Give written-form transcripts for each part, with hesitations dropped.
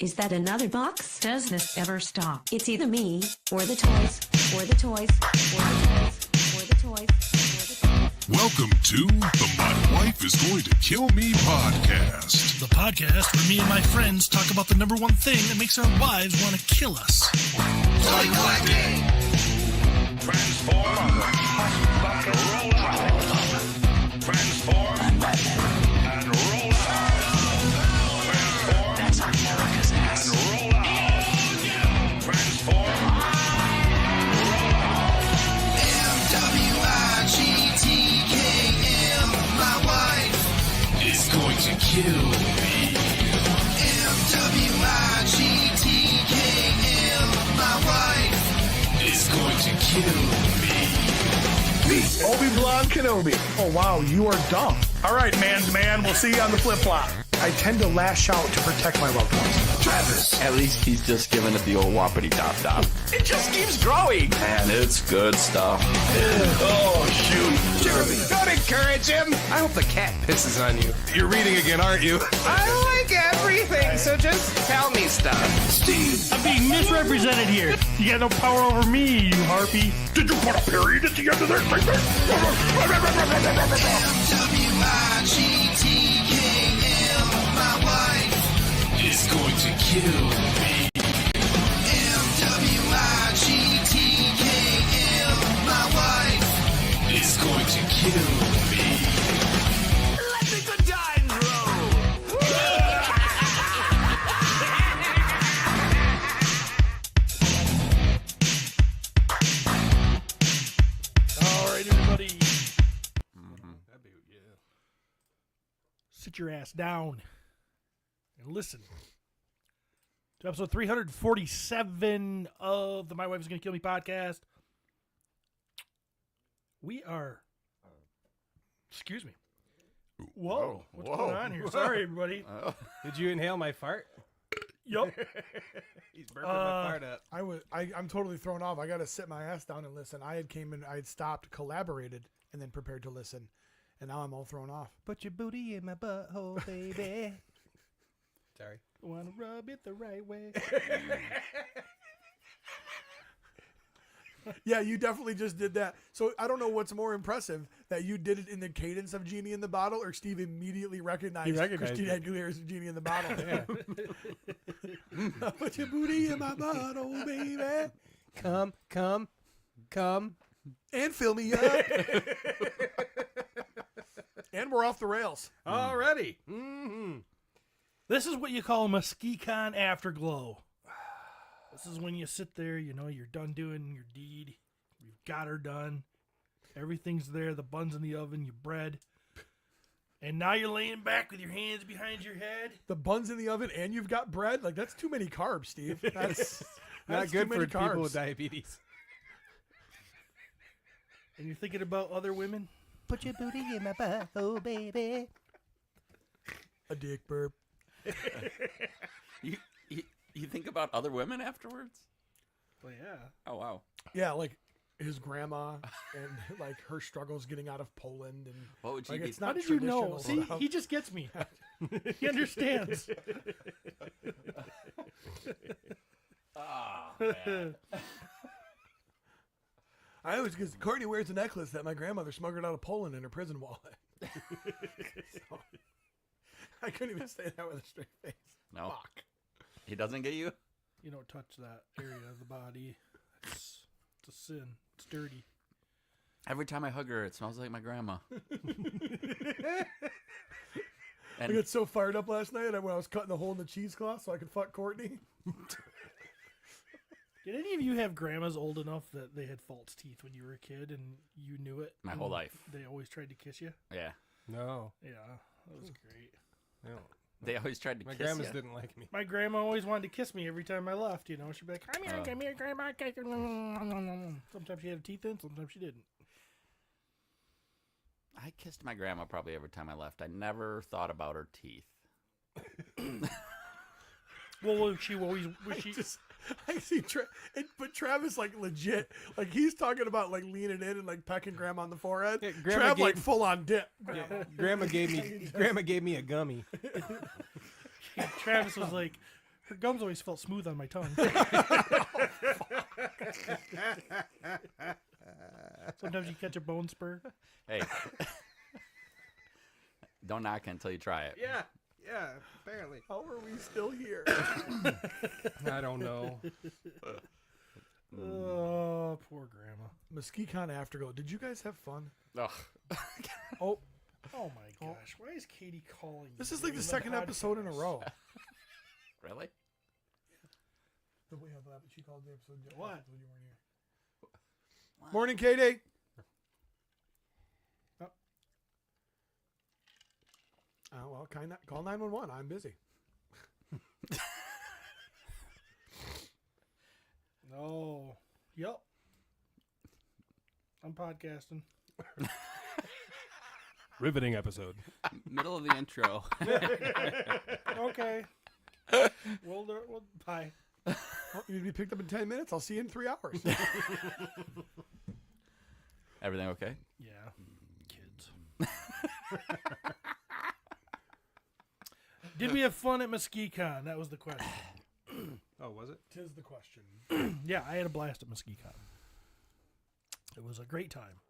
Is that another box? Does this ever stop? It's either me, or the toys, or the toys, or the toys, or the toys, or the toys. Welcome to the My Wife is Going to Kill Me podcast. The podcast where me and my friends talk about the number one thing that makes our wives want to kill us. Toy collecting! Transform and roll out. Transform and roll out. Transform. That's America's ass. And roll out. Transform. Roll out. M-W-I-G-T-K-M. My wife Is going to kill me. M-W-I-G-T-K-M. My wife Is going to kill me. Me, Obi-Wan Kenobi. Oh, wow, you are dumb. All right, man's man, we'll see you on the flip-flop. I tend to lash out to protect my loved ones. Travis. At least he's just giving it the old whoppity top. It just keeps growing. Man, it's good stuff. Oh, shoot. Jeremy. Don't encourage him. I hope the cat pisses on you. You're reading again, aren't you? I like everything, so just tell me stuff. Steve. I'm being misrepresented here. You got no power over me, you harpy. Did you put a period at the end of this statement? M-W-I-G-T-K-M. My wife Is going to kill me. M-W-I-G-T-K-M. My wife Is going to kill me. Let the good times roll. All right, everybody. Sit your ass down and listen to episode 347 of the My Wife is Going to Kill Me podcast. We are... Excuse me. Whoa. What's going on here? Sorry, everybody. Did you inhale my fart? Yup. He's burping my fart up. I'm totally thrown off. I got to sit my ass down and listen. I had stopped, collaborated, and then prepared to listen. And now I'm all thrown off. Put your booty in my butthole, baby. Sorry. Want to rub it the right way. Yeah, you definitely just did that. So I don't know what's more impressive, that you did it in the cadence of Genie in the Bottle, or Steve immediately recognized Christina Aguilera's Genie in the Bottle. Yeah. Put your booty in my bottle, baby. Come. And fill me up. And we're off the rails. Already. Mm-hmm. This is what you call a MuskeCon Afterglow. This is when you sit there, you know, you're done doing your deed. You've got her done. Everything's there. The bun's in the oven, your bread. And now you're laying back with your hands behind your head. The bun's in the oven and you've got bread? Like, that's too many carbs, Steve. That's Not good too for many carbs. people with diabetes. And you're thinking about other women. Put your booty in my butthole, baby. A dick burp. You think about other women afterwards? Well, yeah. Oh, wow. Yeah, like his grandma and like her struggles getting out of Poland, and What would she like be? it's not How did you know? traditional See, stuff. he just gets me. He understands. Man. I always, because Courtney wears a necklace that my grandmother smuggled out of Poland in her prison wallet. So, I couldn't even say that with a straight face. No. Fuck. He doesn't get you? You don't touch that area of the body. It's a sin. It's dirty. Every time I hug her, it smells like my grandma. I got so fired up last night when I was cutting the hole in the cheesecloth so I could fuck Courtney. Did any of you have grandmas old enough that they had false teeth when you were a kid and you knew it? My and whole life. They always tried to kiss you? Yeah. No. Yeah, that was great. No. They always tried to My kiss grandmas ya. didn't like me. My grandma always wanted to kiss me every time I left, you know. She'd be like, come here, grandma. Sometimes she had teeth in, sometimes she didn't. I kissed my grandma probably every time I left. I never thought about her teeth. Well, was she? I see, but Travis like legit, like he's talking about like leaning in and like pecking Grandma on the forehead. Yeah, Grandma Trav gave- like full on dip. Grandma gave me a gummy. Travis was like, Her gums always felt smooth on my tongue. Sometimes you catch a bone spur. Hey, don't knock it until you try it. Yeah, apparently. How are we still here? I don't know. Oh, poor grandma. MuskeCon Afterglow. Did you guys have fun? Ugh. Oh, Oh my gosh. Why is Katie calling this me is like during the second episode in a podcast? row. Really? She called the episode. What? When you weren't here. Morning, Katie. Oh, well, call 911. I'm busy. No. Yep. I'm podcasting. Riveting episode. Middle of the intro. Okay. We'll bye. Oh, you'd be picked up in 10 minutes. I'll see you in 3 hours. Everything okay? Yeah. Kids. Did we have fun at MuskeCon? That was the question. Oh, was it? Tis the question. Yeah, I had a blast at MuskeCon. It was a great time.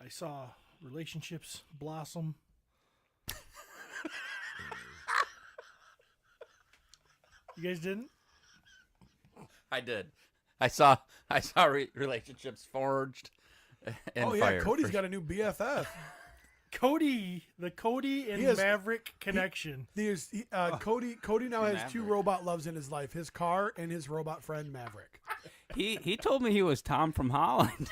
I saw relationships blossom. You guys didn't? I did. I saw relationships forged and Oh, yeah. fired. Cody's got a new BFF. Cody and He has- Maverick connection. Cody now has 2 Maverick. robot loves in his life: his car and his robot friend Maverick. He told me he was Tom from Holland.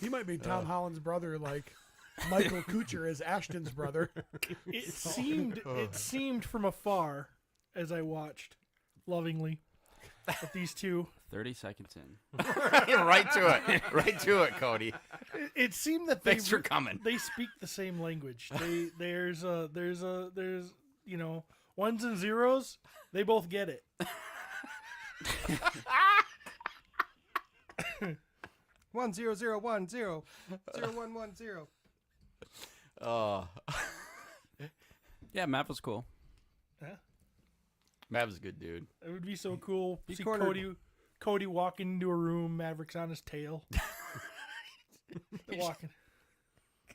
He might be Tom Holland's brother, like Michael Kuchar is Ashton's brother. It seemed from afar as I watched lovingly at these two. 30 seconds in. Right to it. Right to it, Cody. It seemed that Thanks for coming. They speak the same language. There's ones and zeros. They both get it. 100100110. Yeah, Matt was cool. Mav's a good dude. It would be so cool. He See cornered- Cody walking into a room. Maverick's on his tail. They're walking.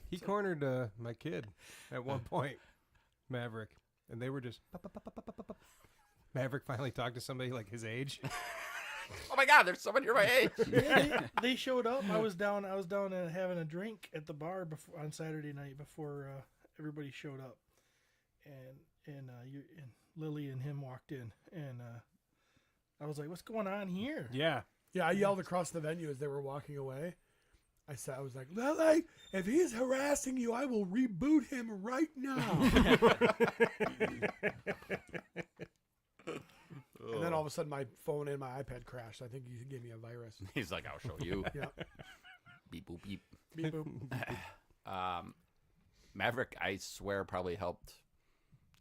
He cornered my kid at one point, Maverick, and they were just. Maverick finally talked to somebody like his age. Oh my God, there's someone your age. They showed up. I was down and having a drink at the bar on Saturday night before everybody showed up, and Lily and him walked in, and I was like, "What's going on here?" Yeah. Yeah, I yelled across the venue as they were walking away. I was like, Lily, if he's harassing you, I will reboot him right now. And then all of a sudden, my phone and my iPad crashed. I think he gave me a virus. He's like, I'll show you. Yeah. Beep boop beep. Beep boop. Maverick, I swear, probably helped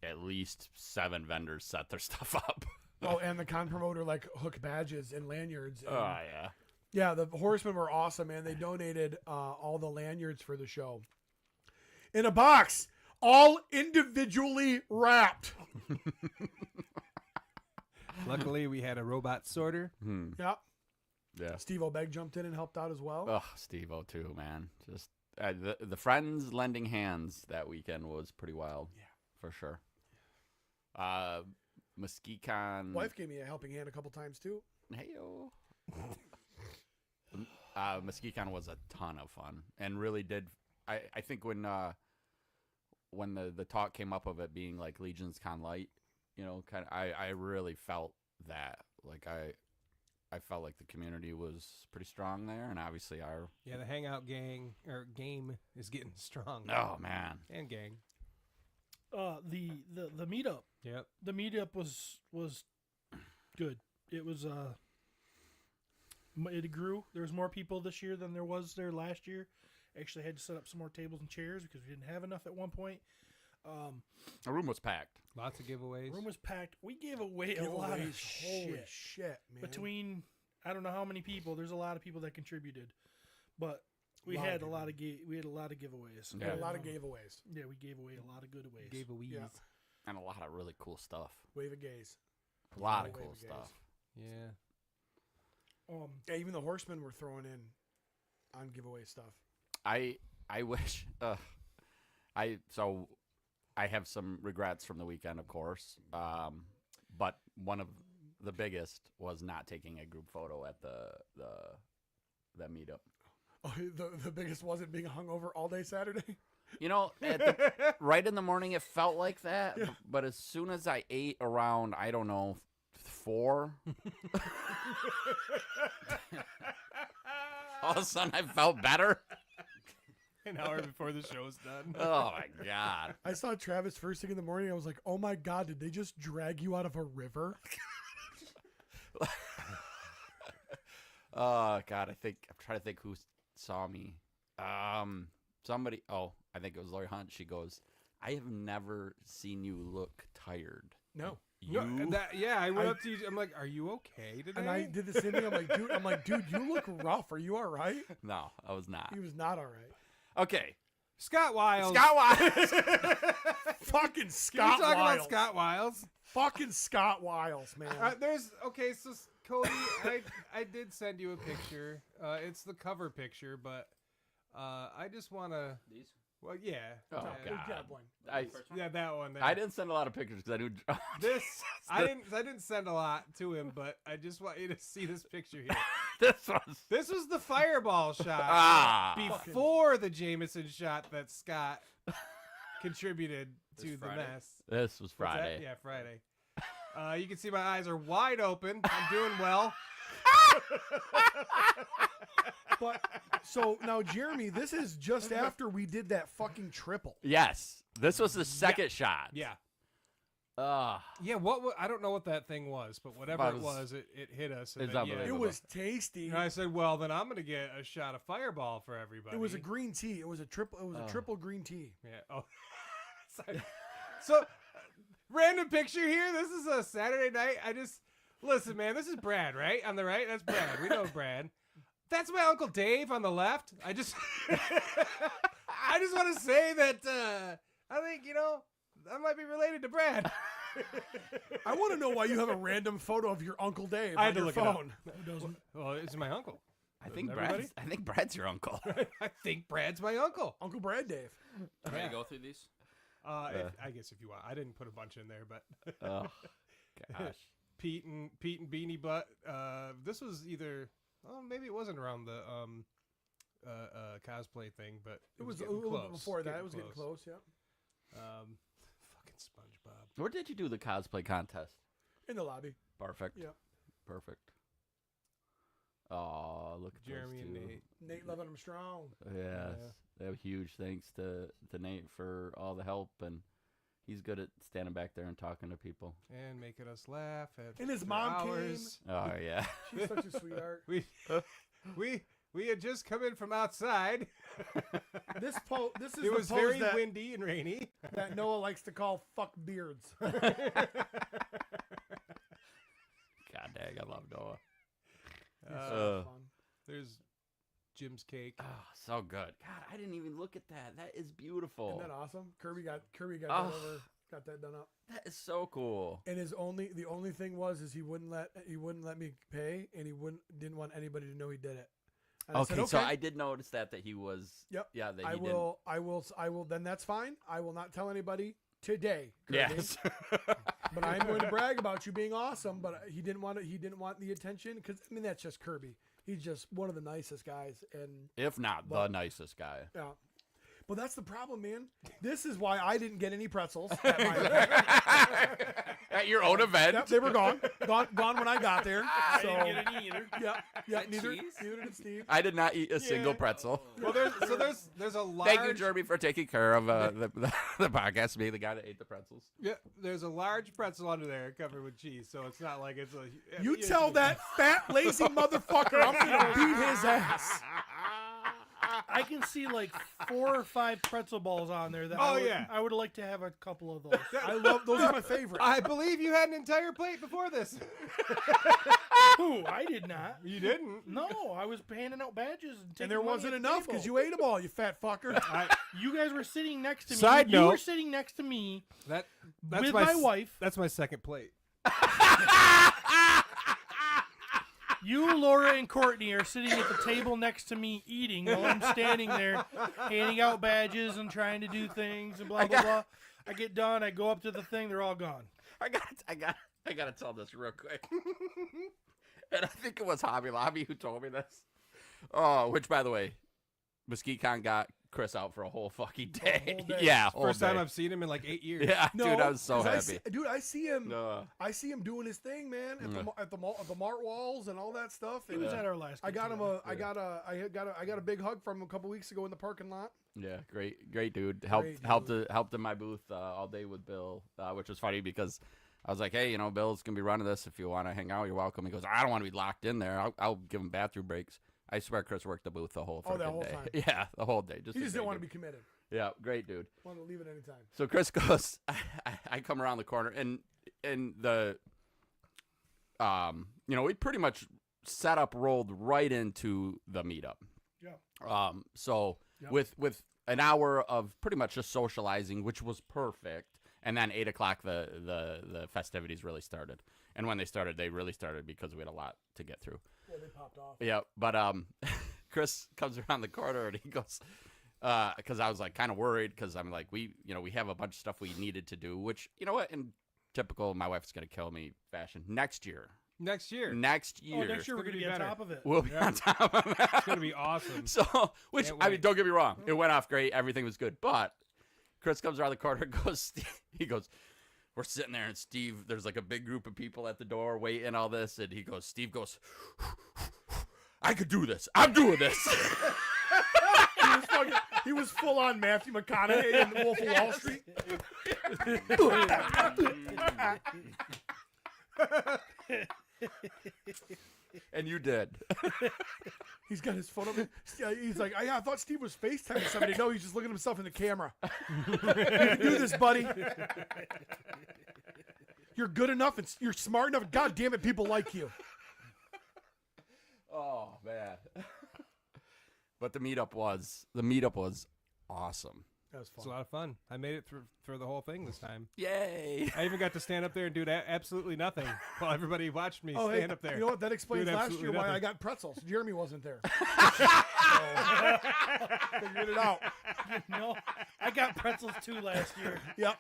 at least 7 vendors set their stuff up. Oh, and the con promoter hook badges and lanyards. And, Yeah. yeah, the horsemen were awesome, man. They donated all the lanyards for the show in a box, all individually wrapped. Luckily, we had a robot sorter. Yeah. Yeah. Steve O'Beg jumped in and helped out as well. Oh, Steve-O too, man. Just the friends lending hands that weekend was pretty wild. Yeah, for sure. MuskeCon. Wife gave me a helping hand a couple times too. Hey-o. MuskeCon was a ton of fun and really did. I think when the talk came up of it being like Legions Con Light, I really felt that. Like I felt like the community was pretty strong there, and obviously our The hangout game is getting strong. oh man, And gang. The meetup. Yep. The meetup was good. It was it grew. There was more people this year than there was there last year. Actually, had to set up some more tables and chairs because we didn't have enough at one point. the room was packed. Lots of giveaways. Room was packed. We gave away a lot of Holy shit. shit, man. Between I don't know how many people. There's a lot of people that contributed, but We had a lot of giveaways. We had a lot of giveaways. Yeah, we gave away a lot of good ways. Yeah. And a lot of really cool stuff. Wave of gays. A lot of Wave cool of gays. stuff. Yeah. Yeah, even the horsemen were throwing in on giveaway stuff. I wish I have some regrets from the weekend, of course. But one of the biggest was not taking a group photo at the meetup. Oh, the biggest wasn't being hungover all day Saturday. You know, right in the morning it felt like that, but as soon as I ate around, I don't know, 4, all of a sudden I felt better. An hour before the show's done. Oh my God. I saw Travis first thing in the morning. I was like, oh my God, did they just drag you out of a river? Oh God, I'm trying to think who saw me. Somebody. Oh, I think it was Lori Hunt. She goes, "I have never seen you look tired." No. You. I went up to you. I'm like, "Are you okay today?" And I did the same thing. I'm like, dude, you look rough. Are you all right? No, I was not. He was not all right. Okay. Scott Wiles. Scott Wiles. Fucking Can Scott we talk Wiles. about Scott Wiles? Fucking Scott Wiles, man. So Cody, I did send you a picture. It's the cover picture, but I just want to. These? Well, yeah. Oh Good God. job, one. Yeah, that one. There. I didn't send a lot of pictures because I knew This I didn't send a lot to him, but I just want you to see this picture here. This was the fireball shot before the Jameson shot that Scott contributed to the mess. This was What's that? Friday. Yeah, Friday. You can see my eyes are wide open. I'm doing well. But so now, Jeremy, this is just after we did that fucking triple. Yes, this was the second shot. Yeah. Yeah. I don't know what that thing was, but whatever it was, it hit us. And It's then, yeah. unbelievable. It was tasty. And I said, well, then I'm gonna get a shot of Fireball for everybody. It was a green tea. It was a triple. It was a triple green tea. Yeah. Oh. Sorry. So, random picture here. This is a Saturday night. Listen, man. This is Brad, right? On the right, that's Brad. We know Brad. That's my Uncle Dave on the left. I just want to say that I think I might be related to Brad. I want to know why you have a random photo of your Uncle Dave I on had to your look it up. phone. Well, it's my uncle. I think Everybody? Brad's your uncle. I think Brad's my uncle. Uncle Brad Dave. Can I go through these? I guess if you want, I didn't put a bunch in there, but Oh, gosh. Pete and Beanie Butt. This was either. Oh, maybe it wasn't around the cosplay thing, but It was a getting little close. before that. It was getting close. Yeah. Fucking SpongeBob. Where did you do the cosplay contest? In the lobby. Perfect. Yeah. Perfect. Oh, look at Jeremy those and two. Nate. Nate loving him strong. Yes. They have huge thanks to Nate for all the help, and he's good at standing back there and talking to people. And making us laugh. And his mom hours. Oh yeah. She's such a sweetheart. We had just come in from outside. This is It the was pose very that, windy and rainy. that Noah likes to call fuck beards. God dang, I love Noah. Fun. There's Jim's cake. Oh, so good. God, I didn't even look at that. That is beautiful. Isn't that awesome? Kirby got got that done up. That is so cool. And the only thing was he wouldn't let me pay, and didn't want anybody to know he did it. And I said, Okay, so I did notice that he was. Yep. Yeah, that he I will. Then that's fine. I will not tell anybody today. Kirby. Yes. But I'm going to brag about you being awesome. But he didn't want the attention because that's just Kirby. He's just one of the nicest guys, and If not the nicest guy. yeah. But that's the problem, man. This is why I didn't get any pretzels at my event. At your own event. Yep, they were gone when I got there. So I didn't get any either. yeah, neither cheese? did Steve. I did not eat a single pretzel. Well, there's a large. Thank you, Jeremy, for taking care of the podcast. Being the guy that ate the pretzels. Yeah, there's a large pretzel under there covered with cheese, so it's not like it's a. You tell that fat, lazy motherfucker I'm gonna beat his ass. I can see like 4 or 5 pretzel balls on there. That Oh, I would, yeah. I would like to have a couple of those. I love those. Are my favorite. I believe you had an entire plate before this. No, I did not. You didn't. No, I was handing out badges and taking And there money wasn't at the enough table. because you ate them all, you fat fucker. You guys were sitting next to me. Side You note- were sitting next to me That's with my wife. That's my second plate. You, Laura, and Courtney are sitting at the table next to me eating while I'm standing there handing out badges and trying to do things and blah, blah, blah. I get done. I go up to the thing. They're all gone. I gotta tell this real quick. And I think it was Hobby Lobby who told me this. Oh, which by the way, MuskeCon got Chris out for a whole fucking day. whole day. Yeah, whole First time day. I've seen him in like 8 years. Yeah, No, dude, I was so 'cause happy. I see him. No. I see him doing his thing, man, at the Mart walls and all that stuff. It And was at our last. I got him get-together. I got a big hug from him a couple weeks ago in the parking lot. Yeah, great dude. Helped in my booth all day with Bill, which was funny because I was like, hey, you know, Bill's gonna be running this. If you want to hang out, you're welcome. He goes, I don't want to be locked in there. I'll give him bathroom breaks. I swear, Chris worked the booth the whole Oh, that frickin' whole day. time. Yeah, the whole day. He a just didn't great want to dude. be committed. Yeah, great dude. Wanted to leave at any time. So Chris goes, I come around the corner and the, we pretty much set up, rolled right into the meetup. Yeah. So Yep. with an hour of pretty much just socializing, which was perfect. And then 8 o'clock, the festivities really started. And when they really started because we had a lot to get through. Yeah, they popped off. Yeah, but Chris comes around the corner and he goes, because I was like kind of worried because I'm like, we have a bunch of stuff we needed to do, which, you know what, in typical my wife's going to kill me fashion, next year Next year. Oh, next year we're gonna going to be be on better. top of it. we'll be on top of that. It's going to be awesome. So, which, Can't I mean, wait. don't get me wrong, it went off great, everything was good, but Chris comes around the corner and goes, he goes, we're sitting there and Steve, there's like a big group of people at the door waiting, all this, and Steve goes, I could do this. I'm doing this. He was full on Matthew McConaughey in The Wolf of Wall Street. And you did. He's got his phone up. He's like, I thought Steve was FaceTiming somebody. No, he's just looking at himself in the camera. You can do this, buddy. You're good enough and you're smart enough. God damn it, people like you. Oh, man. But the meetup was awesome. That was It's fun. a lot of fun. I made it through the whole thing this time. Yay. I even got to stand up there and do absolutely nothing while everybody watched me Oh, stand hey, up there. you know what? That explains Doing last absolutely year why nothing. I got pretzels. Jeremy wasn't there. Figured it out. No, I got pretzels too last year. Yep.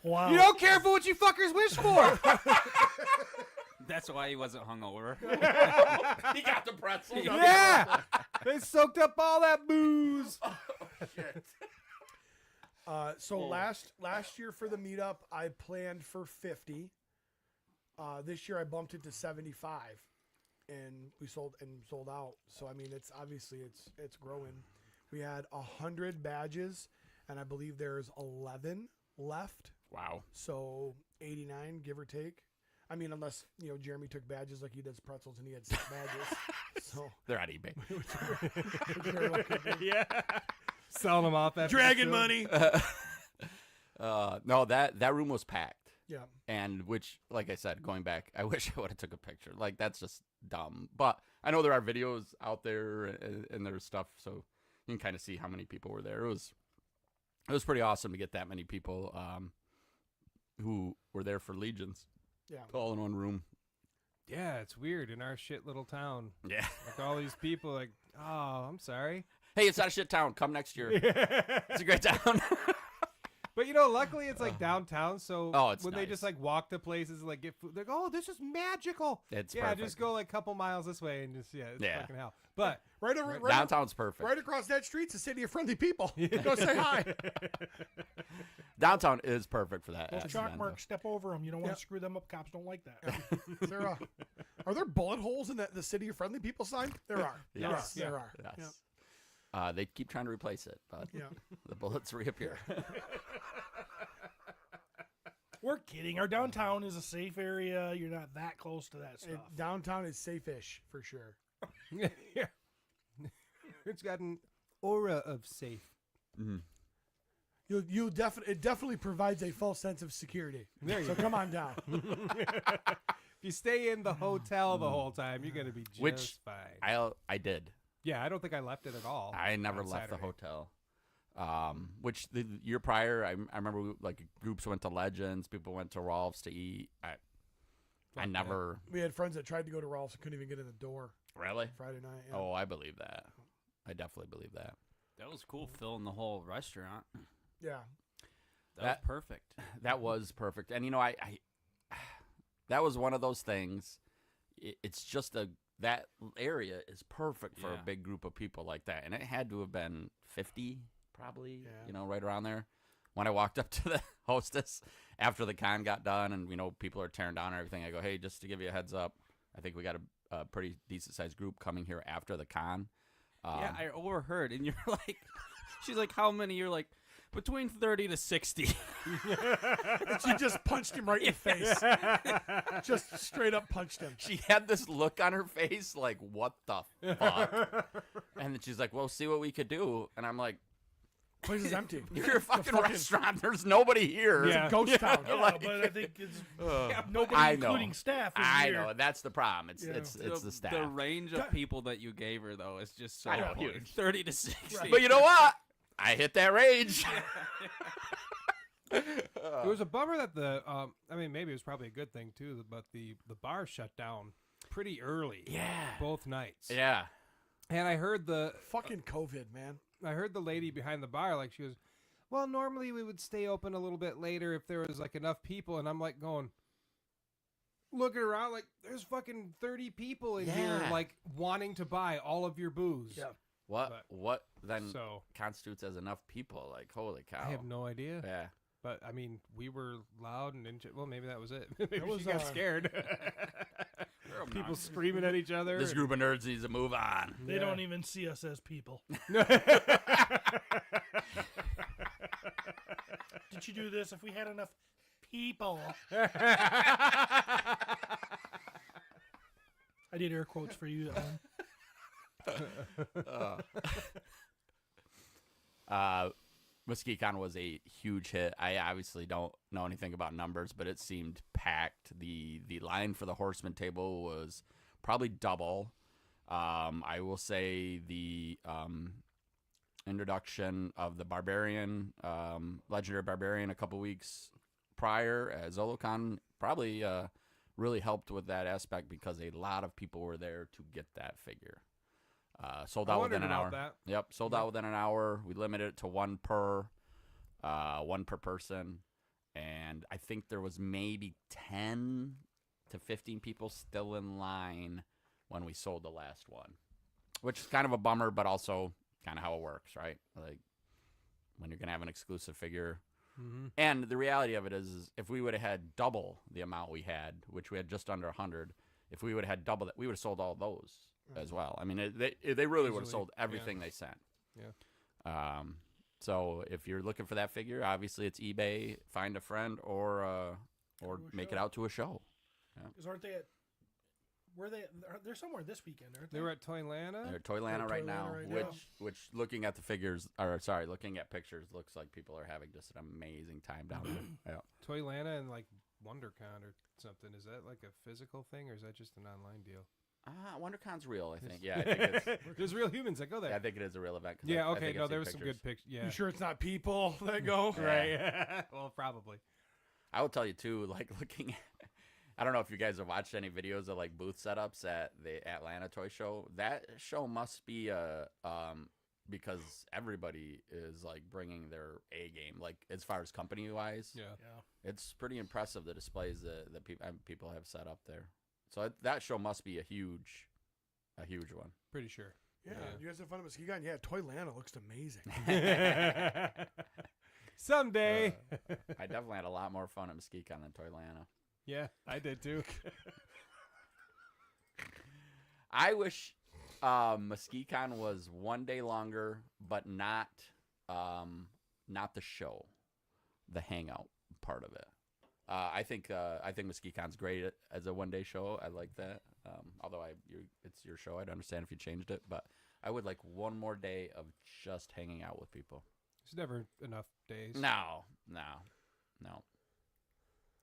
Wow. You don't care for what you fuckers wish for. That's why he wasn't hungover. He got the pretzel. Yeah. They soaked up all that booze. So last year for the meetup, I planned for 50. This year I bumped it to 75, and we sold out. So I mean, it's obviously it's growing. We had 100 badges, and I believe there's 11 left. Wow. So 89, give or take. I mean, unless Jeremy took badges like he does pretzels, and he had 6 badges. So They're at eBay. very well could be. Yeah. Selling them off after Dragon the show. money. No, that room was packed. Yeah. And which, like I said, going back, I wish I would have took a picture. Like, that's just dumb. But I know there are videos out there and there's stuff, so you can kind of see how many people were there. It was pretty awesome to get that many people who were there for Legions. Yeah. All in one room. Yeah, it's weird in our shit little town. Yeah. Like all these people, like, oh, I'm sorry. Hey, it's not a shit town. Come next year. It's a great town. But luckily it's like downtown, so it's when they just nice. like walk to places and like get food, they're like, oh, this is magical. It's yeah, perfect. just go like a couple miles this way and just it's Yeah. fucking hell. But Right over Downtown's perfect. Right across that street's a city of friendly people. Go say hi. Downtown is perfect for that. Those That's chalk Mondo. marks, step over them. You don't want Yeah. to screw them up. Cops don't like that. Is there are there bullet holes in the city of friendly people sign? There are. Yes. There are. Yes. Yeah. They keep trying to replace it, but Yeah. the bullets reappear. We're kidding. Our downtown is a safe area. You're not that close to that stuff. Downtown is safe-ish for sure. yeah. It's got an aura of safe. It definitely provides a false sense of security. There you so go. come on down. If you stay in the hotel the whole time, you're gonna be just fine. I did. Yeah, I don't think I left it at all. I never on left the Saturday. hotel. Which the year prior, I remember like groups went to Legends, people went to Rolf's to eat. I never We had friends that tried to go to Rolf's and couldn't even get in the door really. Friday night. Yeah. Oh, I believe that. I definitely believe that. That was cool, filling the whole restaurant. Yeah. That was perfect. That was perfect. And you know, I that was one of those things. It's just that area is perfect for a big group of people like that, and it had to have been 50, probably. You know, right around there. When I walked up to the hostess after the con got done, and you know, people are tearing down and everything, I go, "Hey, just to give you a heads up, I think we got a pretty decent sized group coming here after the con." Yeah, I overheard, and you're like, she's like, "How many?" You're like, between 30 to 60. And she just punched him right in the face. Just straight up punched him. She had this look on her face like, what the fuck? And then she's like, well, see what we could do. And I'm like, place is empty. you're a fucking restaurant. There's nobody here. It's a ghost town. Yeah, Like- but I think it's nobody, I know. including staff. Is I here. know. That's the problem. It's Yeah. it's the staff. The range of people that you gave her, though, is just so I know, huge. huge. 30 to 60. But you know what? I hit that range. It was a bummer that I mean, maybe it was probably a good thing too, but the bar shut down pretty early. Yeah. Both nights. Yeah. And I heard Fucking COVID, man. I heard the lady behind the bar, like, she goes, well, normally we would stay open a little bit later if there was like enough people. And I'm like going, looking around, like, there's fucking 30 people in here, Yeah. like, wanting to buy all of your booze. Yeah. What then So constitutes as enough people? Like, holy cow. I have no idea. Yeah. But I mean, we were loud and well, maybe that was it. Maybe That was, she got scared. People screaming at each other. This group of nerds needs to move on. They don't even see us as people. Did you do this if we had enough people? I did air quotes for you at home. MuskeCon was a huge hit. I obviously don't know anything about numbers, but it seemed packed. The line for the Horseman table was probably double. I will say the introduction of the Barbarian, Legendary Barbarian a couple weeks prior at ZoloCon probably really helped with that aspect because a lot of people were there to get that figure. Sold out within an hour. That. Yep, sold out within an hour. We limited it to one per person, and I think there was maybe 10 to 15 people still in line when we sold the last one, which is kind of a bummer, but also kind of how it works, right? Like when you're gonna have an exclusive figure. Mm-hmm. And the reality of it is if we would have had double the amount we had, which we had just under 100, if we would have had double that, we would have sold all those as well. I mean, they really would have sold everything they sent. Yeah. So if you're looking for that figure, obviously it's eBay, find a friend, or make it out to a show. Because aren't they at? Where they're somewhere this weekend, aren't they? They were at Toylanta. They're at Toylanta right now, Toylanta right now. which looking at the figures, or sorry, looking at pictures, looks like people are having just an amazing time down there. Yeah. Toylanta and like WonderCon or something. Is that like a physical thing or is that just an online deal? WonderCon's real, I think. Yeah, I think it's, There's real humans that go there. yeah, I think it is a real event. 'cause Yeah, I okay. think No, I've there seen was some good pictures. Yeah. You sure it's not people that go? Right. Well, probably. I will tell you too, like looking at, I don't know if you guys have watched any videos of like booth setups at the Atlanta Toy Show. That show must be because everybody is like bringing their A game, like as far as company wise. Yeah. It's pretty impressive the displays that people have set up there. So that show must be a huge one. Pretty sure. Yeah. You guys have fun at MuskeCon? Yeah, Toylanta looks amazing. Someday. I definitely had a lot more fun at MuskeCon than Toylanta. Yeah, I did too. I wish MuskeCon was one day longer, but not the show, the hangout part of it. I think MuskeCon's great as a one-day show. I like that. Although it's your show, I'd understand if you changed it, but I would like one more day of just hanging out with people. There's never enough days. No.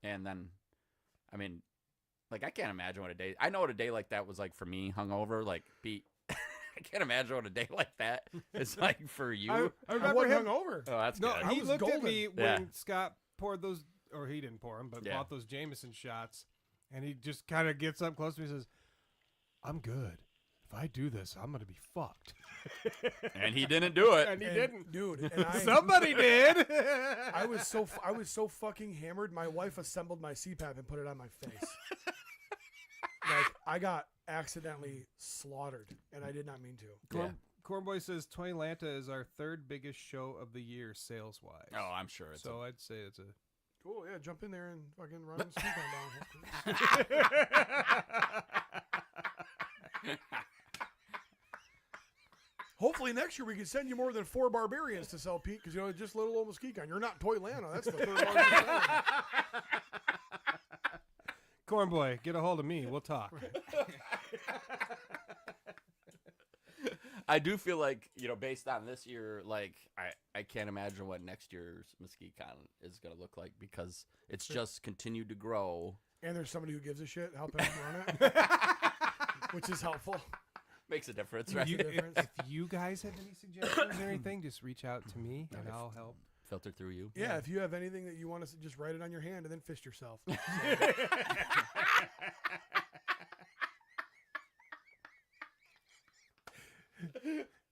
And then, I mean, Like, I can't imagine what a day. I know what a day like that was like for me, hungover. Like, Pete, I can't imagine what a day like that is like for you. I I remember wasn't him. hungover. Oh, that's No, good. he was looked at golden. me when Yeah. Scott poured those, or he didn't pour them, but Yeah. bought those Jameson shots, and he just kind of gets up close to me and says, "I'm good. If I do this, I'm gonna be fucked." And he didn't do it. And he And, dude. dude. And Somebody did. I was so fucking hammered. My wife assembled my CPAP and put it on my face. Like, I got accidentally slaughtered, and I did not mean to. Yeah. Cornboy says Toy Lanta is our third biggest show of the year sales wise. Oh, I'm sure it's. So I'd say it's a. Cool, yeah, jump in there and fucking run and speak on down. Hopefully next year we can send you more than 4 barbarians to sell, Pete, because just little old MuskeCon. You're not Toy Lanta. That's the third largest seller. Cornboy, get a hold of me. We'll talk. I do feel like, based on this year, like I can't imagine what next year's MuskeCon is going to look like because it's just continued to grow. And there's somebody who gives a shit helping run it, which is helpful. Makes a difference, right? If you guys have any suggestions or anything, just reach out to me and I'll help. Filter through you. Yeah, if you have anything that you want us to just write it on your hand and then fist yourself.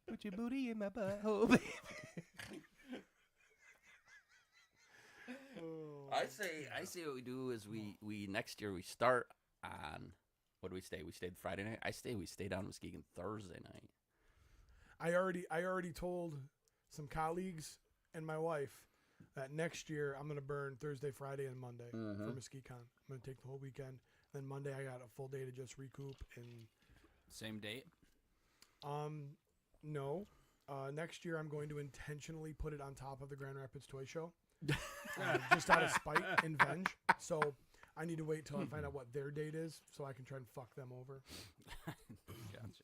Put your booty in my butthole, baby. I say what we do is we next year we start on what do we stay? We stayed Friday night. We stayed on Muskegon Thursday night. I already told some colleagues and my wife that next year I'm gonna burn Thursday, Friday, and Monday for MuskeCon. I'm gonna take the whole weekend. Then Monday I got a full day to just recoup and Same date. no. Next year I'm going to intentionally put it on top of the Grand Rapids Toy Show. Just out of spite and venge. So I need to wait till I find out what their date is so I can try and fuck them over. Gotcha.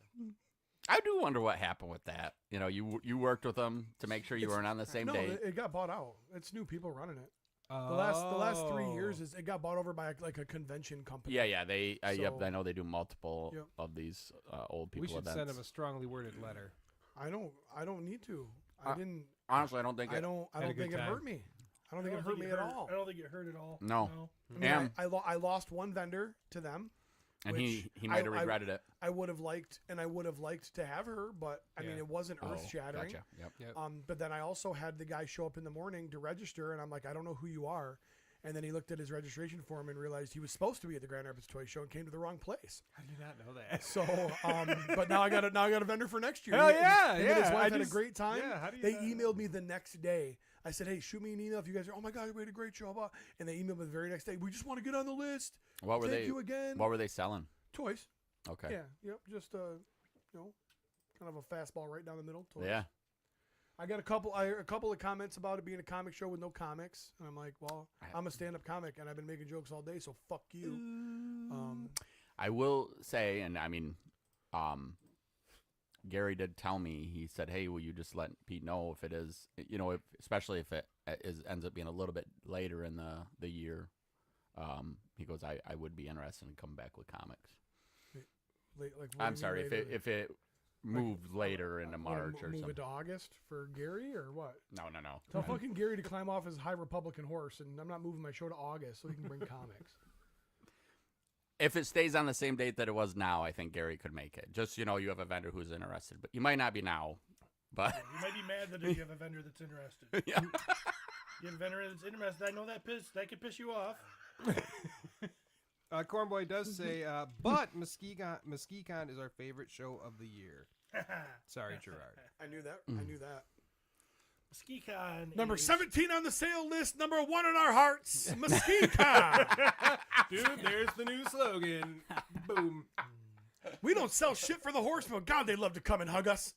I do wonder what happened with that. You worked with them to make sure you weren't on the same No, date. it got bought out. It's new people running it. The last 3 years is it got bought over by like a convention company. Yeah. They So- I know they do multiple Yep. of these old people We should events. send him a strongly worded letter. I don't need to. I didn't. Honestly, I don't think I it. don't Had a think good it time. hurt me. I don't think it hurt me at all. I don't think it hurt at all. No. I mean, And- I lost one vendor to them. And which he might have I- regretted it. I would have liked, and I would have liked to have her, but I mean, Yeah. it wasn't Oh, earth shattering. Gotcha. Yep. But then I also had the guy show up in the morning to register, and I'm like, I don't know who you are. And then he looked at his registration form and realized he was supposed to be at the Grand Rapids Toy Show and came to the wrong place. I did not know that. So, but now I got a vendor for next year. Hell Him yeah, and his yeah. wife I had a just- great time. yeah, how do you They not- emailed me the next day. I said, hey, shoot me an email if you guys are. Oh my God, we had a great show. Blah. And they emailed me the very next day. We just want to get on the list. What were Thank they? you again. What were they selling? Toys. Okay. Yeah. Yep. Just kind of a fastball right down the middle. Toys. Yeah. I got a couple of comments about it being a comic show with no comics, and I'm like, well, I'm a stand-up comic, and I've been making jokes all day, so fuck you. I will say, and I mean, Gary did tell me. He said, "Hey, will you just let Pete know if it is, especially if it ends up being a little bit later in the year." He goes, "I would be interested in coming back with comics." Like, what do I'm you sorry mean if later? it moved later into March or move something. it to August for Gary or what? No. Tell fucking Gary to climb off his high Republican horse, and I'm not moving my show to August so he can bring comics. If it stays on the same date that it was now, I think Gary could make it. Just you have a vendor who's interested, but you might not be now. But You might be mad that you have a vendor that's interested. yeah. You have a vendor that's interested. I know that could piss you off. Cornboy does say, but MuskeCon is our favorite show of the year. Sorry, Gerard. I knew that. I knew that. MuskeCon Number is- 17 on the sale list. Number 1 in our hearts. MuskeCon. Dude, there's the new slogan. Boom. We don't sell shit for the horsemen. God, they love to come and hug us.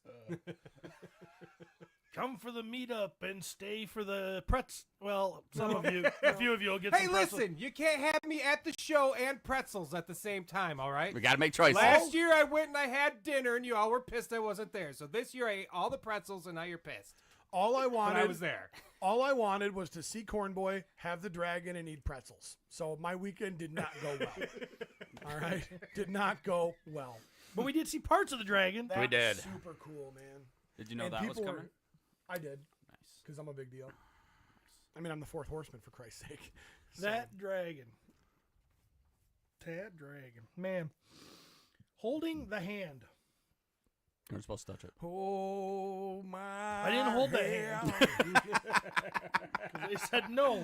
Come for the meetup and stay for the pretz. Well, some of you, a few of you will get Hey, some pretzels. listen, you can't have me at the show and pretzels at the same time, all right? We got to make choices. Last year I went and I had dinner and you all were pissed I wasn't there. So this year I ate all the pretzels and now you're pissed. All I But wanted I was there. All I wanted was to see Cornboy, have the dragon, and eat pretzels. So my weekend did not go well. All right, did not go well. But we did see parts of the dragon. We did. Super cool, man. Did you know And that was people coming? were- I did, Nice. because I'm a big deal. I mean, I'm the fourth horseman, for Christ's sake. So- That dragon. That dragon. Man. Holding the hand. You're supposed to touch it. Oh my! I didn't hold the hand. 'Cause they said no.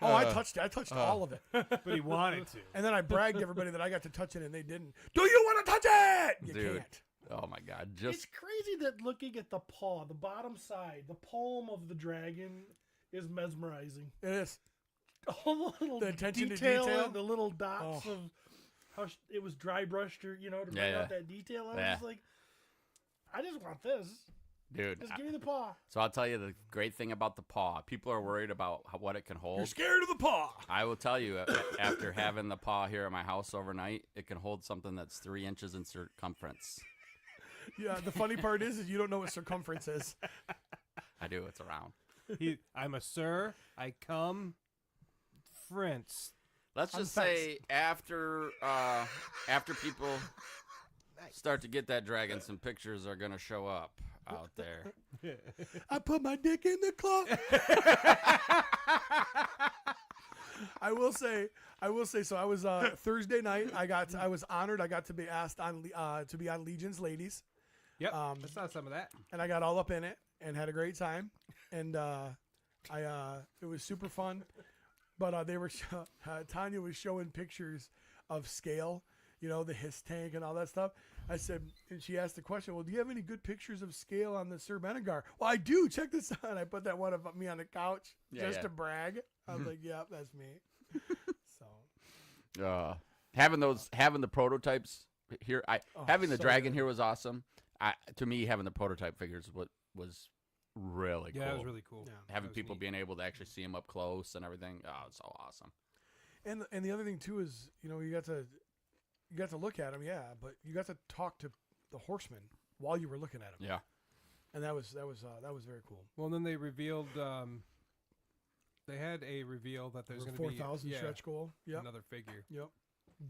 Oh, I touched it. I touched all of it. But he wanted to. And then I bragged everybody that I got to touch it, and they didn't. Do you want to touch it? You Dude. can't. Oh my God! It's Just crazy that looking at the paw, the bottom side, the palm of the dragon is mesmerizing. It is. All the little The attention to detail, detail? and the little dots Oh. of how it was dry brushed, or to bring Yeah, out that detail. I was Yeah. just like, I just want this. dude. Just give me the paw. So I'll tell you the great thing about the paw. People are worried about what it can hold. You're scared of the paw. I will tell you, after having the paw here at my house overnight, it can hold something that's 3 inches in circumference. Yeah. The funny part is you don't know what circumference is. I do. It's around. I'm a sir. I come. Friends. Let's just say after people start to get that dragon, some pictures are gonna show up out there. I put my dick in the claw. I will say. So I was Thursday night. I was honored. I got to be asked on to be on Legion's Ladies, Yep. I saw some of that. and I got all up in it and had a great time. And it was super fun. But they were Tanya was showing pictures of scale, the hiss tank and all that stuff. I said, and she asked the question, well, do you have any good pictures of scale on the Sir Benegar? Well, I do. Check this out. I put that one of me on the couch just to brag. I was like, yep, that's me. So Having the prototypes here, having the so dragon good. here was awesome. To me, having the prototype figures was really cool. Yeah, it was really cool. Yeah. Having That was people neat. being able to actually see them up close and everything. Oh, it's so awesome. And the other thing too is, you got to look at them, yeah, but you got to talk to the horsemen while you were looking at them. Yeah. And that was very cool. Well, and then they revealed. They had a reveal that there's going to be 4,000 stretch goal. Yep. another figure. Yep.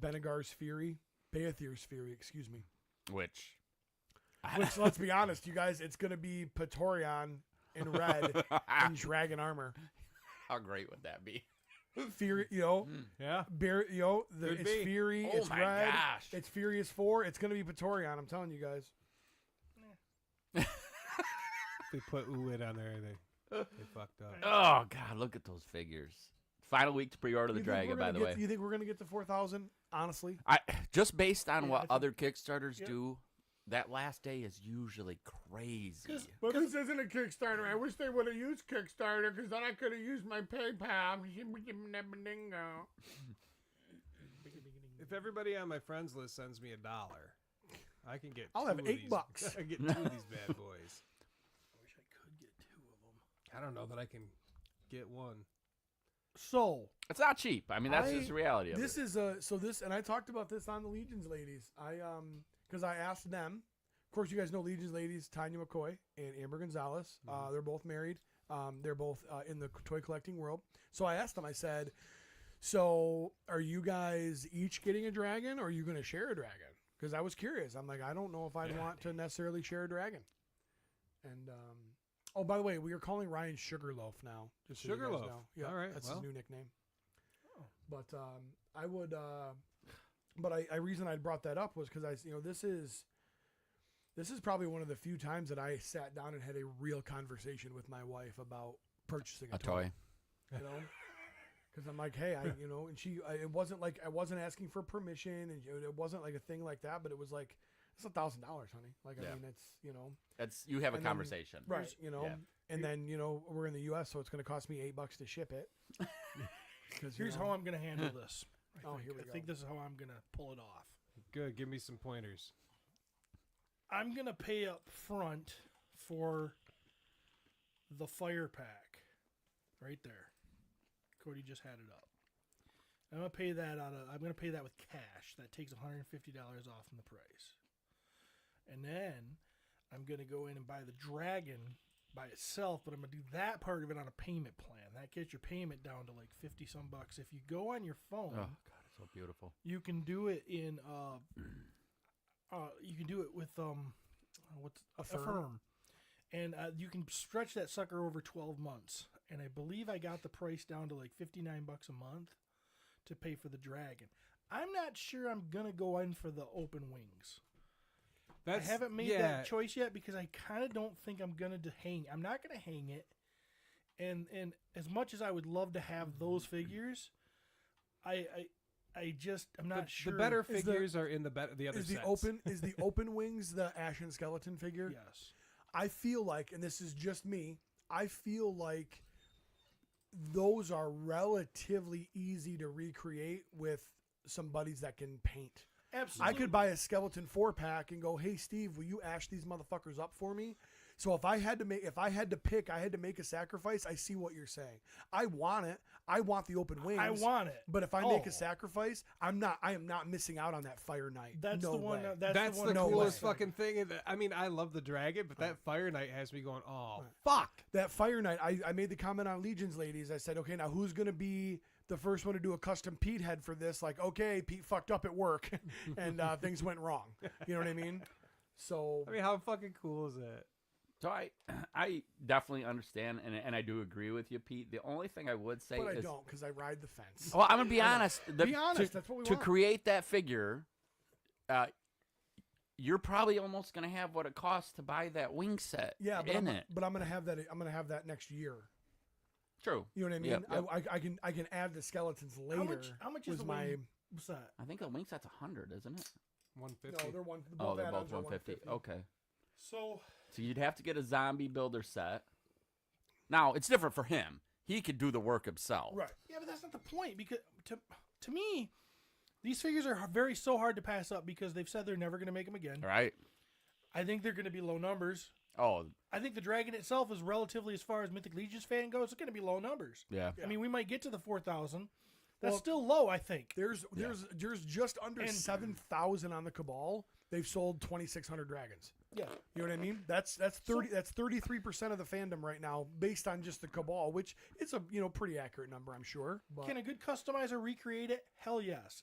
Benegar's Fury, Beathir's Fury, excuse me. Which Let's be honest, you guys, it's going to be Praetorian in red in dragon armor. How great would that be? Fury, Yeah. Bear, Could it's be. Fury, Oh it's my red, gosh. it's Furious 4. It's going to be Praetorian. I'm telling you guys. They put Uwit on there. They fucked up. Oh God, look at those figures. Final week to pre-order the You think dragon, we're by gonna the get- way. You think we're going to get to 4,000? Honestly, Just based on Yeah, I what think- other Kickstarters Yep. do, that last day is usually crazy. but this isn't a Kickstarter. I wish they would have used Kickstarter because then I could have used my PayPal. If everybody on my friends list sends me $1, I can get. I'll have $2 $8. I get 2 of these bad boys. I wish I could get 2 of them. I don't know that I can get one. So, It's not cheap. I mean, that's just the reality of This it. is and I talked about this on the Legions Ladies. Because I asked them. Of course, you guys know Legions Ladies, Tanya McCoy and Amber Gonzalez. They're both married. They're both in the toy collecting world. So I asked them. I said, "So are you guys each getting a dragon, or are you going to share a dragon?" Because I was curious. I'm like, I don't know if I'd want to necessarily share a dragon. And oh, by the way, we are calling Ryan Sugarloaf now. Just so you guys Sugarloaf. know. Yeah, All right, that's well. his new nickname. But I would, but I reason I brought that up was because this is probably one of the few times that I sat down and had a real conversation with my wife about purchasing a toy. You know, because I'm like, hey, and it wasn't like I wasn't asking for permission, and it wasn't like a thing like that, but it was like it's $1,000, honey. Like Yeah. I mean, it's You have a and then- conversation. right, Yeah. and then we're in the U.S., so it's going to cost me $8 to ship it. here's how I'm going to handle this. Here we I go. think this is how I'm going to pull it off. Good. Give me some pointers. I'm going to pay up front for the fire pack. Right there. Cody just had it up. I'm going to pay that with cash. That takes $150 off from the price. And then I'm going to go in and buy the dragon by itself, but I'm going to do that part of it on a payment plan. That gets your payment down to like 50 some bucks. If you go on your phone, Oh God, it's So beautiful. You can do it in you can do it with what's Affirm. And you can stretch that sucker over 12 months. And I believe I got the price down to like $59 a month to pay for the dragon. I'm not sure I'm gonna go in for the open wings. I haven't made that choice yet because I kind of don't think I'm gonna hang. I'm not gonna hang it. And as much as I would love to have those figures, I'm not sure. The better figures are in the other sets. Is the open wings the Ashen Skeleton figure? Yes. I feel like, and this is just me, I feel like those are relatively easy to recreate with some buddies that can paint. Absolutely. I could buy a skeleton 4-pack and go, "Hey Steve, will you ash these motherfuckers up for me?" So if I had to make a sacrifice, I see what you're saying. I want it. I want the open wings. I want it. But if I make a sacrifice, I am not missing out on that Fire Knight. That's no the one. way. That's the one. Coolest fucking thing. I mean, I love the dragon, but that Fire Knight has me going, "Oh, fuck." That Fire Knight, I made the comment on Legions ladies. I said, okay, now who's going to be the first one to do a custom Pete head for this? Like, okay, Pete fucked up at work and things went wrong. You know what I mean? So, I mean, how fucking cool is it? So I definitely understand, and I do agree with you, Pete. The only thing I would say but is... I don't, because I ride the fence. Well, I'm going to be honest. Be honest, that's what we to want. create that figure, you're probably almost going to have what it costs to buy that wing set Yeah, but it. I'm going to have that. I'm going to have that next year. True. You know what I mean? Yep. I can add the skeletons later. How much is the wing? What's that? I think the wing set's 100, isn't it? 150. No, they're one. Oh, they're both add-ons are 150. Okay. So you'd have to get a zombie builder set. Now, it's different for him. He could do the work himself. Right. Yeah, but that's not the point, because to me, these figures are so hard to pass up because they've said they're never going to make them again. Right. I think they're going to be low numbers. Oh. I think the dragon itself is relatively, as far as Mythic Legions fan goes, it's going to be low numbers. Yeah. I mean, we might get to the 4,000. That's still low, I think. There's just under 7,000 on the Cabal. They've sold 2,600 dragons. Yeah. You know what I mean? That's 33% of the fandom right now, based on just the Cabal, which is a pretty accurate number, I'm sure. But can a good customizer recreate it? Hell yes.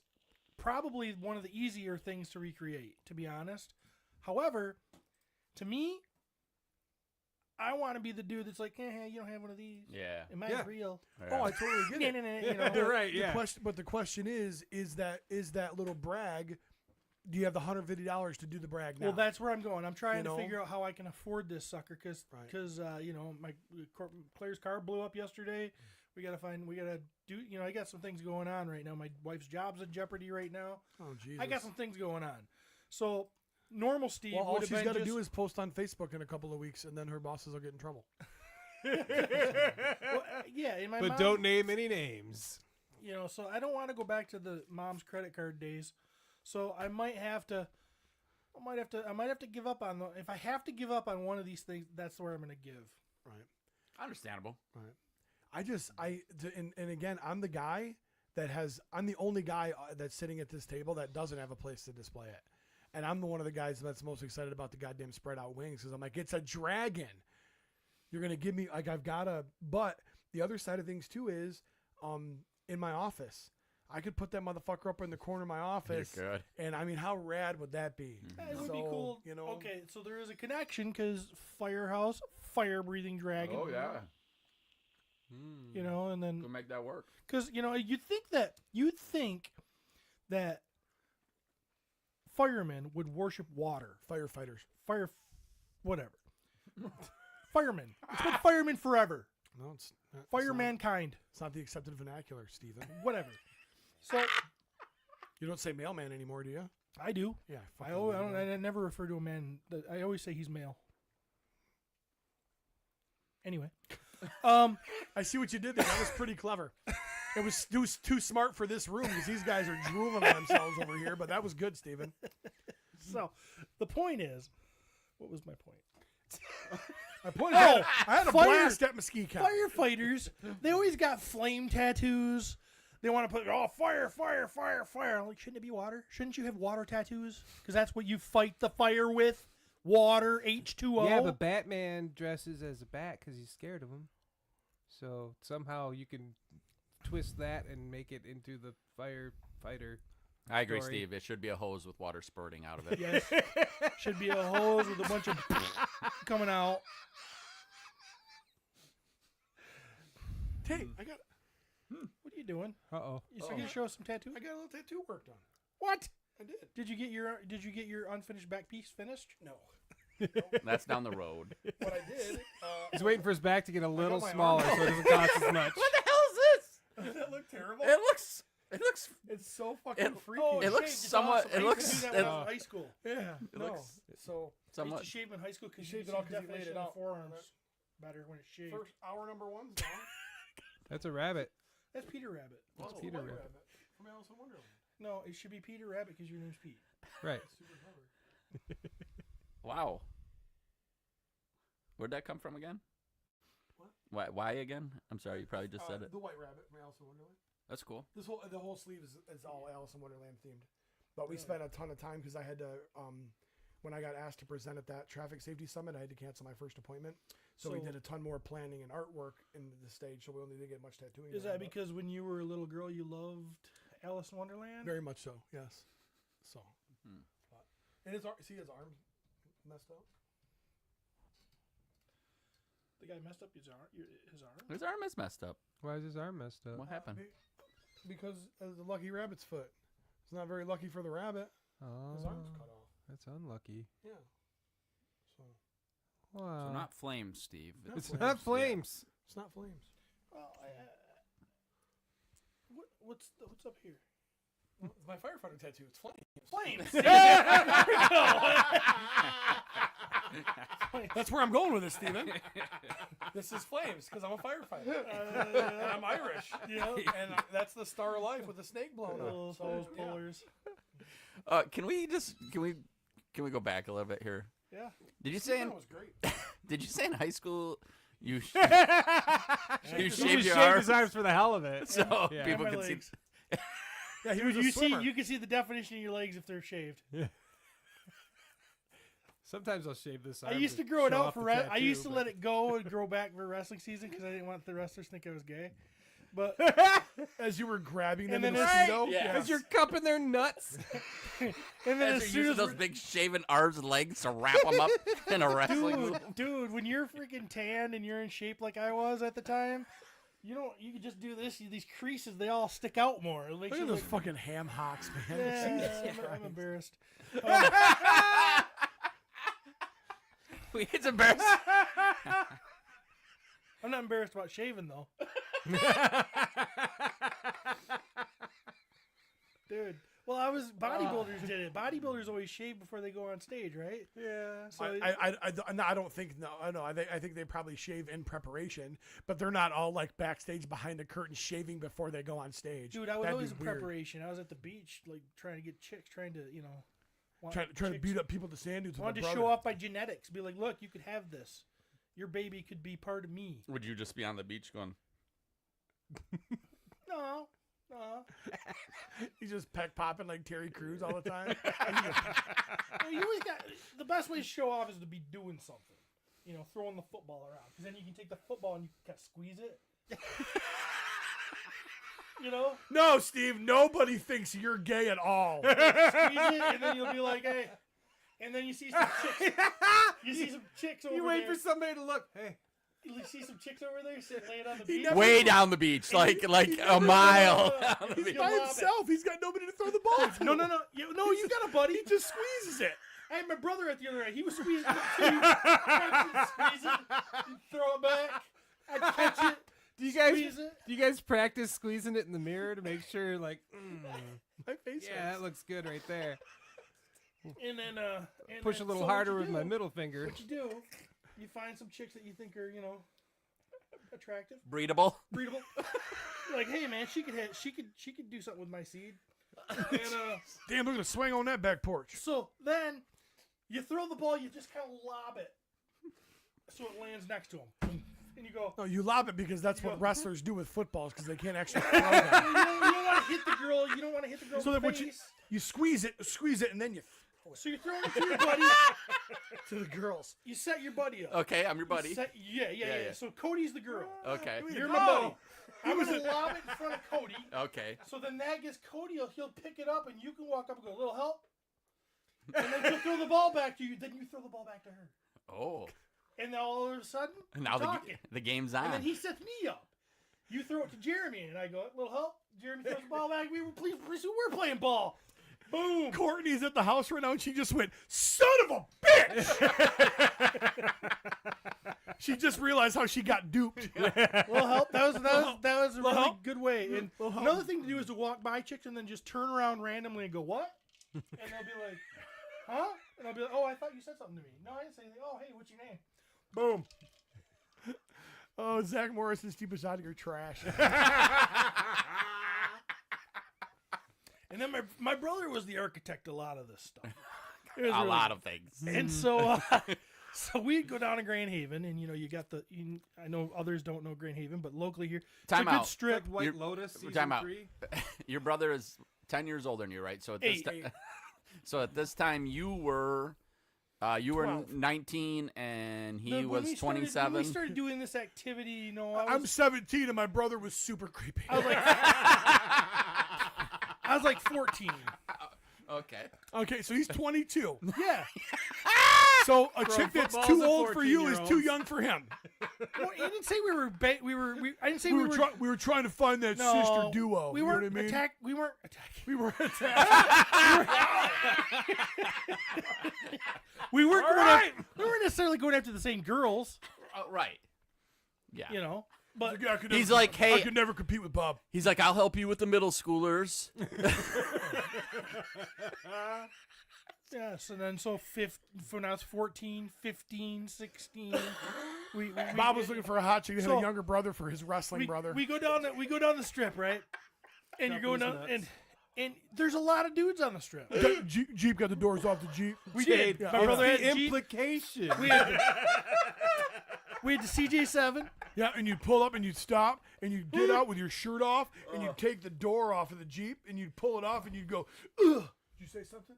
Probably one of the easier things to recreate, to be honest. However, to me, I want to be the dude that's like, you don't have one of these. Yeah. Am I real? Oh, I totally get it. No. You're right. Yeah. But the question is that little brag? Do you have the $150 to do the brag now? Well, that's where I'm going. I'm trying to figure out how I can afford this sucker because my Claire's car blew up yesterday. We gotta do. I got some things going on right now. My wife's job's in jeopardy right now. Oh, Jesus. I got some things going on. So normal Steve. Well, all would have she's been got to just- do is post on Facebook in a couple of weeks, and then her bosses will get in trouble. Well, yeah, in my But mom, don't name any names. So I don't want to go back to the mom's credit card days. So I might have to give up on if I have to give up on one of these things, that's where I'm going to give. Right. Understandable. Right. And again, I'm the guy I'm the only guy that's sitting at this table that doesn't have a place to display it. And I'm one of the guys that's most excited about the goddamn spread out wings because I'm like, it's a dragon. You're going to give me, like, but the other side of things too is, in my office, I could put that motherfucker up in the corner of my office. You could. And I mean, how rad would that be? It would be cool. You Okay, so there is a connection because Firehouse, fire breathing dragon. Oh, yeah. And then Go make that work. because you'd think that firemen would worship water. Firefighters. Whatever. Firemen. It's been firemen forever. No, it's not. Fire mankind. It's not the accepted vernacular, Stephen. Whatever. So You don't say mailman anymore, do you? I do. Yeah. I never refer to a man. I always say he's male. Anyway, I see what you did there. That was pretty clever. It was too smart for this room because these guys are drooling on themselves over here. But that was good, Stephen. so the point is, what was my point? My point is, I had a blast at MuskeCon. Firefighters, they always got flame tattoos. They want to put, fire, fire, fire, fire. I'm like, shouldn't it be water? Shouldn't you have water tattoos? Because that's what you fight the fire with. Water, H2O. Yeah, but Batman dresses as a bat because he's scared of him. So somehow you can twist that and make it into the fighter. I agree, Story. Steve. It should be a hose with water spurting out of it. Yes. Should be a hose with a bunch of coming out. Hey, I got What are you doing? Uh-oh. You still gonna show us some tattoos? a little tattoo work done. What? I did. Did you get your unfinished back piece finished? No. That's down the road. What I did. He's waiting for his back to get a little my smaller arm. so it doesn't cost as much. What the hell is this? Does that look terrible? It looks. It's so fucking It- freaky. Oh, It looks shaved, it's somewhat- awesome. it I used looks- to do that when I it- was in high school. Yeah. It no. looks So I used somewhat. to shave in high school because You you shaved see it all the 'cause you laid definition it of out. the forearms better when it's shaved. first hour number one's done. That's a rabbit. That's Peter Rabbit. That's Oh, Peter White Rabbit. from Alice in Wonderland. No, it should be Peter Rabbit because your name's Pete. Right. Super clever. Wow. Where'd that come from again? What? Why again? I'm sorry, you probably just said it. The White Rabbit from Alice in Wonderland. That's cool. The whole sleeve is all Alice in Wonderland themed. But we spent a ton of time because I had to when I got asked to present at that traffic safety summit, I had to cancel my first appointment. So we So- did a ton more planning and artwork in the stage, so we only didn't get much tattooing. Is done, that but because when you were a little girl you loved Alice in Wonderland? very much so? Yes. So. Hmm. But- and see his arm messed up. The guy messed up his arm. His arm is messed up. Why is his arm messed up? What happened? Because of the lucky rabbit's foot. It's not very lucky for the rabbit. Oh, His arm's cut off. that's unlucky. Yeah. So Wow. So not flames, Steve. It's not flames. it's not flames. Well, what's up here? Well, it's my firefighter tattoo. It's flames. Flames. That's where I'm going with this, Steven. This is flames because I'm a firefighter. And I'm Irish. And that's the star of life with the snake blown Little up. hose So, pullers. Can we go back a little bit here? Yeah. Did you say That was great. Did you say in high school you you He shaved just your shaved arms his arms for the hell of it. so Yeah. people My could see? legs. Yeah, he Dude, was a swimmer. you can see the definition of your legs if they're shaved. Sometimes I'll shave this I arm used to to grow it show out off for the I tattoo, used to but- let it go and grow back for wrestling season because I didn't want the wrestlers to think I was gay. But As you were grabbing them And in the then pseudo. Yeah. As you're cupping their nuts. and then As as you're soon using as those big shaven arms and legs to wrap them up in a wrestling move. dude, when you're freaking tan and you're in shape like I was at the time, you can just do this. These creases, they all stick out more. It makes Look you at those look- fucking ham hocks, man. Yeah, I'm embarrassed. It's embarrassing. I'm not embarrassed about shaving though. Dude. Well, bodybuilders did it. Bodybuilders always shave before they go on stage, right? Yeah. So I don't think I think they probably shave in preparation, but they're not all like backstage behind the curtain shaving before they go on stage. dude, I was That'd always be in weird. preparation. I was at the beach, like trying to get chicks, trying to want Trying to chicks. beat up people to sand dudes. with Wanted a to brother. show off my genetics. Be like, look, you could have this. Your baby could be part of me. Would you just be on the beach going? No. He's just peck popping like Terry Crews all the time. Well, you always got the best way to show off is to be doing something. Throwing the football around, because then you can take the football and you can kind of squeeze it. No, Steve. Nobody thinks you're gay at all. Squeeze it, and then you'll be like, hey. And then you see some chicks. You see some chicks over You there. wait for somebody to look. Hey. You see some chicks over there sitting laying on the beach. Way down the beach, like a mile. down the He's beach. by himself. He's got nobody to throw the ball to. No. You got a buddy. He just squeezes it. I had my brother at the other end. He was squeezing it too. I'd squeeze it, throw it back. I'd catch it. Squeeze it. Do you guys practice squeezing it in the mirror to make sure, like, My face. yeah, that looks good right there. And then Push a little so what harder you with do- my middle finger. What you do? You find some chicks that you think are attractive, Breedable. breedable. Like, hey man, she could do something with my seed. And Damn, look at the swing on that back porch. so then you throw the ball, you just kind of lob it, so it lands next to him, and you go. No, you lob it because that's what Yeah. wrestlers do with footballs because they can't actually throw them. You don't want to hit the girl. You don't want to hit the girl So in then the what face. you squeeze it, and then you throw it So you're throwing it to your buddy. to the girls. You set your buddy up. Okay, I'm your buddy. Yeah. Yeah. So Cody's the girl. Okay. You're my buddy. I'm going to lob it in front of Cody. Okay. So then that gets Cody, he'll pick it up, and you can walk up and go, little help. And then she'll throw the ball back to you. Then you throw the ball back to her. Oh. And then all of a sudden, Now talking. the game's on. And then he sets me up. You throw it to Jeremy, and I go, little help. Jeremy throws the ball back. Pretty soon we're playing ball. Boom. Courtney's at the house right now, and she just went, son of a bitch! She just realized how she got duped. Little help. That was a really good way. And another thing to do is to walk by chicks and then just turn around randomly and go, what? And they'll be like, huh? And I'll be like, oh, I thought you said something to me. No, I didn't say anything. Oh, hey, what's your name? Boom. Oh, Zach Morris and Steve Basadic are trash. And then my brother was the architect of a lot of this stuff. A lot of things. And so so we'd go down to Grand Haven, and you got I know others don't know Grand Haven, but locally here, Time it's a out. good strip. White Lotus season Time out. 3. Your brother is 10 years older than you, right? So at this so at this time you were 19 and he was 27. When we started doing this activity, I'm 17, and my brother was super creepy. I was like 14. Okay, so he's 22. Yeah. So a chick that's football's too a old for you is 14-year-old. too young for him. Well, you didn't say we were. I didn't say We were trying to find that sister duo. We you weren't know what I mean? We weren't attacking. We were attacked. We weren't necessarily going after the same girls. Right. Yeah. But He's like, hey, I could never compete with Bob. he's like, I'll help you with the middle schoolers. yeah. So then, when I was 14, 15, 16, we Bob was looking for a hot chick. He had So- a younger brother for his wrestling brother. We go down the strip, right? And you're going down, nuts. and there's a lot of dudes on the strip. Jeep got the doors off the Jeep. We did. Yeah. My brother It's had the Jeep. implication. We had the CJ7. Yeah, and you'd pull up and you'd stop and you'd get out with your shirt off and you'd take the door off of the Jeep and you'd pull it off and you'd go, ugh. Did you say something?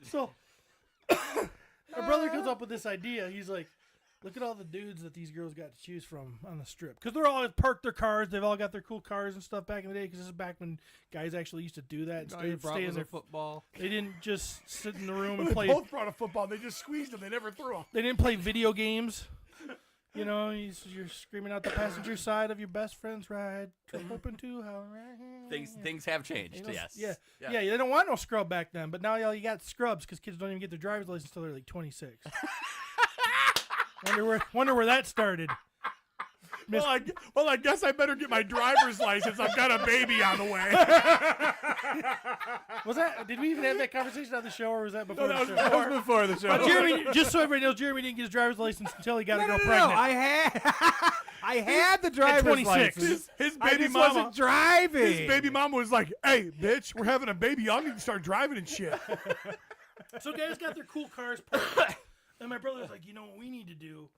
So my brother comes up with this idea. He's like, look at all the dudes that these girls got to choose from on the strip. Because they're all parked their cars. They've all got their cool cars and stuff back in the day. Because this is back when guys actually used to do that instead of stay in their football. They didn't just sit in the room and They play. both brought a football. They just squeezed them. They never threw them. They didn't play video games. You're screaming out the passenger side of your best friend's ride. Open to how Things have changed. Yes. Yeah. They don't want no scrub back then. But now you got scrubs because kids don't even get their driver's license until they're like 26. Wonder where that started. Well, I guess I better get my driver's license. I've got a baby on the way. Did we even have that conversation on the show, or was that before the show? That was before the show. But Jeremy, just so everybody knows, Jeremy didn't get his driver's license until he got a girl pregnant. I had the driver's 26. license. His I baby just mama wasn't driving. His baby mama was like, "Hey, bitch, we're having a baby. Y'all need to start driving and shit." So guys got their cool cars parked. And my brother was like, you know what we need to do?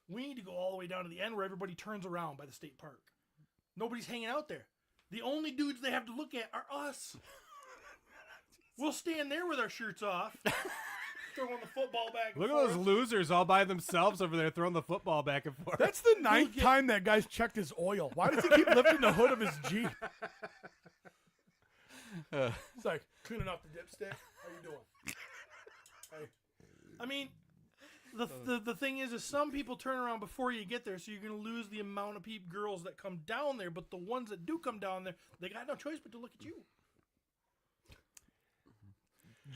We need to go all the way down to the end where everybody turns around by the state park. Nobody's hanging out there. The only dudes they have to look at are us. We'll stand there with our shirts off, throwing the football back and Look at forth. those losers all by themselves over there throwing the football back and forth. That's the ninth time that guy's checked his oil. Why does he keep lifting the hood of his Jeep? It's like, cleaning off the dipstick. How you doing? Hey. I mean, the thing is some people turn around before you get there, so you're going to lose the amount of girls that come down there. But the ones that do come down there, they got no choice but to look at you.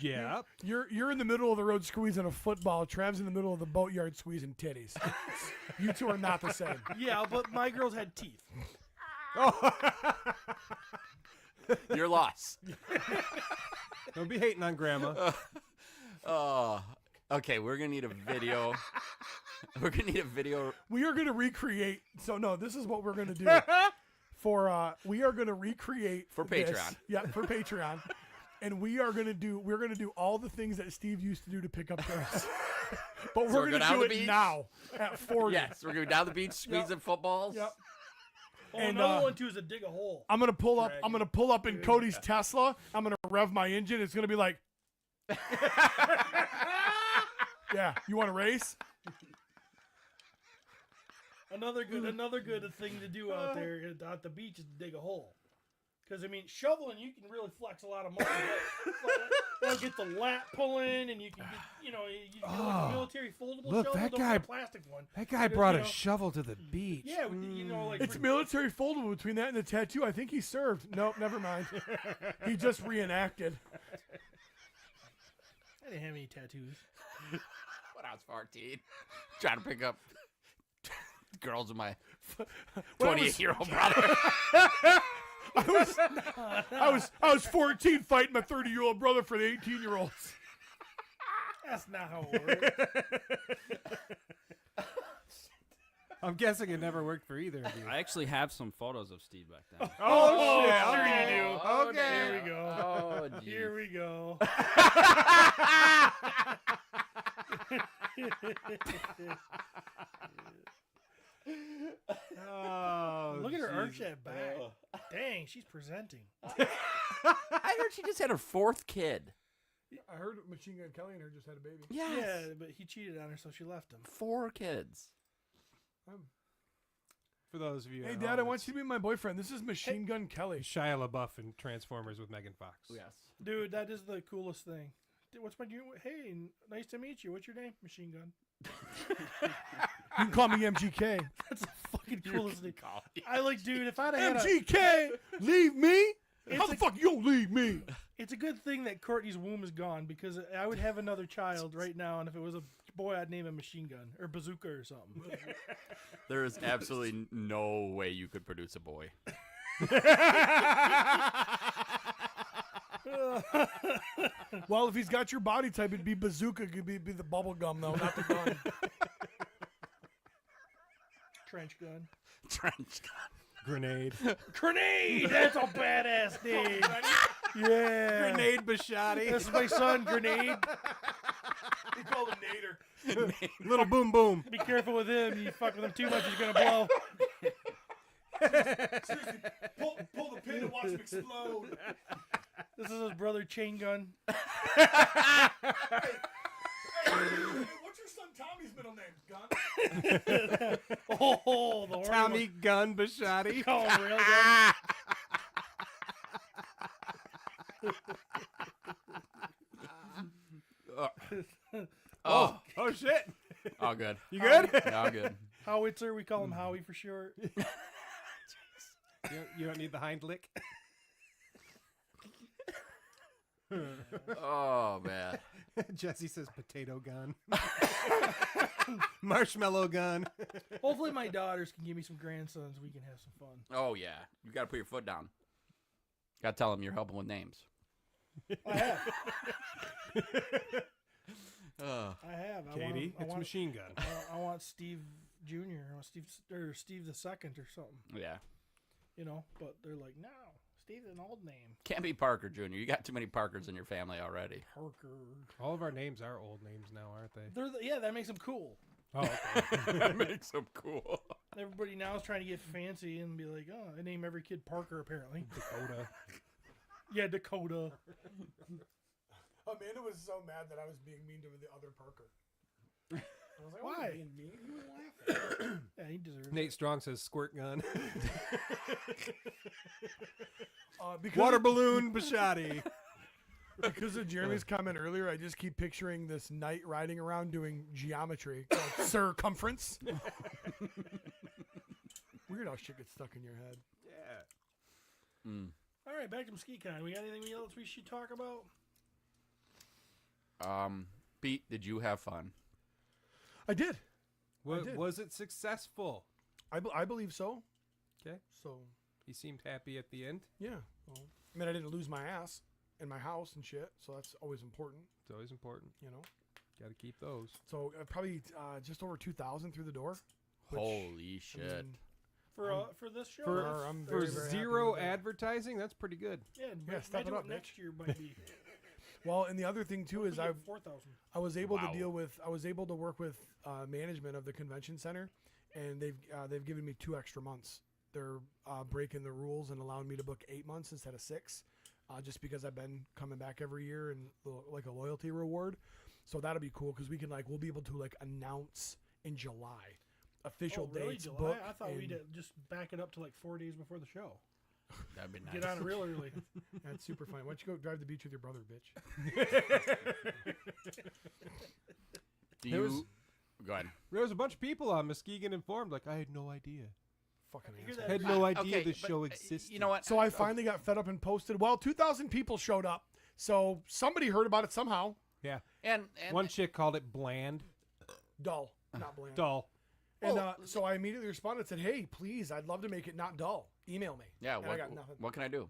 Yeah. You're in the middle of the road squeezing a football. Trav's in the middle of the boatyard squeezing titties. You two are not the same. Yeah, but my girls had teeth. Your loss. Don't be hating on Grandma. Okay, we're gonna need a video. We're gonna need a video. We are going to recreate. So no, this is what we're going to do. We are going to recreate For this. Patreon. Yeah, for Patreon. And we're going to do all the things that Steve used to do to pick up girls. But So we're we're going to going down do the it beach? now at 40. Yes, we're going down the beach, squeezing footballs. Yep. And another one too is to dig a hole. I'm gonna pull up. I'm gonna pull up in Cody's Tesla. I'm gonna rev my engine. It's gonna be like, yeah. You want to race? Another good thing to do out there at the beach is to dig a hole. Because, I mean, shoveling, you can really flex a lot of muscle. You'll get the lat pulling, and you can get, you can get like a military foldable Look, shovel. that Don't guy- get a plastic one. That guy Because, brought a shovel to the beach. Yeah, like It's military foldable between that and the tattoo. I think he served. Nope, never mind. He just reenacted. I didn't have any tattoos. When I was 14, trying to pick up girls with my 28-year-old brother. I was 14 fighting my 30-year-old brother for the 18-year-olds. That's not how it works. I'm guessing it never worked for either of you. I actually have some photos of Steve back then. Oh, shit. sure Okay. you do. Okay. Here we go. Oh, geez. Here we go. Oh, Look at her arch jeez. that back. Dang, she's presenting. I heard she just had her 4th kid. I heard Machine Gun Kelly and her just had a baby. Yes. Yeah, but he cheated on her, so she left him. 4 kids. For those of you, Hey, at Dad, home, I want it's you to be my boyfriend. This is Machine Gun Kelly. Shia LaBeouf in Transformers with Megan Fox. Yes. Dude, that is the coolest thing. Dude, what's my name? Hey, nice to meet you. What's your name? Machine Gun. You can call me MGK. That's the fucking coolest thing. I like, dude, if I'd have had MGK, leave me? How It's the a- fuck you don't leave me? it's a good thing that Courtney's womb is gone because I would have another child right now, and if it was a boy, I'd name him Machine Gun or Bazooka or something. There is absolutely no way you could produce a boy. Well, if he's got your body type, it'd be Bazooka. It'd be the bubble gum, though, not the gun. Trench Gun. Trench gun. Grenade. Grenade! That's a badass name. Yeah. Grenade Bashotti. That's my son, Grenade. He called him Nader. Little boom boom. Be careful with him. You fuck with him too much, he's gonna blow. Seriously, pull the pin and watch him explode. This is his brother, Chain Gun. Hey, what's your son Tommy's middle name? Gun? Oh, the Tommy Gun Bashotti. Oh, real gun. Oh, Oh shit. all good. You good? All good. Howitzer, we call him Howie for short. You don't need the hind lick. Oh, man. Jesse says potato gun. Marshmallow gun. Hopefully my daughters can give me some grandsons. We can have some fun. Oh, yeah. You got to put your foot down. Got to tell them you're helping with names. I have. Ugh. I have. Katie, it's Machine Gun. I want Steve Jr. I want Steve the Second or something. Yeah. You know, but they're like, no, Steve's an old name. Can't be Parker Jr. You got too many Parkers in your family already. Parker. All of our names are old names now, aren't they? Yeah, that makes them cool. Oh, okay. That makes them cool. Everybody now is trying to get fancy and be like, oh, I name every kid Parker apparently. Dakota. Yeah, Dakota. Amanda was so mad that I was being mean to the other Parker. I was like, Why? being mean? He was laughing. Yeah, he deserves it. Nate Strong says squirt gun. Because Water balloon Bashotti. Because of Jeremy's comment earlier, I just keep picturing this knight riding around doing geometry, called circumference. Weird how shit gets stuck in your head. Yeah. Mm. All right, back to MuskeCon. We got anything else we should talk about? Pete, did you have fun? I did. Was, was it successful? I believe so. Okay. So, He seemed happy at the end. yeah. Well, I mean, I didn't lose my ass in my house and shit, so that's always important, It's always important. you know. Got to keep those. So, probably just over 2,000 through the door. which, Holy I shit. mean, For this show? For, that's- I'm for very, very happy zero with that. advertising, that's pretty good. yeah, Yeah, step imagine it what up, next bitch. year might be. well, and the other thing too is I I 4,000. I was able Wow. to deal with. I was able to work with management of the convention center, and they've given me 2 extra months. They're breaking the rules and allowing me to book 8 months instead of 6, just because I've been coming back every year and like a loyalty reward. So that'll be cool because we'll be able to like announce in July official really, dates July? booked. I thought and- we'd just back it up to like 4 days before the show. That'd be nice. Get on it real early. That's super fun. Why don't you go drive the beach with your brother, bitch? Do There was- you? Go ahead. There was a bunch of people on Muskegon Informed. Like, I had no idea. Fucking hear asshole. I had no idea Okay, this but, show existed. You know what? So I finally got fed up and posted. Well, 2,000 people showed up. So somebody heard about it somehow. Yeah. And One chick called it bland, Dull, not bland. dull. And so I immediately responded and said, hey, please, I'd love to make it not dull. Email me. yeah, And I got nothing. what can I do?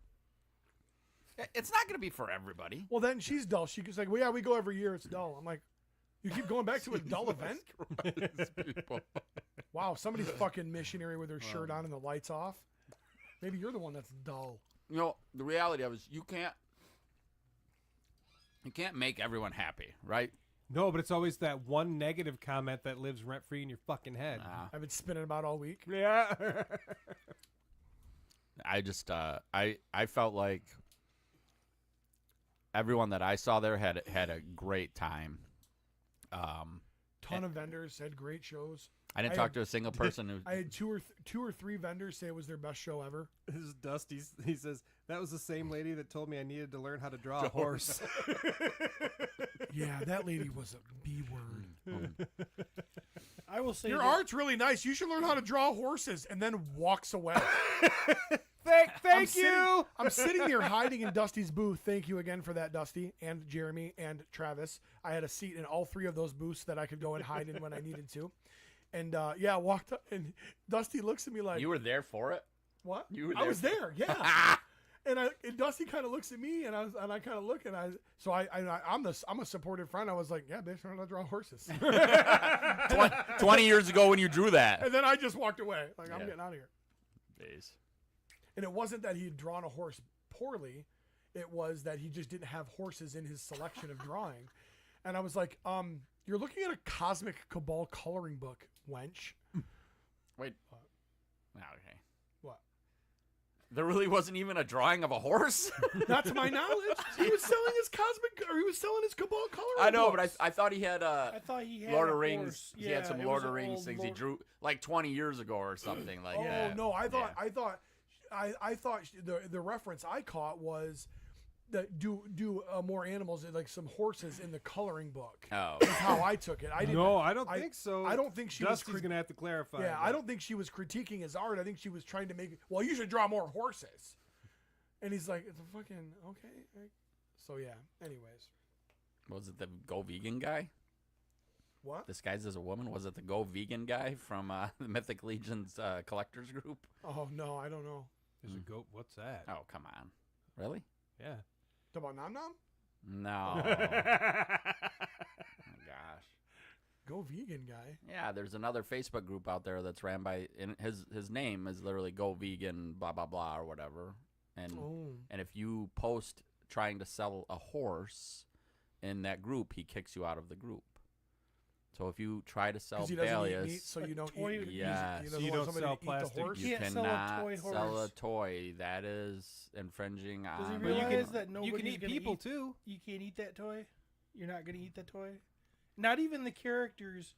It's not going to be for everybody. Well, then she's dull. She's like, well, yeah, we go every year. It's dull. I'm like, you keep going back to a dull event? People. Wow, somebody's fucking missionary with their shirt on and the lights off. Maybe you're the one that's dull. You know, the reality of it is you can't make everyone happy, right? No, but it's always that one negative comment that lives rent free in your fucking head. I've been spinning about all week. Yeah. I just I felt like everyone that I saw there had a great time. Ton of vendors had great shows. I didn't I talk had- to a single person who. I had two or three vendors say it was their best show ever. This is Dusty. He says, that was the same lady that told me I needed to learn how to draw a horse. Yeah, that lady was a B word. I will say Your that- art's really nice. You should learn how to draw horses, and then walks away. Thank you. I'm sitting there hiding in Dusty's booth. Thank you again for that, Dusty and Jeremy and Travis. I had a seat in all three of those booths that I could go and hide in when I needed to. And I walked up, and Dusty looks at me like, You were there for it. "What? you were I there was for- there, yeah." And Dusty kind of looks at me, and I kind of look, and I'm a supportive friend. I was like, "Yeah, bitch, I'm gonna draw horses." 20 years ago when you drew that. And then I just walked away, like I'm Yeah. getting out of here. Jeez. And it wasn't that he had drawn a horse poorly; it was that he just didn't have horses in his selection of drawing. And I was like, "You're looking at a Cosmic Cabal coloring book, wench." Wait. Okay. What? There really wasn't even a drawing of a horse. Not to my knowledge. He was selling his Cabal coloring. I know, books. but I thought he had I thought he had Lord a of Rings. horse. He had Yeah, some it Lord was of an Rings old things he Lord- drew like 20 years ago or something like Oh that. no! I thought Yeah. I thought the reference I caught was that do more animals, like some horses in the coloring book. Oh. That's how I took it. I didn't. No, I don't think so. I don't think she Dusty's was. going to have to clarify. Yeah, that. I don't think she was critiquing his art. I think she was trying to make it. Well, you should draw more horses. And he's like, "It's a fucking okay." So yeah. Anyways, Was it the Go Vegan guy? what? Disguised as a woman? Was it the Go Vegan guy from the Mythic Legions collectors group? Oh no, I don't know. There's a goat. What's that? Oh, come on. Really? Yeah. Talk about Nom Nom? No. Oh, gosh. Go vegan guy. Yeah, there's another Facebook group out there that's ran by and his name is literally Go Vegan blah blah blah or whatever. And Oh. and if you post trying to sell a horse in that group, he kicks you out of the group. So if you try to sell Because he doesn't eat Dahlias, meat, so you don't toy- eat. Yes. He So doesn't you want don't somebody sell to eat plastic. the horse. you can't sell a cannot toy sell a horse. toy. That is infringing Does on. he But you realize can- that you nobody's can eat gonna people eat, too. You can't eat that toy. You're not gonna eat that toy. Not even the characters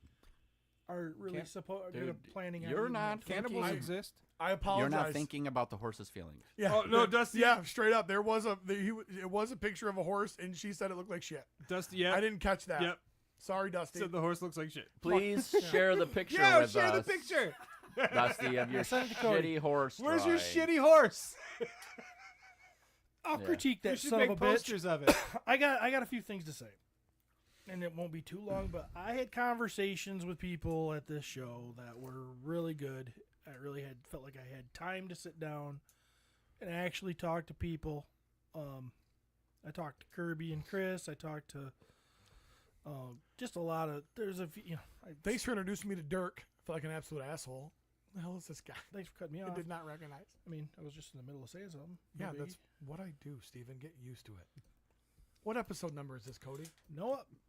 are really Can't- Dude, planning on. you're eating not that for the Cannibals game. exist. I apologize. You're not thinking about the horse's feelings. Yeah. Oh, no, Dusty- Yeah, straight up. There was it was a picture of a horse, and she said it looked like shit. Dusty, yeah. I didn't catch that. Yep. Sorry, Dusty. Said the horse looks like shit. Please share the picture Yeah, with share us. the picture. Dusty, of your Send it to Cody. shitty horse. Where's your drawing. shitty horse? I'll Yeah. critique You that should son make of a bitch. posters of it. I got a few things to say, and it won't be too long. But I had conversations with people at this show that were really good. I really felt like I had time to sit down and actually talk to people. I talked to Kirby and Chris. I talked to just a lot of. There's a few. Thanks for introducing me to Dirk. I feel like an absolute asshole. Who the hell is this guy? Thanks for cutting me I off. did not recognize. I mean, I was just in the middle of saying something. No Yeah, biggie. that's what I do, Steven. Get used to it. What episode number is this, Cody?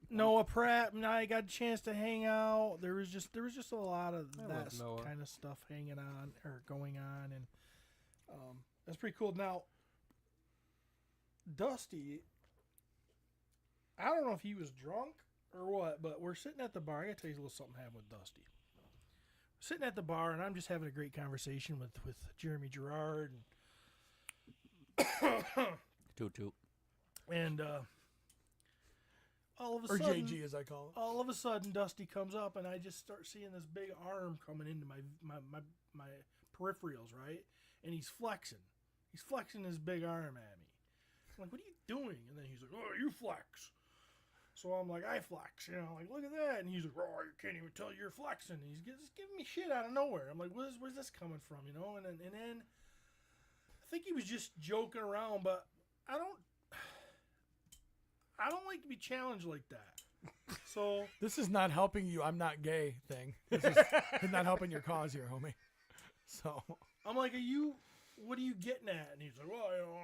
Noah Pratt and I got a chance to hang out. There was just a lot of I that love Noah. kind of stuff hanging on or going on, and that's pretty cool. Now, Dusty, I don't know if he was drunk or what, but we're sitting at the bar. I gotta tell you a little something happened with Dusty. sitting at the bar, and I'm just having a great conversation with Jeremy Gerard Toot toot. and all of a Or sudden, JG as I call it. all of a sudden, Dusty comes up, and I just start seeing this big arm coming into my peripherals, right? And he's flexing. He's flexing his big arm at me. I'm like, what are you doing? And then he's like, oh, you flex. So I'm like, I flex. You know, like, look at that. And he's like, oh, you can't even tell you're flexing. And he's just giving me shit out of nowhere. I'm like, where's this coming from? You know? And then I think he was just joking around, but I don't like to be challenged like that. So This is not helping you. I'm not gay thing. This is not helping your cause here, homie. So I'm like, what are you getting at? And he's like, well, you know,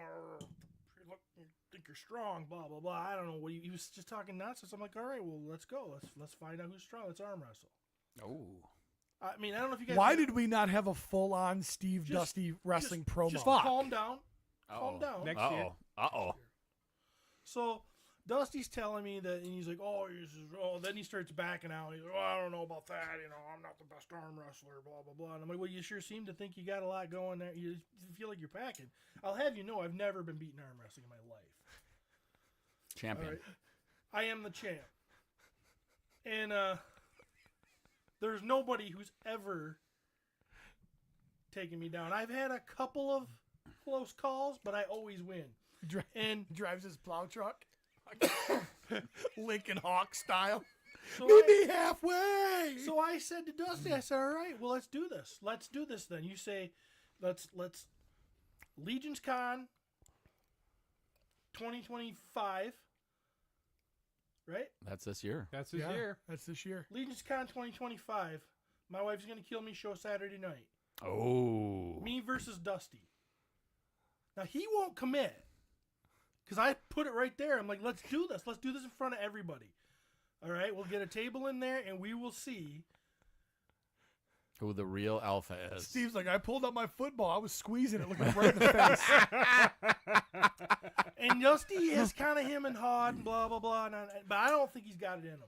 you think you're strong, blah, blah, blah. I don't know. He was just talking nonsense. I'm like, all right, well, let's go. Let's find out who's strong. Let's arm wrestle. Oh. I mean, I don't know if you guys. why did we not have a full-on Steve Dusty wrestling promo? Just calm down. Calm Uh-oh. down. Next year. Uh-oh. So Dusty's telling me that, and he's like, then he starts backing out. He's like, I don't know about that. You know, I'm not the best arm wrestler, blah, blah, blah. And I'm like, well, you sure seem to think you got a lot going there. You feel like you're packing. I'll have you know, I've never been beaten arm wrestling in my life. Champion. All right. I am the champ. And there's nobody who's ever taken me down. I've had a couple of close calls, but I always win. And drives his plow truck, Lincoln Hawk style. so Meet me halfway. So I said to Dusty, I said, all right, well, let's do this. Let's do this then. You say, let's Legions Con 2025, right? That's this year. That's his year. That's this year. Legions Con 2025. My wife's going to kill me show Saturday night. Oh. Me versus Dusty. Now, he won't commit. Because I put it right there. I'm like, let's do this. Let's do this in front of everybody. All right? We'll get a table in there, and we will see. Who the real alpha is. Steve's like, I pulled out my football. I was squeezing it, looking right in the face. And Dusty is kind of him and hawed and blah, blah, blah. But I don't think he's got it in him.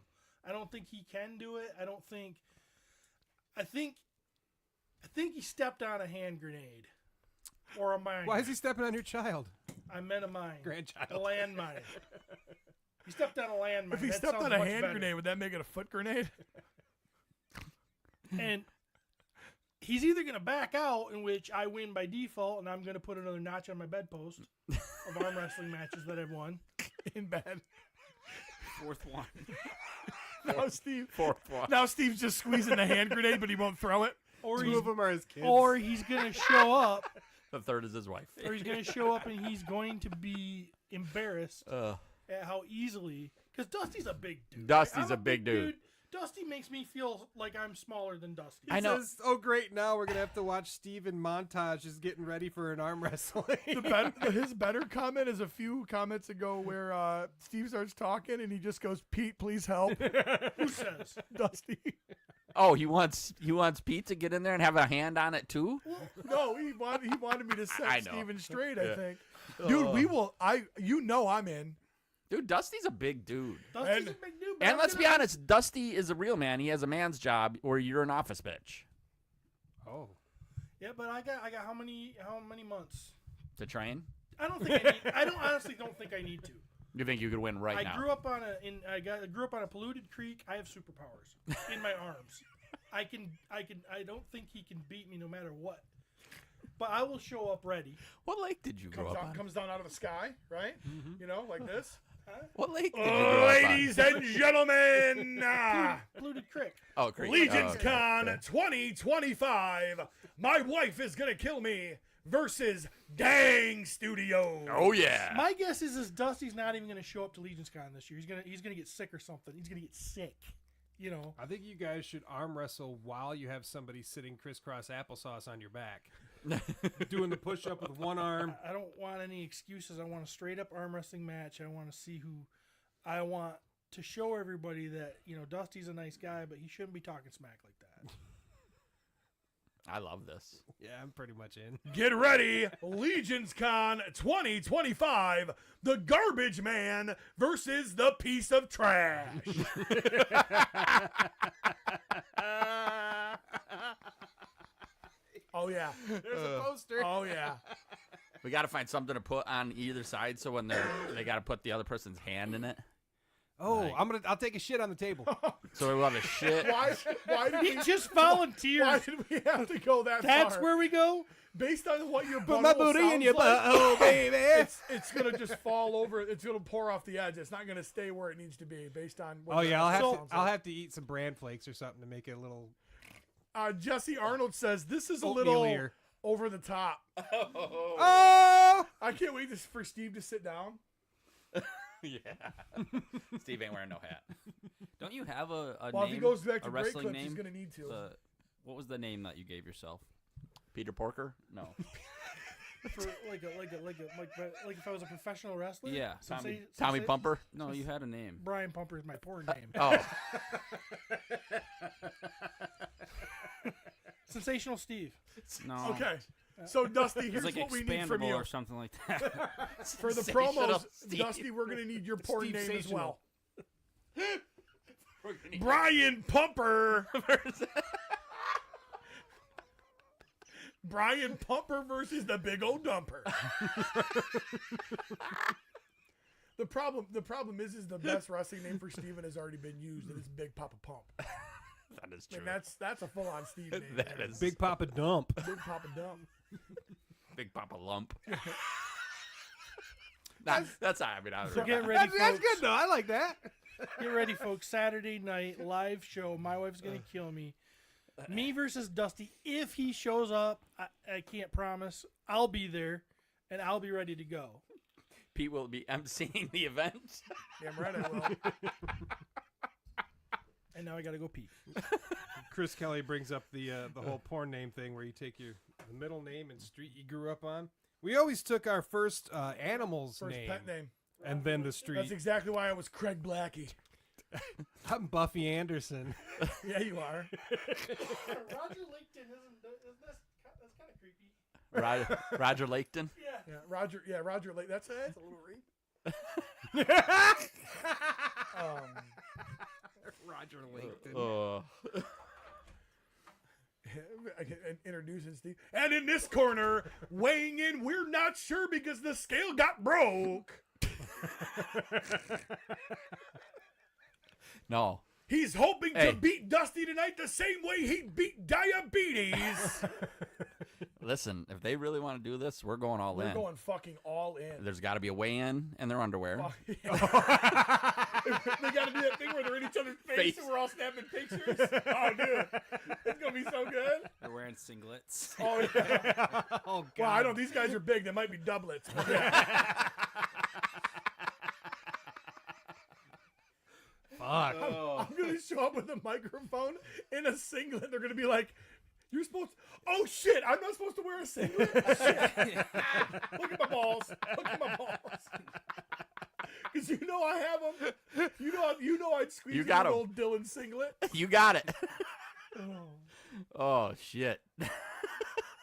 I don't think he can do it. I think he stepped on a hand grenade. Or a mine. Why is he stepping on your child? I meant a mine. Grandchild. A landmine. He stepped on a landmine. If he That stepped sounds on a much hand better. grenade, would that make it a foot grenade? And he's either going to back out, in which I win by default, and I'm going to put another notch on my bedpost of arm wrestling matches that I've won. In bed. Fourth one. Fourth one. Now Steve's just squeezing the hand grenade, but he won't throw it. Or Two of them are his kids. Or he's going to show up. The third is his wife. Or he's going to show up and he's going to be embarrassed at how easily. Because Dusty's a big dude. Dusty's I'm a big dude. Dusty makes me feel like I'm smaller than Dusty. He says, oh, great, now we're going to have to watch Steve in montages getting ready for an arm wrestling. His better comment is a few comments ago where Steve starts talking and he just goes, Pete, please help. Who says? Dusty. Oh, he wants Pete to get in there and have a hand on it too? No, he wanted me to I set know. Steven straight, I think. Dude, I'm in. Dude, Dusty's a big dude. Dusty's a big dude. but And I'm let's be gonna- honest, Dusty is a real man. He has a man's job, or you're an office bitch Oh. Yeah, but I got how many months? to train. I don't think I need. Honestly don't think I need to. You think you could win right I now? grew up on I grew up on a polluted creek. I have superpowers in my arms. I don't think he can beat me no matter what. But I will show up ready. What lake did you grow up on? Comes down out of the sky, right? You know, like this. What lake did you grow up on? Ladies and gentlemen, Polluted creek. Oh, great. Legions Oh, okay. Con 2025. My wife is gonna kill me versus Dang Studios. Oh, yeah. My guess is Dusty's not even going to show up to Legions Con this year. He's gonna get sick or something. He's gonna get sick. You know. I think you guys should arm wrestle while you have somebody sitting crisscross applesauce on your back. Doing the push-up with one arm. I don't want any excuses. I want a straight-up arm wrestling match. I want to see who. I want to show everybody that, you know, Dusty's a nice guy, but he shouldn't be talking smack like that. I love this. Yeah, I'm pretty much in. Get ready, Legions Con 2025. The Garbage Man versus the Piece of Trash. yeah. There's a poster. Oh yeah. We got to find something to put on either side, so when they got to put the other person's hand in it. Oh, Like- I'll take a shit on the table. So we'll have a shit. Why did He we just volunteered. Why did we have to go that That's far? where we go. Based on what your Put my butthole booty in sounds your like, butthole, baby. it's gonna just fall over. It's gonna pour off the edge. It's not gonna stay where it needs to be based on. What Oh your yeah, I'll butthole have sounds to. I'll like. have to eat some bran flakes or something to make it a little. Jesse Arnold says this is a Oatmeal little ear. over the top. Oh! I can't wait for Steve to sit down. Yeah. Steve ain't wearing no hat. Don't you have a Well, name? if he goes back to a break wrestling clips, name? he's gonna need to. What was the name that you gave yourself? Peter Porker? No. For like if I was a professional wrestler. Yeah. Tommy Pumper? No, you had a name. Brian Pumper is my porn name. Oh. Sensational Steve. No. Okay. So Dusty, here's It's like what we need from expandable you or something like that. for the Sensational promos. Steve. Dusty, we're gonna need your porn Steve name as well. We're gonna need- Brian Pumper. Brian Pumper versus the Big Old Dumper. The problem is the best wrestling name for Steven has already been used, and it's Big Papa Pump. That is true. And that's a full on Steve name. That man. is Big Papa Dump. Big Papa Dump. Big Papa Lump. That's I mean, I was So get ready, folks. That's good though. I like that. Get ready, folks. Saturday night live show. My wife's gonna kill me. Me versus Dusty. If he shows up, I can't promise. I'll be there, and I'll be ready to go. Pete will be emceeing the event. Damn right I will. And now I gotta go pee. Chris Kelly brings up the whole porn name thing where you take the middle name and street you grew up on. We always took our first animal's First name pet name. and then the street. That's exactly why I was Craig Blackie. I'm Buffy Anderson. Yeah, you are. Roger Laketon that's kind of creepy. Roger Laketon. Roger Lake. That's a little read. Roger Laketon. Oh. Introducing Steve. And in this corner, weighing in, we're not sure because the scale got broke. No. He's hoping Hey. to beat Dusty tonight the same way he beat diabetes. Listen, if they really want to do this, we're going all We're in. going fucking all in. There's got to be a weigh-in in their underwear. They got to do that thing where they're in each other's face and we're all snapping pictures. Oh, dude. It's going to be so good. They're wearing singlets. Oh, yeah. Oh, God. Well, I know these guys are big. They might be doublets. But yeah. Fuck. I'm going to show up with a microphone in a singlet. They're going to be like, you're supposed to, oh shit, I'm not supposed to wear a singlet? Shit. Look at my balls. Look at my balls. Because you know I have them. You know I'd squeeze You in got an 'em. old Dylan singlet. You got it. Oh, shit.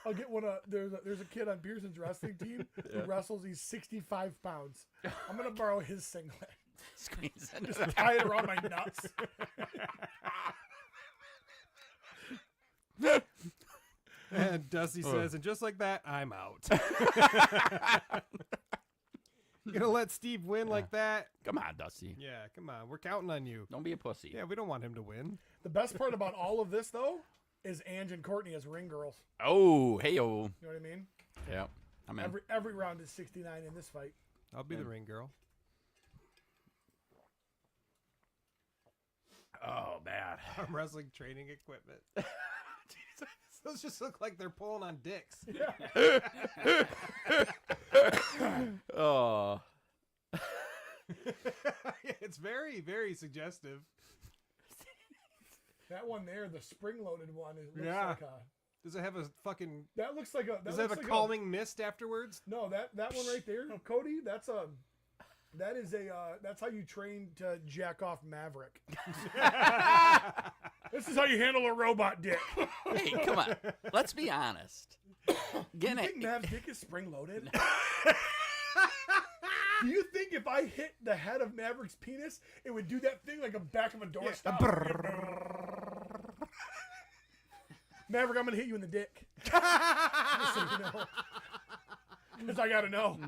I'll get one. There's a kid on Pearson's wrestling team who wrestles. He's 65 pounds. I'm going to borrow his singlet. Squeeze in. Just tie it around my nuts. And Dusty says, and just like that, I'm out. You gonna let Steve win like that? Come on, Dusty. Yeah, come on. We're counting on you. Don't be a pussy. Yeah, we don't want him to win. The best part about all of this, though, is Ange and Courtney as ring girls. Oh, hey-o. You know what I mean? Yeah. I'm in. Every round is 69 in this fight. I'll be the ring girl. Oh, bad. Arm wrestling training equipment. Those just look like they're pulling on dicks. Oh. It's very, very suggestive. That one there, the spring-loaded one, looks Yeah. like a... Does it have a fucking? That looks like a... Does it have a calming mist afterwards? No, that one right there, Cody. That's how you train to jack off Maverick. This is how you handle a robot dick. Hey, come on. Let's be honest. Get You it. think Mav's dick is spring-loaded? Do you think if I hit the head of Maverick's penis, it would do that thing like a back of a doorstop? Maverick, I'm gonna hit you in the dick. Just so you know. Because I gotta know.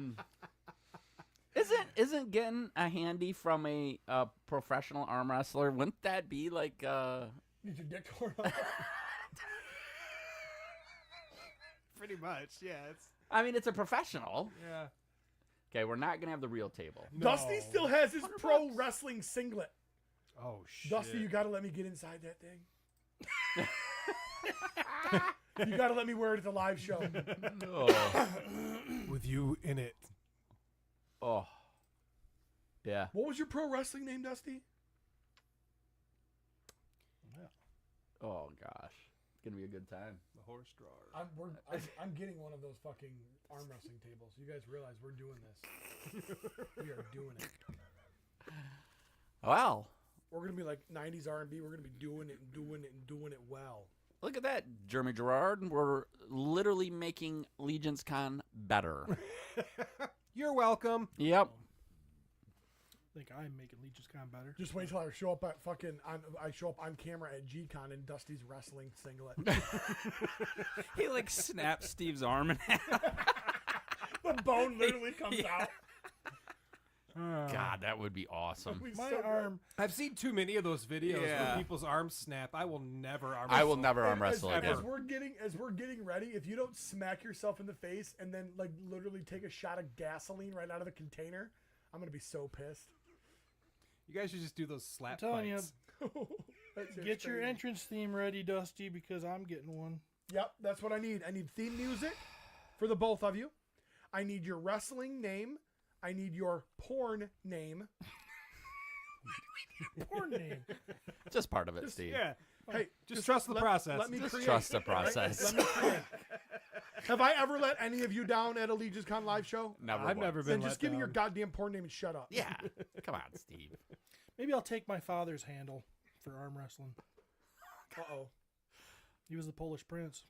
Isn't getting a handy from a professional arm wrestler? Wouldn't that be like? Get your dick torn off. Pretty much, yeah. I mean, it's a professional. Yeah. Okay, we're not gonna have the real table. Dusty still has his pro wrestling singlet. Oh shit. Dusty, you gotta let me get inside that thing. You gotta let me wear it at the live show. Oh. With you in it. Oh. Yeah. What was your pro wrestling name, Dusty? Oh gosh, it's gonna be a good time. The horse drawer. I'm getting one of those fucking arm wrestling tables. You guys realize we're doing this. We are doing it. Well, We're gonna be like 90s R&B. We're gonna be doing it and doing it and doing it well. look at that, Jeremy Gerard. We're literally making Legions Con better. You're welcome. Yep. I think I'm making Legion's Con better. Just wait till I show up at I show up on camera at G-Con in Dusty's wrestling singlet. He like snaps Steve's arm in half. The bone literally comes out. God, that would be awesome. My arm. I've seen too many of those videos Yeah. where people's arms snap. I will never arm I will wrestle. never arm wrestle as again. we're getting ready, if you don't smack yourself in the face and then like literally take a shot of gasoline right out of the container, I'm gonna be so pissed. You guys should just do those slap I'm telling you. fights. Get your entrance theme ready, Dusty, because I'm getting one. Yep, that's what I need. I need theme music for the both of you. I need your wrestling name. I need your porn name. Porn name. Just part of it, Steve. Yeah. Hey, Just trust the process. Let me Just create. trust the process. Let me create. Have I ever let any of you down at a Legions Con live show? Never. I've never been Then just let give me your down. goddamn porn name and shut up. Yeah. Come on, Steve. Maybe I'll take my father's handle for arm wrestling. Uh-oh. He was the Polish prince.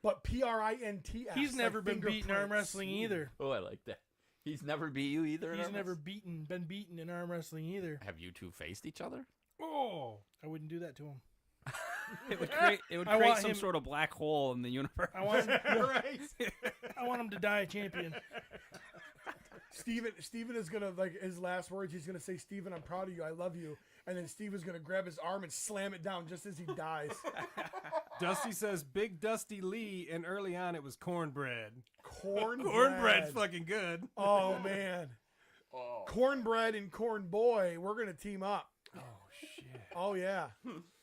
But P-R-I-N-T-S. He's never like been beaten arm fingerprints. wrestling either. Oh, I like that. He's never beat you either. in He's arm never wrestling? been beaten in arm wrestling either. Have you two faced each other? Oh. I wouldn't do that to him. It would create I want some him- sort of black hole in the universe. I want him, Right. I want him to die a champion. Steven is gonna, like, his last words, he's gonna say, "Steven, I'm proud of you, I love you." And then Steve is gonna grab his arm and slam it down just as he dies. Dusty says Big Dusty Lee, and early on it was cornbread. Cornbread. fucking good. Oh man. Oh. Cornbread and Corn Boy, we're gonna team up. Oh shit. Oh yeah.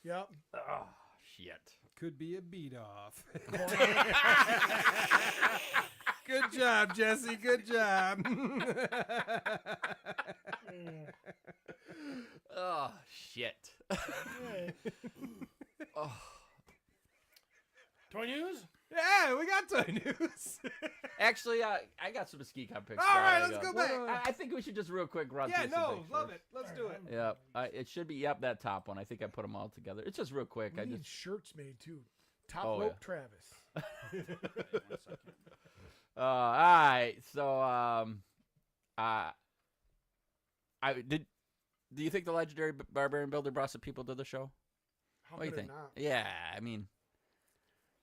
Yep. Oh, shit. Could be a beat off. Good job, Jesse. Good job. Oh, shit. Oh. Toy news? Yeah, we got toy news. Actually, I got some MuskeCon pictures. All right, let's go back. I think we should just real quick run Yeah, through some no, pictures. love it. Let's do it. Yep. It should be, that top one. I think I put them all together. It's just real quick. We I need just shirts made too. Top Oh, rope yeah. Travis. all right. So, do you think the legendary barbarian builder brought some people to the show? How What do you could it think? not? Yeah, I mean,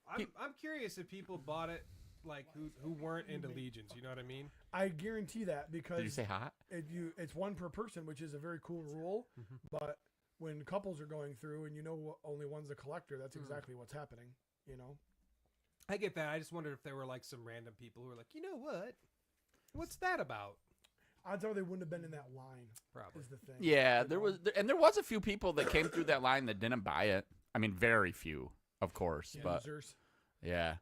I'm curious if people bought it like who weren't into Legions. You know what I mean? I guarantee that because did you say hot? it's one per person, which is a very cool rule. But when couples are going through and you know only one's a collector, that's exactly what's happening. You know. I get that. I just wondered if there were like some random people who were like, you know what? What's that about? Odds are they wouldn't have been in that line. Probably. Is the thing. Yeah, You there know? was a few people that came through that line that didn't buy it. I mean, very few, of course, but Losers. yeah.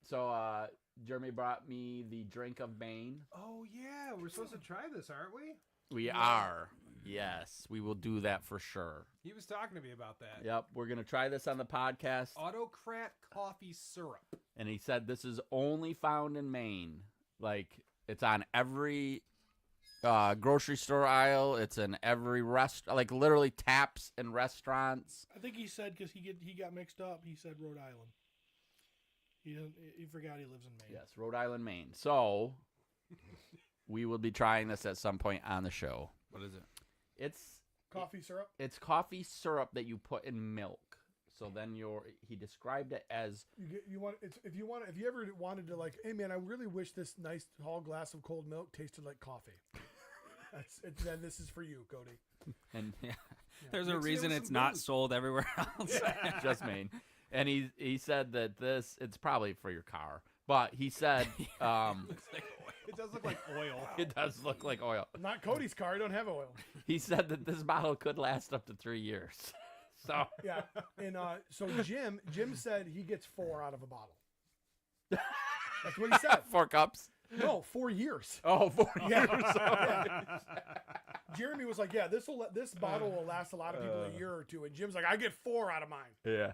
So Jeremy brought me the drink of Bane. Oh yeah, we're supposed to try this, aren't we? We are. Yes, we will do that for sure. He was talking to me about that. Yep, we're going to try this on the podcast. Autocrat coffee syrup. And he said this is only found in Maine. Like, it's on every grocery store aisle. It's in every restaurant, like literally taps and restaurants. I think he said because he got mixed up. He said Rhode Island. He forgot he lives in Maine. Yes, Rhode Island, Maine. So, we will be trying this at some point on the show. What is it? It's Coffee syrup. It's coffee syrup that you put in milk. So then he described it as If you ever wanted to like, hey man, I really wish this nice tall glass of cold milk tasted like coffee. Then this is for you, Cody. And there's a reason it's not sold everywhere else. just Maine. And he said that it's probably for your car. But he said It does look like oil. It does look like oil. Not Cody's car. I don't have oil. He said that this bottle could last up to 3 years. So yeah, and so Jim said he gets 4 out of a bottle. That's what he said. 4 cups? No, 4 years. Oh, 4 years. Yeah. Jeremy was like, "Yeah, this bottle will last a lot of people a year or two," and Jim's like, "I get 4 out of mine." Yeah.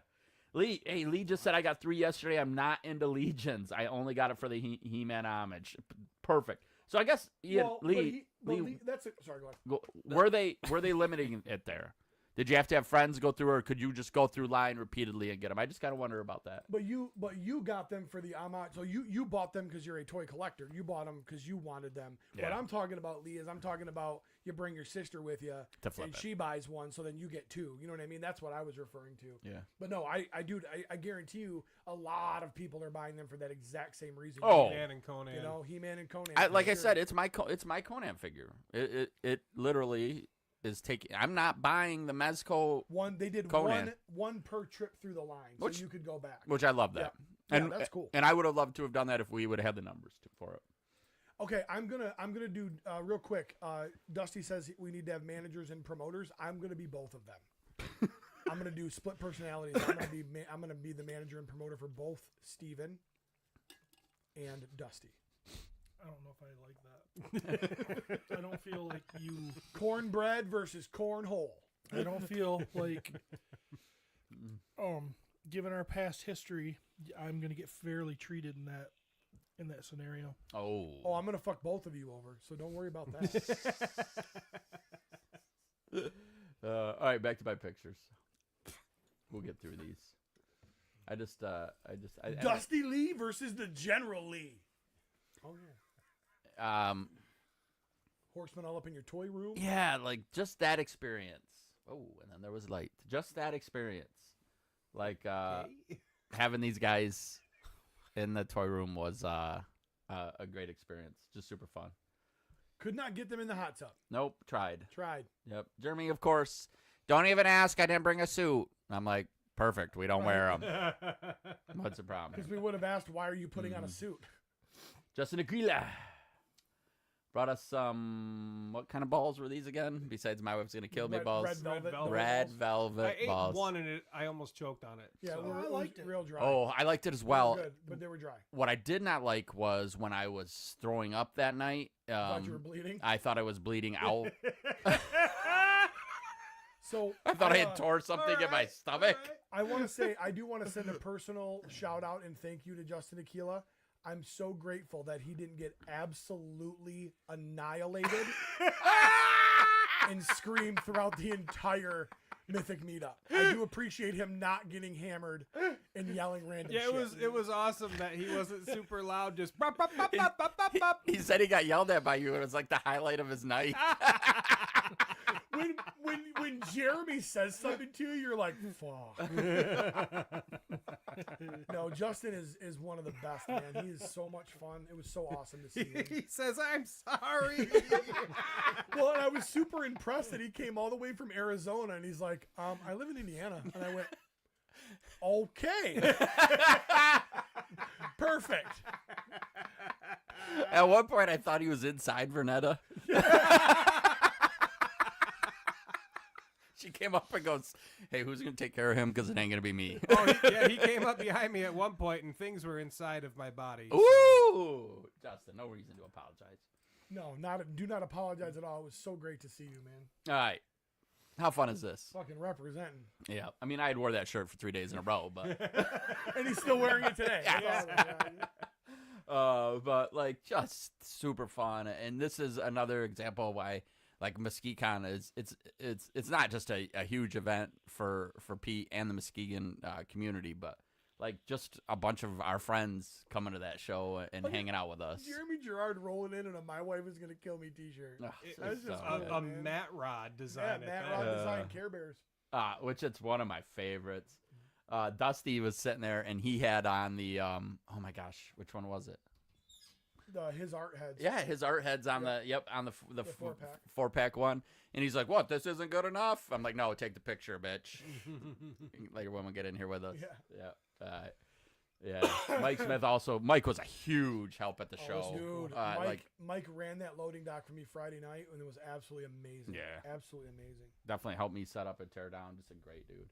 Lee just said I got 3 yesterday. I'm not into Legions. I only got it for the He-Man homage. Perfect. So I guess Lee, that's it. Sorry, go ahead. Were they limiting it there? Did you have to have friends go through, or could you just go through line repeatedly and get them? I just kind of wonder about that. But you got them for the homage. So you bought them because you're a toy collector. You bought them because you wanted them. Yeah. What I'm talking about, Lee, is I'm talking about you bring your sister with you To flip and it. she buys one, so then you get 2. You know what I mean? That's what I was referring to. Yeah. But no, I guarantee you a lot of people are buying them for that exact same reason. Oh. He-Man and Conan. You know, He-Man and Conan. Like for I sure. said, it's my Conan figure. It literally is taking. I'm not buying the Mezco, They did Conan. one per trip through the line, so you could go back. which I love that. Yeah, And that's cool. And I would have loved to have done that if we would have had the numbers for it. Okay, I'm gonna do real quick. Dusty says we need to have managers and promoters. I'm gonna be both of them. I'm gonna do split personalities. I'm gonna be the manager and promoter for both Steven and Dusty. I don't know if I like that. I don't feel like you. Cornbread versus cornhole. I don't feel like. Given our past history, I'm gonna get fairly treated in that scenario. Oh, I'm gonna fuck both of you over, so don't worry about that. All right, back to my pictures. We'll get through these. Dusty Lee versus the General Lee. Oh yeah. Horseman all up in your toy room. Yeah, like just that experience. Oh, and then there was light. Just that experience. Like having these guys in the toy room was a great experience. Just super fun. Could not get them in the hot tub. Nope, tried. Yep. Jeremy, of course, don't even ask. I didn't bring a suit. I'm like, perfect. We don't wear them. What's the problem? Because we would have asked, why are you putting on a suit? Justin Aquila brought us some. What kind of balls were these again? Besides, my wife's gonna kill me balls. Red velvet. I balls. ate one and I almost choked on it. Yeah, so. I liked it. Real dry. Oh, I liked it as well. They were good, but they were dry. What I did not like was when I was throwing up that night. Thought you were bleeding? I thought I was bleeding out. So I thought I had tore something in my stomach. I want to say, I do want to send a personal shout out and thank you to Justin Aquila. I'm so grateful that he didn't get absolutely annihilated and scream throughout the entire Mythic Meetup. I do appreciate him not getting hammered and yelling random shit. Yeah, it was awesome that he wasn't super loud, just bop, bop, bop, bop, bop, bop, bop. He said he got yelled at by you, and it was like the highlight of his night. When Jeremy says something to you, you're like, fuck. No, Justin is one of the best, man. He is so much fun. It was so awesome to see him. He says, I'm sorry. Well, and I was super impressed that he came all the way from Arizona, and he's like, I live in Indiana. And I went, okay. Perfect. At one point, I thought he was inside Vernetta. She came up and goes, hey, who's going to take care of him? Because it ain't going to be me. He came up behind me at one point, and things were inside of my body. Ooh! Justin, no reason to apologize. No, do not apologize at all. It was so great to see you, man. All right. How fun is this? Fucking representing. Yeah. I mean, I had wore that shirt for 3 days in a row, but... And he's still wearing it today. Yes. Yeah. But, like, just super fun. And this is another example of why... Like MuskeCon is it's not just a huge event for Pete and the Muskegon community, but like just a bunch of our friends coming to that show and hanging out with us. Jeremy Gerard rolling in a "My Wife Is Gonna Kill Me" T-shirt. Oh, That's just so cool, good. A man. Matt Rod Yeah, design. Matt Rod designed Care Bears. Which it's one of my favorites. Dusty was sitting there and he had on the oh my gosh, which one was it? His art heads. Yeah, his art heads on the on the four-pack. 4-pack one, and he's like, "What? This isn't good enough?" I'm like, "No, take the picture, bitch." Later when we get in here with us. Yeah. Mike Smith also. Mike was a huge help at the show. Dude, Mike ran that loading dock for me Friday night, and it was absolutely amazing. Yeah. Absolutely amazing. Definitely helped me set up and tear down. Just a great dude.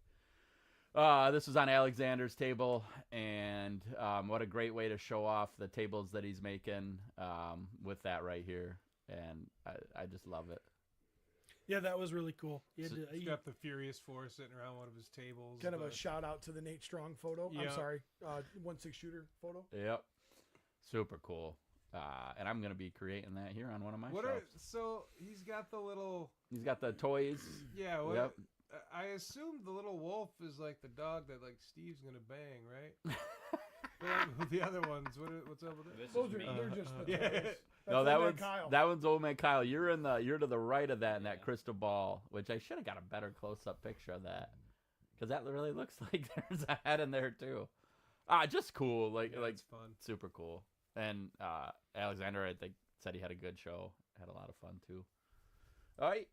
This was on Alexander's table, and what a great way to show off the tables that he's making with that right here. And I just love it. Yeah, that was really cool. He's got the Furious Four sitting around one of his tables. Kind of a shout out to the Nate Strong photo. Yeah. I'm sorry, 1/6 shooter photo. Yep. Super cool. And I'm going to be creating that here on one of my shelves. So he's got the little... He's got the toys. Yeah, Yep. I assume the little wolf is like the dog that like Steve's going to bang, right? But the other ones, what's up with it? Those they're just the toys. No, Old Man that one's Old Man Kyle. You're to the right of that in that crystal ball, which I should have got a better close-up picture of that, because that really looks like there's a head in there too. Just cool, like it's fun. Super cool. And Alexander, I think, said he had a good show. Had a lot of fun too. All right.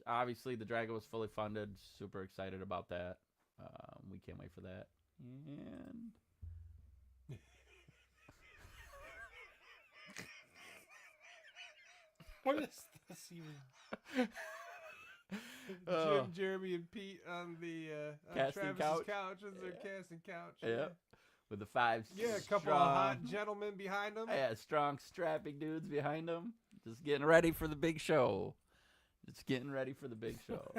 Obviously, the Dragon was fully funded. Super excited about that. We can't wait for that. And What is this even? Jim, Jeremy, and Pete on the on Casting Travis's couch. as their casting couch. yeah, with the 5 Yeah, a couple of hot gentlemen behind them. Yeah, strong, strapping dudes behind them. Just getting ready for the big show. Just getting ready for the big show.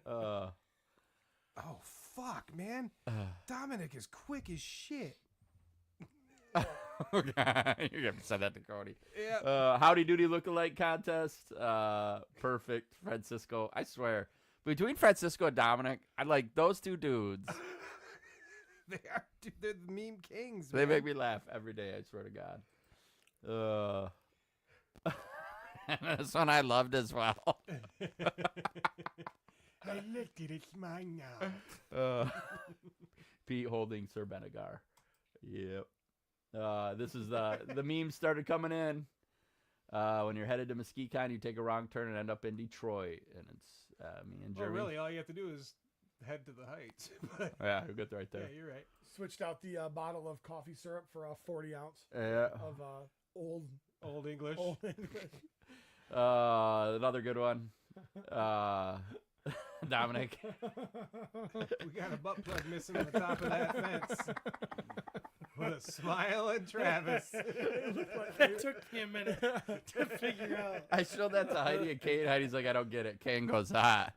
Oh, fuck, man. Dominic is quick as shit. You're going to send that to Cody. Yeah. Howdy Doody lookalike contest. Perfect. Francisco. I swear. Between Francisco and Dominic, I like those two dudes. They're the meme kings, They man. make me laugh every day, I swear to God. This one I loved as well. I licked it. It's mine now. Pete holding Sir Benegar. Yep. This is the memes started coming in. When you're headed to MuskeCon, you take a wrong turn and end up in Detroit, and it's me and Well, Jeremy. really, all you have to do is head to the Heights. But, Yeah, you're good right there. yeah, you're right. Switched out the bottle of coffee syrup for a 40 ounce Yeah. of old English. English. Another good one. Dominic. We got a butt plug missing on the top of that fence. With a smile and Travis. That took me a minute to figure out. I showed that to Heidi and Kate. Heidi's like, I don't get it. Kane goes, hot.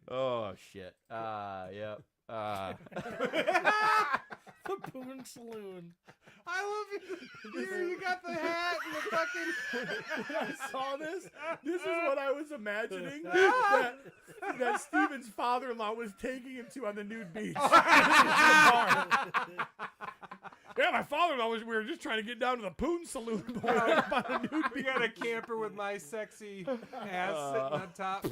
Oh, shit. Yep. The Boone Saloon. I love you. You got the hat and the fucking. I saw this. This is what I was imagining that Steven's father-in-law was taking him to on the nude beach. Yeah, my father-in-law we were just trying to get down to the Poon Saloon. We got a camper with my sexy ass sitting on top.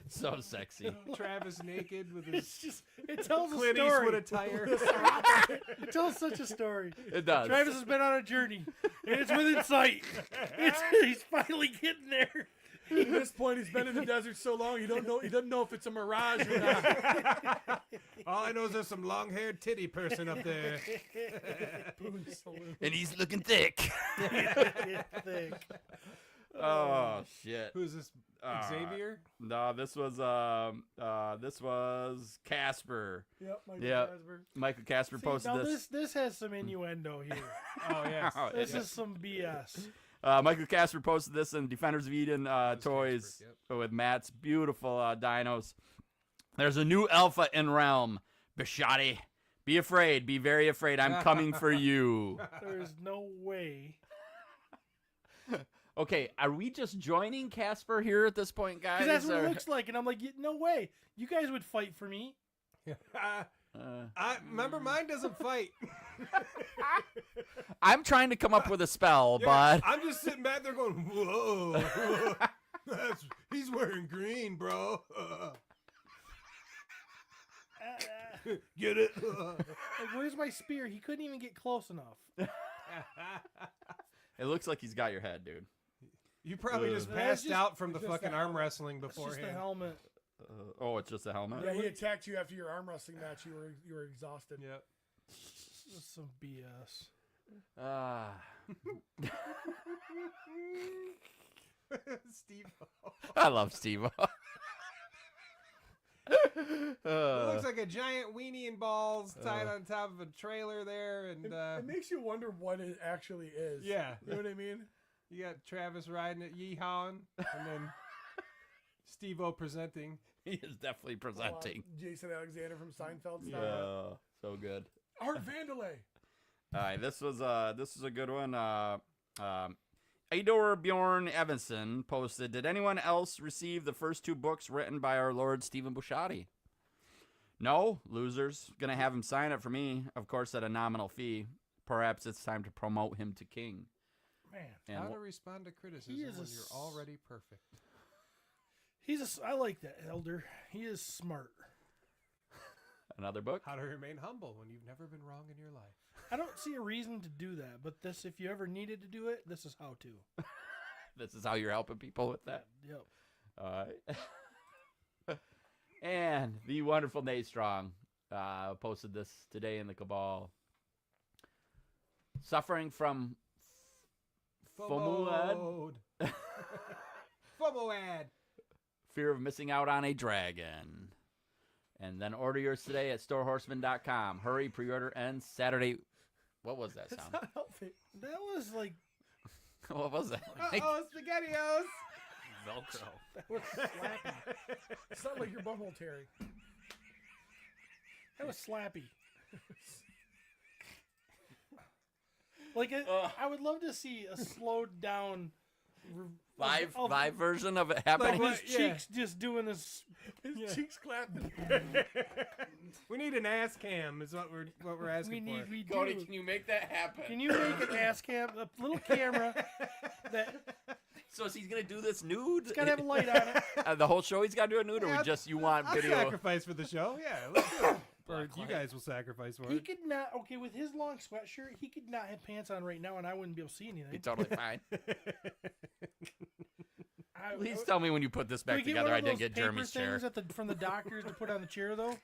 So sexy. Travis naked with his It's just, it tells a Clint story. Eastwood attire. It tells such a story. It does. Travis has been on a journey, and it's within sight. He's finally getting there. At this point, he's been in the desert so long, he doesn't know if it's a mirage or not. All I know is there's some long-haired titty person up there. Poon Saloon. And he's looking thick. Oh, shit. Who's this? Xavier? No, this was Casper. Yep, Michael Yep. Casper. Michael Casper posted now this. this has some innuendo here. Oh, yes. This is some BS. Michael Casper posted this in Defenders of Eden Toys Casper, with Matt's beautiful dinos. There's a new alpha in Realm. Bishotti, be afraid. Be very afraid. I'm coming for you. There is no way. Okay, are we just joining Casper here at this point, guys? Because that's what or- it looks like, and I'm like, no way. You guys would fight for me. I remember mine doesn't fight. I'm trying to come up with a spell, but I'm just sitting back there going, whoa. He's wearing green, bro. Get it? Like, where's my spear? He couldn't even get close enough. it looks like he's got your head, dude. You probably just That's passed just- out from the just fucking the arm helmet. wrestling It's just the beforehand. helmet. Oh, it's just a helmet. Yeah, he attacked you after your arm wrestling match. You were exhausted. Yep. This is some BS. Ah. Steve. I love Steve. It looks like a giant weenie and balls tied on top of a trailer there, and It makes you wonder what it actually is. yeah, You know what I mean? you got Travis riding it, yeehawing, and then Steve-O presenting. he is definitely presenting. Jason Alexander from Seinfeld. Yeah, Style. so good. Art Vandelay. All right, this was a good one. Ador Bjorn Evanson posted, did anyone else receive the first 2 books written by our Lord Stephen Busciotti? No, losers. Gonna have him sign it for me, of course, at a nominal fee. Perhaps it's time to promote him to king. Man, And How to respond to criticism He is when a you're already perfect. I like that, Elder. He is smart. another book? How to remain humble when you've never been wrong in your life. I don't see a reason to do that, but this, if you ever needed to do it, this is how to. This is how you're helping people with that. Yep. All right. And the wonderful Nate Strong posted this today in the Cabal. Suffering from FOMO FOMOad. fear of missing out on a dragon. And then order yours today at storehorseman.com. Hurry, pre-order ends Saturday. What was that It's sound? not healthy. That was like What was that? Uh-oh, SpaghettiOs. Velcro. that was slappy. It's not like your butthole, Terry. That was slappy. Like I would love to see a slowed down Live version of it happening. Like his cheeks just doing this. His cheeks clapping. We need an ass cam. Is what we're asking for. We Cody, do. can you make that happen? Can you make an ass cam, a little camera that So is he gonna do this nude? it's gotta have a light on it? The whole show he's gotta do a nude, or Yeah, just you want I'll video? sacrifice for the show. Yeah, let's do it. Or you guys will sacrifice for He it. could not. Okay, with his long sweatshirt, he could not have pants on right now, and I wouldn't be able to see anything. Be totally fine. I- Please tell me when you put this Can we back get together, one I of didn't those get paper Jeremy's chair. things from the doctors to put on the chair, though.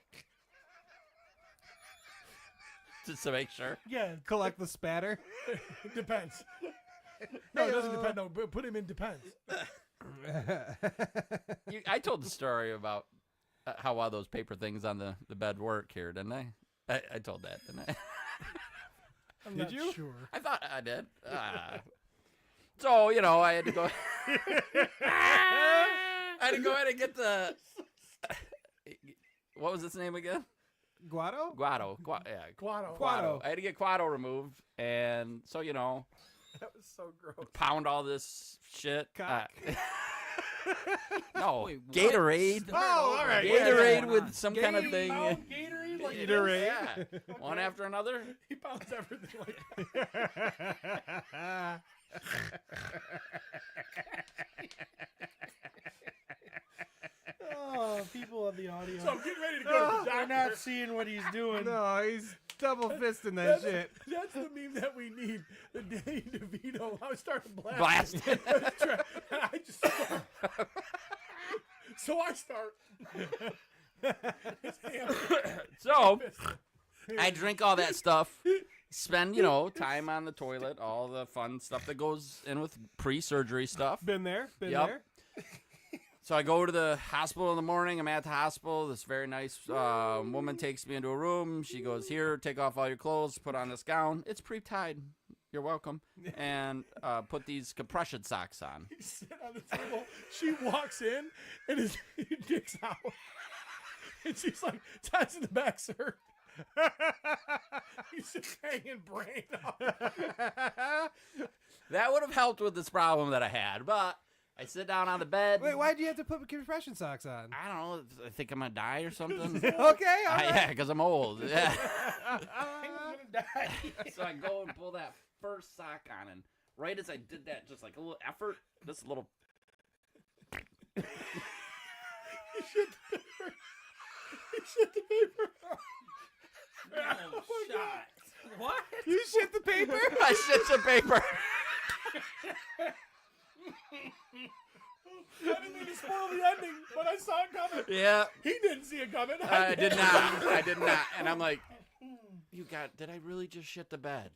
Just to make sure. Yeah, Collect the spatter. Depends. No, it doesn't depend. No, but put him in depends. I told the story about how well those paper things on the bed work here, didn't I? I told that, didn't I? I'm Did not you? sure. I thought I did. So, you know, I had to go. I had to go ahead and get the. What was its name again? Guado? Guado. Yeah. Guado. Guado. I had to get Guado removed, and so you know, That was so gross. pound all this shit. Cock. No, Wait, what? Gatorade. Oh, all right. Gatorade yeah. with some kind of thing. Oh, Gatorade, like Gatorade. Yeah. One after another. He pounds everything like that. Oh, people of the audio. So I'm getting ready to go to the They're doctor. not seeing what he's doing. No, he's double fisting that That's, shit. that's the meme that we need. The Danny DeVito. I was starting to blast. Blasted. I just start. So I start. His hand. So I drink all that stuff. Spend, you know, time on the toilet, all the fun stuff that goes in with pre-surgery stuff. Been there. Been Yep. there. So I go to the hospital in the morning. I'm at the hospital. This very nice woman takes me into a room. She goes, here, take off all your clothes, put on this gown. It's pre-tied. You're welcome. And put these compression socks on. He's sitting on the table. She walks in and his dick's out. And she's like, ties in the back, sir. He's just hanging brain off. That would have helped with this problem that I had, but I sit down on the bed. Wait, why'd you have to put compression socks on? I don't know. I think I'm gonna die or something. Okay, all right. Yeah, because I'm old. Yeah. I'm gonna die. So I go and pull that first sock on, and right as I did that, just like a little effort, this little. You shit the paper. You shit the paper. Oh, shot. What? You shit the paper? I shit the paper. I didn't mean to spoil the ending, but I saw it coming. Yeah. He didn't see it coming. I did not. I did not. And I'm like, did I really just shit the bed?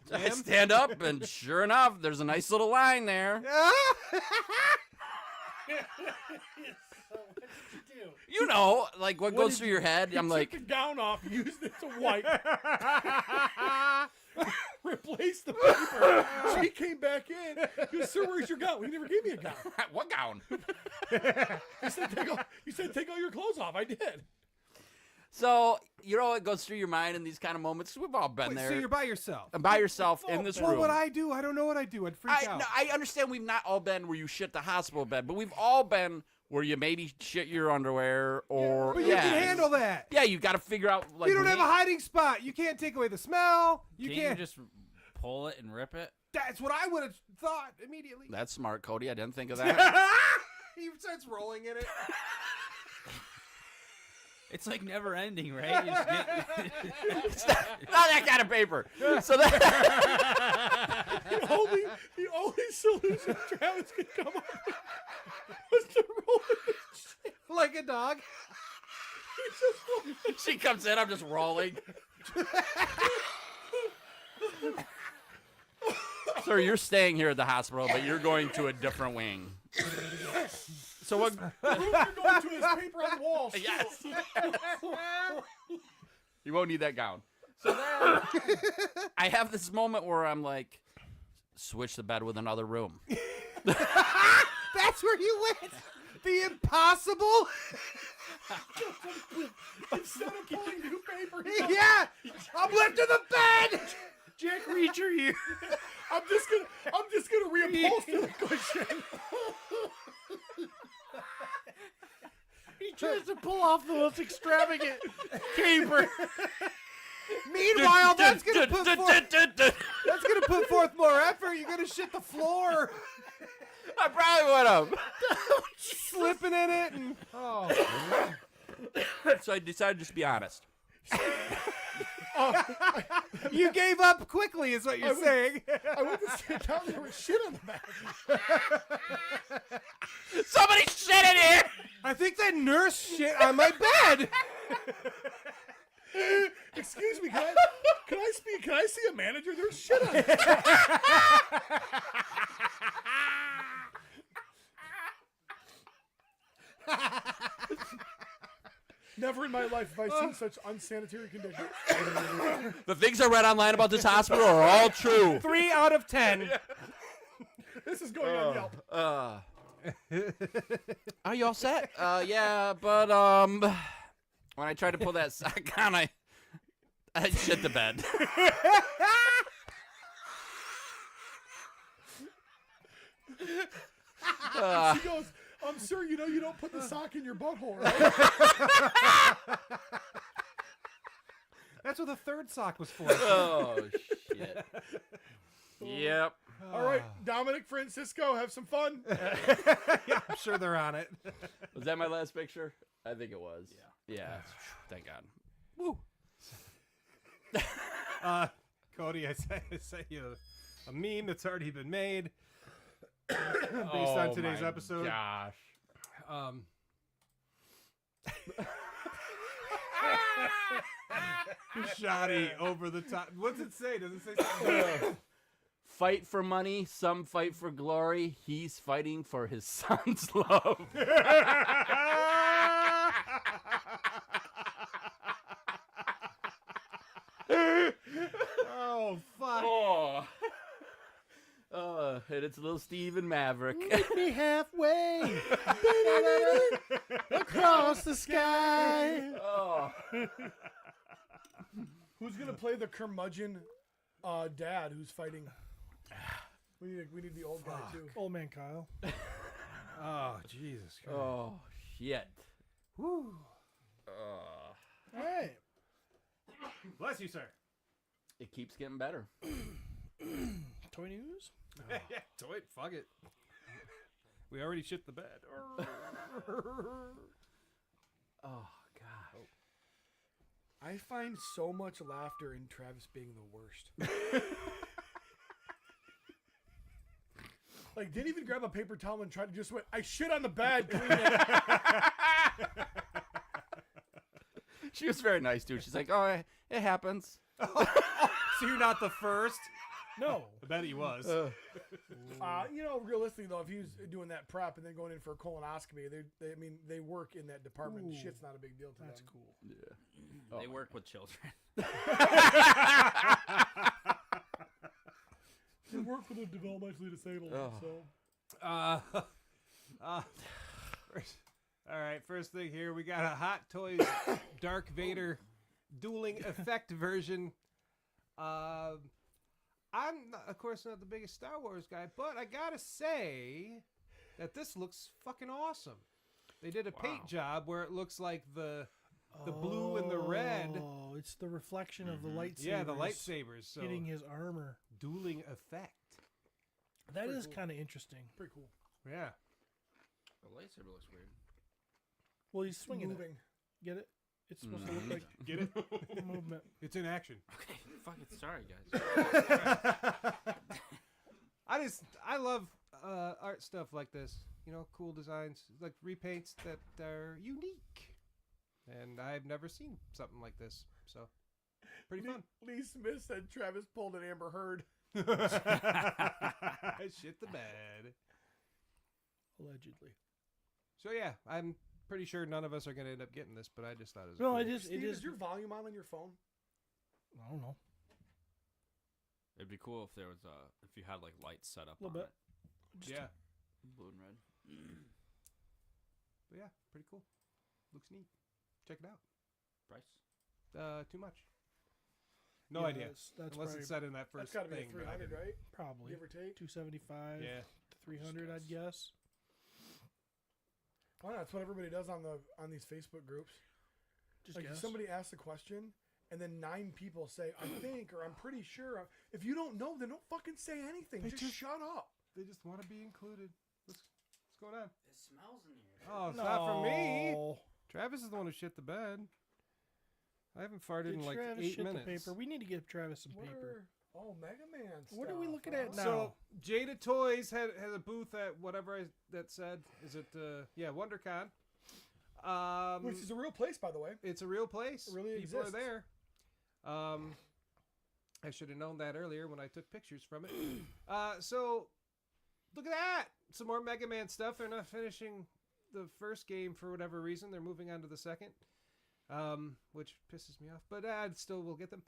So I stand up, and sure enough, there's a nice little line there. So what did you do? You know, like what goes through your head. I'm like, Took the gown off, used it to wipe. Replaced the paper. She came back in. He goes, sir, where's your gown? Well, you never gave me a gown. what gown? You said take all your clothes off. I did. So, you know what goes through your mind in these kind of moments? We've all been Wait, there. so you're by yourself? And by yourself in this Well, room. what I do, I don't know what I do. I'd freak out. No, I understand we've not all been where you shit the hospital bed, but we've all been where you maybe shit your underwear or But you can handle that. Yeah, you got to figure out like You don't have a hiding spot. You can't take away the smell. You Can't can't. you just pull it and rip it? That's what I would have thought immediately. That's smart, Cody. I didn't think of that. He starts rolling in it. It's like never ending, right? You just get... It's not that kind of paper. So that The only solution Travis could come up with was to roll it. Like a dog. she comes in, I'm just rolling. Sir, you're staying here at the hospital, but you're going to a different wing. So what? The room you're going to is paper on the wall. Yes. You won't need that gown. So then I have this moment where I'm like, switch the bed with another room. That's where you went. The impossible. Instead of pulling new paper, Yeah. I'm lifting the bed. Jack Reacher here. I'm just gonna reupholster the cushion. He tries to pull off the most extravagant caper. Meanwhile, that's gonna put forth more effort. You're gonna shit the floor, I probably would have. slipping in it, and So I decided to just be honest. you gave up quickly, is what you're saying. I went to sit down. There was shit on the back. Somebody shit in here. I think that nurse shit on my bed. Excuse me, can I speak? Can I see a manager? There's shit on it. Never in my life have I seen such unsanitary conditions. The things I read online about this hospital are all true. 3 out of 10. This is going on Yelp. Are you all set? Yeah, but when I tried to pull that sock on, I shit the bed. She goes, sir, you know you don't put the sock in your butthole, right? That's what the third sock was for. Oh shit. Yep. All right, Dominic, Francisco, have some fun. Yeah, I'm sure they're on it. Was that my last picture? I think it was. Yeah. Thank God. Woo. Cody, I sent you a meme that's already been made based on today's episode. Gosh. Shoddy over the top. What's it say? Does it say something? Fight for money, some fight for glory. He's fighting for his son's love. Oh, fuck. And it's little Steve and Maverick. Meet me halfway. across the sky. Oh. Who's gonna play the curmudgeon dad who's fighting? We need the old guy too. Old man Kyle. Oh, Jesus Christ. Oh, shit. Woo. All right. Bless you, sir. It keeps getting better. Toy news. Yeah, toy, fuck it. We already shit the bed. Oh, God. I find so much laughter in Travis being the worst. Like, didn't even grab a paper towel and try to just went, I shit on the bed. Clean it. She was very nice, dude. She's like, oh, it happens. So you're not the first? No. I bet he was. Realistically though, if he was doing that prep and then going in for a colonoscopy, they work in that department. Ooh. Shit's not a big deal to That's them. cool. Yeah. They work with children. They work for the developmentally disabled. Oh. So All right, first thing here, we got a Hot Toys Dark Vader dueling effect version. I'm, of course, not the biggest Star Wars guy, but I gotta say that this looks fucking awesome. They did a paint job where it looks like the blue and the red. Oh, it's the reflection of the lightsabers. Yeah, the lightsabers. So hitting his armor. dueling effect. That is cool. kind of interesting. pretty cool. Yeah. The lightsaber looks weird. Well, he's swinging it. Moving. Get it? It's supposed to look like Get it? movement. It's in action. Okay, fucking sorry, guys. I love art stuff like this. You know, cool designs, like repaints that are unique. And I've never seen something like this. So, pretty fun. Lee Smith said Travis pulled an Amber Heard. Shit the bed. Allegedly. So yeah, I'm pretty sure none of us are going to end up getting this, but I just thought it was No, cool. it is. Steve, It is. is your volume on your phone? I don't know. It'd be cool if there was if you had like lights set up A little on bit. Yeah. it. Blue and red. But yeah, pretty cool. Looks neat. Check it out. Price? Too much. No Yeah, idea. That's Unless probably, it's said in that That's first got to be thing. but I 300, didn't- right? probably Give or take. 275 Yeah. to 300, I'd guess. Well, that's what everybody does on these Facebook groups. Just Like guess. somebody asks a question, and then 9 people say, "I think," or "I'm pretty sure." If you don't know, then don't fucking say anything. Just shut up. They just want to be included. What's going on? It smells in here. Oh, it's not for me. No. Travis is the one who shit the bed. I haven't farted Did in like Travis 8 shit minutes. the paper? We need to give Travis some What paper. Mega Man stuff. What are we looking at now? So Jada Toys has a booth at whatever that said. Is it WonderCon? Which is a real place, by the way. It's a real place. It really People exists. are there. I should have known that earlier when I took pictures from it. So look at that. Some more Mega Man stuff. They're not finishing the first game for whatever reason. They're moving on to the second, which pisses me off. But I still will get them.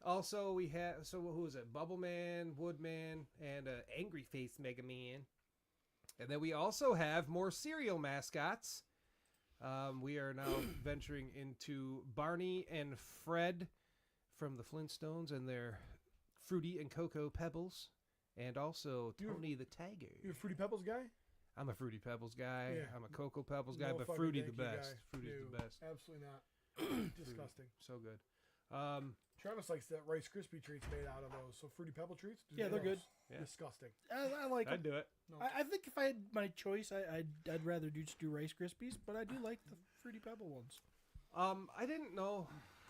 Also, we have, so who is it? Bubble Man, Woodman, and Angry Face Mega Man. And then we also have more cereal mascots. We are now venturing into Barney and Fred from the Flintstones and their Fruity and Cocoa Pebbles. And also Tony the Tiger. You a Fruity Pebbles guy? I'm a Fruity Pebbles guy. Yeah. I'm a Cocoa Pebbles guy, No but fucking Fruity the thank you best. guy. Fruity's No, the best. Absolutely not. Disgusting. So good. Travis likes that Rice Krispie treats made out of those. So Fruity Pebble treats? Yeah, they're good. Yeah. Disgusting. I like I'd 'em. do it. I think if I had my choice, I'd rather just do Rice Krispies, but I do like the Fruity Pebble ones. I didn't know.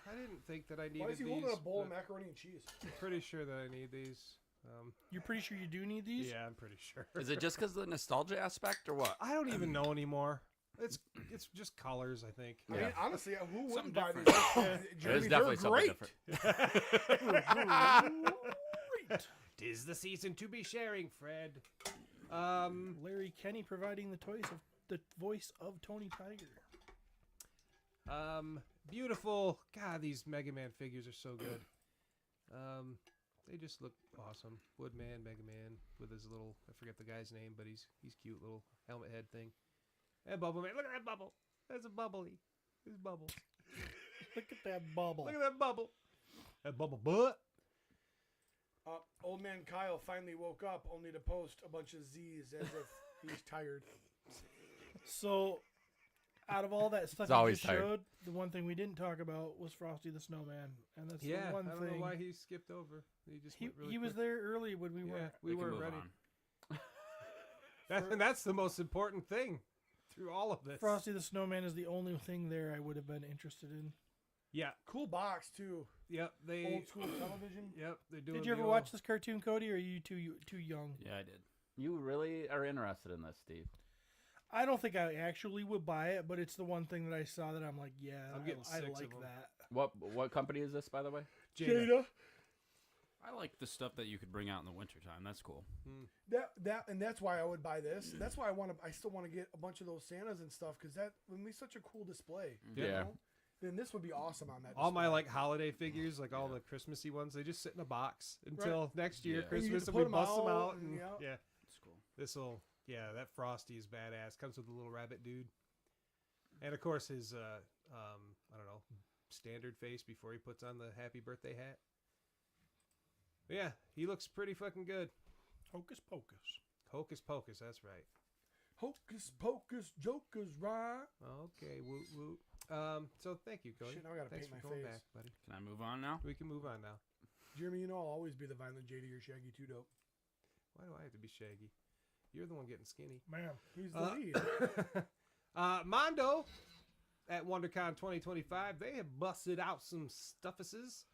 I didn't think that I needed Why is he these. holding a bowl of but macaroni and cheese? I'm pretty sure that I need these. You're pretty sure you do need these? Yeah, I'm pretty sure. Is it just because of the nostalgia aspect or what? I don't even know anymore. It's just colors, I think. I mean, honestly, who wouldn't buy these? It is definitely something different. Great. Tis the season to be sharing, Fred. Larry Kenny providing the voice of Tony Tiger. Beautiful. God, these Mega Man figures are so good. They just look awesome. Woodman, Mega Man, with his little, I forget the guy's name, but he's cute, little helmet head thing. And Bubble Man. Look at that bubble. That's a bubbly. It's bubbles. Look at that bubble. Look at that bubble. That bubble butt. Old man Kyle finally woke up only to post a bunch of Z's as if he's tired. So, out of all that stuff He's you always just tired. showed, the one thing we didn't talk about was Frosty the Snowman, and that's Yeah, the one I don't thing. know why he skipped over. He just went really he was quick. there early when we Yeah, weren't. we We can weren't move ready. on. And that's the most important thing through all of this. Frosty the Snowman is the only thing there I would have been interested in. Yeah. Cool box too. Yep. They. Old school television. Yep. They're doing. Did you ever the watch old- this cartoon, Cody, or are you too young? Yeah, I did. You really are interested in this, Steve? I don't think I actually would buy it, but it's the one thing that I saw that I'm like, yeah, I'm getting I 6 of like them. that. What company is this, by the way? Jada. I like the stuff that you could bring out in the wintertime. That's cool. And that's why I would buy this. That's why I still want to get a bunch of those Santas and stuff because that would be such a cool display. you Yeah. know? Then this would be awesome on that. All my display. like holiday figures, like all the Christmassy ones, they just sit in a box until next year Yeah. And you Christmas, get to and we put 'em bust them out out. and, And, yeah. yeah, That's cool. this'll that Frosty is badass. Comes with a little rabbit dude, and of course his I don't know, standard face before he puts on the happy birthday hat. But yeah, he looks pretty fucking good. Hocus Pocus. Hocus pocus, that's right. Hocus Pocus Jokers, right? Okay, woot woot. So thank you, Cody. Shit, now I gotta Thanks paint for my going face. back, buddy. Can I move on now? We can move on now. Jeremy, you know I'll always be the violent JD or Shaggy too dope. Why do I have to be Shaggy? You're the one getting skinny. Man, he's the lead. Mondo at WonderCon 2025, they have busted out some stuffuses.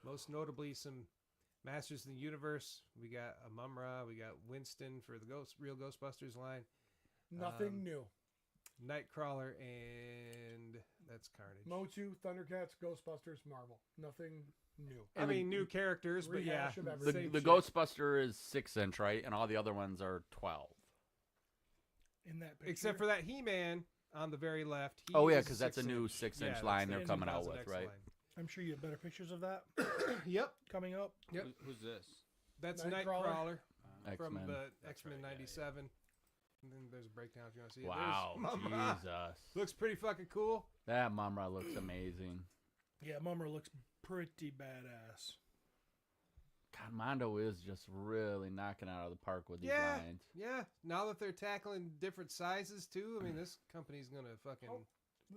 Most notably, some Masters of the Universe. We got a Mumra. We got Winston for the Real Ghostbusters line. Nothing new. Nightcrawler, and that's Carnage. Motu, Thundercats, Ghostbusters, Marvel. Nothing new. I mean, new characters, but yeah. Rehash of The, everything. the Ghostbuster is 6-inch, right? And all the other ones are 12. In that picture. Except for that He-Man on the very left. He Oh, yeah, is because that's a 6-inch. new 6-inch Yeah, that's line the they're coming out 2000 with, X right? line. I'm sure you have better pictures of that Yep. coming up. Yep. Who's this? That's Nightcrawler. Nightcrawler from X-Men. the That's X-Men right, yeah, 97. And then there's a breakdown if you want to see it. Wow, There's Mumra. Jesus. Looks pretty fucking cool. That Mumra looks amazing. Yeah, Mummer looks pretty badass. God, Mondo is just really knocking out of the park with these Yeah. lines. Yeah. Now that they're tackling different sizes too, I mean, this company's gonna fucking. Oh.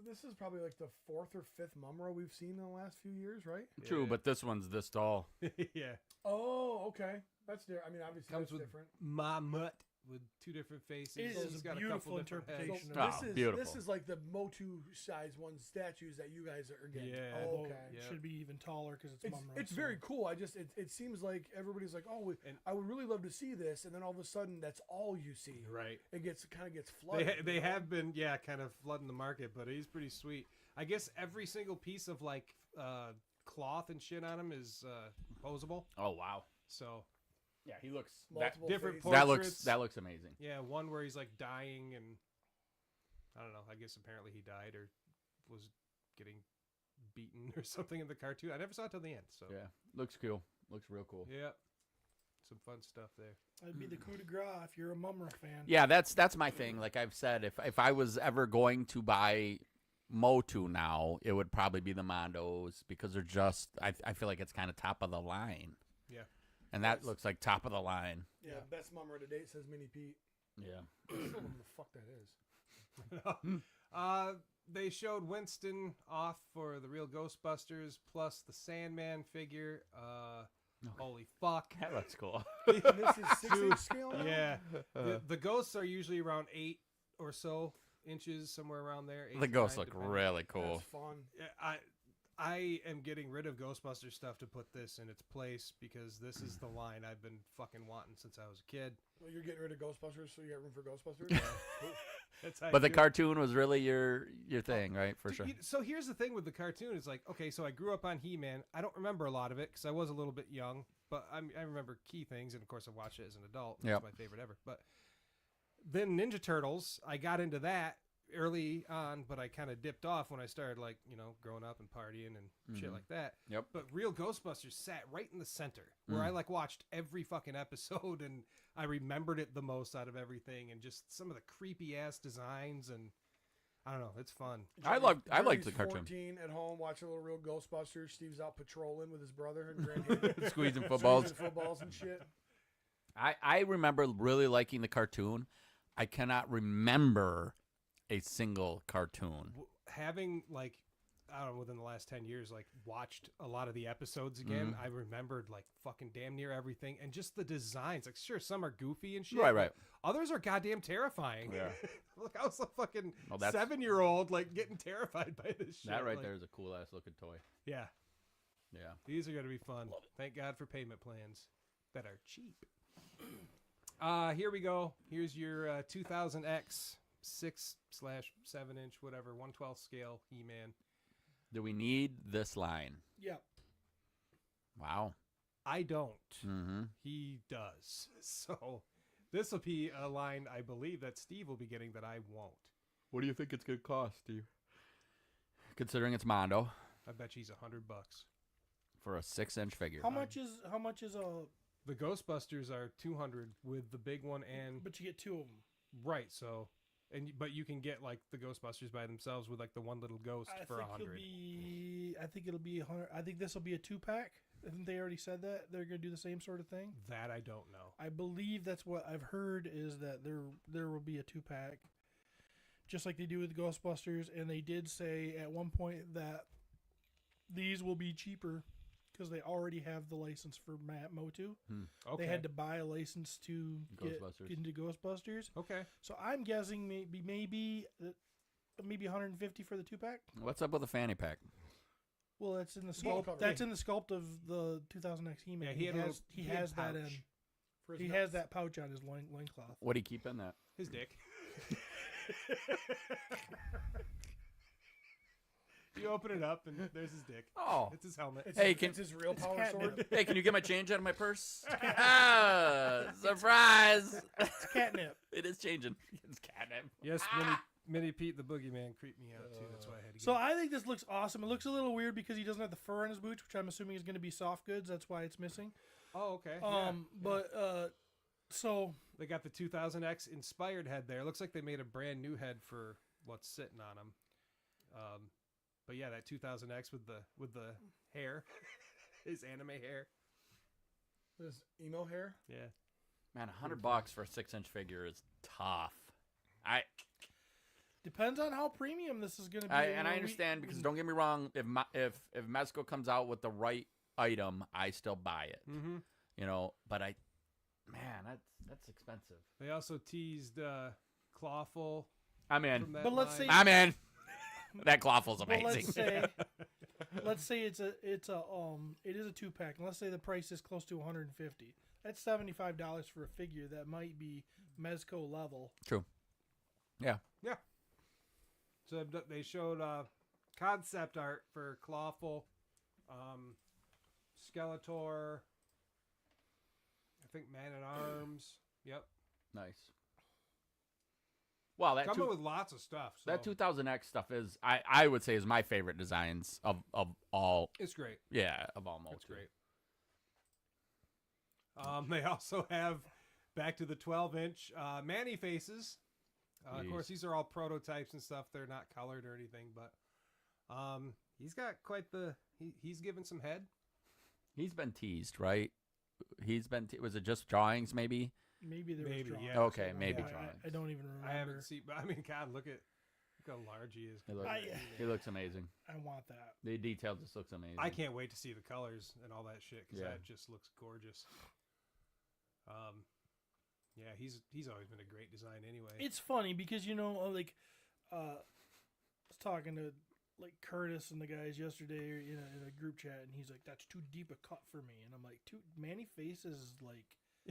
This is probably like the 4th or 5th Mumra we've seen in the last few years, right? True, Yeah. but this one's this tall. Yeah. Oh, okay. That's different. I mean, obviously Comes that's with different. Mamut with 2 different faces. It So is he's a got beautiful couple different heads. interpretation So of Oh, this is beautiful. like the Motu size one statues that you guys are getting. Yeah. Oh, Although okay. it Yeah. should be even taller because it's, It's, Mumra. it's so- very cool. It seems like everybody's like, oh, And- I would really love to see this, and then all of a sudden that's all you see. Right. It gets flooded. They have been kind of flooding the market, but he's pretty sweet. I guess every single piece of like cloth and shit on him is posable. Oh, wow. So Yeah, he looks... multiple different faces. portraits. That looks amazing. yeah, one where he's like dying, and I don't know. I guess apparently he died or was getting beaten or something in the cartoon. I never saw it till the end. So Yeah, looks cool. Looks real cool. yeah, some fun stuff there. That'd be the coup de grace if you're a Mumra fan. Yeah, that's my thing. Like I've said, if I was ever going to buy Motu now, it would probably be the Mondos because they're just, I feel like it's kind of top of the line. Yeah. And that looks like top of the line. Yeah, best Mumra to date says Mini Pete. Yeah. I still don't know what the fuck that is. They showed Winston off for the Real Ghostbusters plus the Sandman figure. Holy fuck. That looks cool. And this is 6-inch scale now? Yeah. The ghosts are usually around 8 or so inches, somewhere around there. 8 The to ghosts 9, look depending. really cool. That's fun. Yeah, I am getting rid of Ghostbuster stuff to put this in its place because this is the line I've been fucking wanting since I was a kid. Well, you're getting rid of Ghostbusters, so you got room for Ghostbusters? Cool. That's how But I the do it. cartoon was really your thing, right? For sure. So here's the thing with the cartoon. It's like, okay, so I grew up on He-Man. I don't remember a lot of it because I was a little bit young, but I remember key things, and of course I watched it as an adult. It's Yep. my favorite ever. But then Ninja Turtles, I got into that early on, but I kind of dipped off when I started, like, growing up and partying and shit like that. Yep. But Real Ghostbusters sat right in the center where I like watched every fucking episode, and I remembered it the most out of everything, and just some of the creepy ass designs, and I don't know. It's fun. I liked the Jeremy's cartoon. 14 at home watching a little real Ghostbusters. Steve's out patrolling with his brother and Grand Haven. Squeezing footballs. Squeezing footballs and shit. I remember really liking the cartoon. I cannot remember a single cartoon. Having like, I don't know, within the last 10 years, like watched a lot of the episodes again, I remembered like fucking damn near everything, and just the designs. Like, sure, some are goofy and shit. Right, right. but Others are goddamn terrifying. Yeah. Look, I was a fucking Well, that's- 7-year-old like getting terrified by this shit. That right like, there is a cool ass looking toy. Yeah, Yeah. these are gonna be fun. Thank God for payment plans that are cheap. Here we go. Here's your 2000X 6/7 inch, whatever, 1/12 scale He-Man. Do we need this line? Yep. Wow. I don't. Mm-hmm. He does. So this will be a line I believe that Steve will be getting that I won't. What do you think it's gonna cost, Steve? Considering it's Mondo I bet she's $100. for a 6-inch figure. How much is a? The Ghostbusters are $200 with the big one and But you get 2 of them. right. So but you can get like the Ghostbusters by themselves with like the one little ghost for $100. I think it'll be 100. I think this will be a 2-pack. I think they already said that they're gonna do the same sort of thing. That I don't know. I believe that's what I've heard is that there will be a 2-pack, just like they do with Ghostbusters. And they did say at one point that these will be cheaper because they already have the license for Motu. Okay. They had to buy a license to get Ghostbusters. into Ghostbusters. Okay. So I'm guessing maybe 150 for the 2-pack. What's up with the fanny pack? Well, that's in the Well, sculpt. That's in the sculpt of the 2000X He-Man. Yeah, he had he has that in. pouch for his He nuts. has that pouch on his loincloth. What do you keep in that? His dick. You open it up and there's his dick. Oh. It's his helmet. Hey, It's his real power catnip. sword. Hey, can you get my change out of my purse? Surprise! It's catnip. It is changing. It's catnip. Yes, Mini Pete the Boogeyman creeped me out too. That's why I had to get So I think this looks awesome. It looks a little weird because he doesn't have the fur on his boots, which I'm assuming is going to be soft goods. That's why it's missing. Oh, okay. So They got the 2000X inspired head there. It looks like they made a brand new head for what's sitting on them. But yeah, that 2000X with the hair, his anime hair. His emo hair. Yeah. Man, $100 for a 6-inch figure is tough. depends on how premium this is going to be. And I understand because don't get me wrong, if Mezco comes out with the right item, I still buy it. Mm-hmm. You know, but that's expensive. They also teased Clawful. I'm in. From that But let's line. say- I'm in. That Clawful's But amazing. let's say it is a 2-pack, and let's say the price is close to $150. That's $75 for a figure that might be Mezco level. True. Yeah. Yeah. So they showed concept art for Clawful, Skeletor, I think Man at Arms. Yep. Nice. Well, Coming with lots of stuff. So that 2000X stuff is, I would say, is my favorite designs of all. it's great. Yeah, of all most. It's great. They also have back to the 12-inch Manny faces. Of course, these are all prototypes and stuff. They're not colored or anything, but he's got quite the. He's given some head. He's been teased, right? Was it just drawings, maybe? Maybe there Maybe, was drawings. yeah. Okay, maybe I- drawings. I don't even remember. I haven't seen, but I mean, God, look how large he is. He looks amazing. I want that. The detail just looks amazing. I can't wait to see the colors and all that shit because Yeah. that just looks gorgeous. Yeah, he's always been a great design anyway. It's funny because I was talking to like Curtis and the guys yesterday in a group chat, and he's like, "That's too deep a cut for me," and I'm like, Manny Faces is like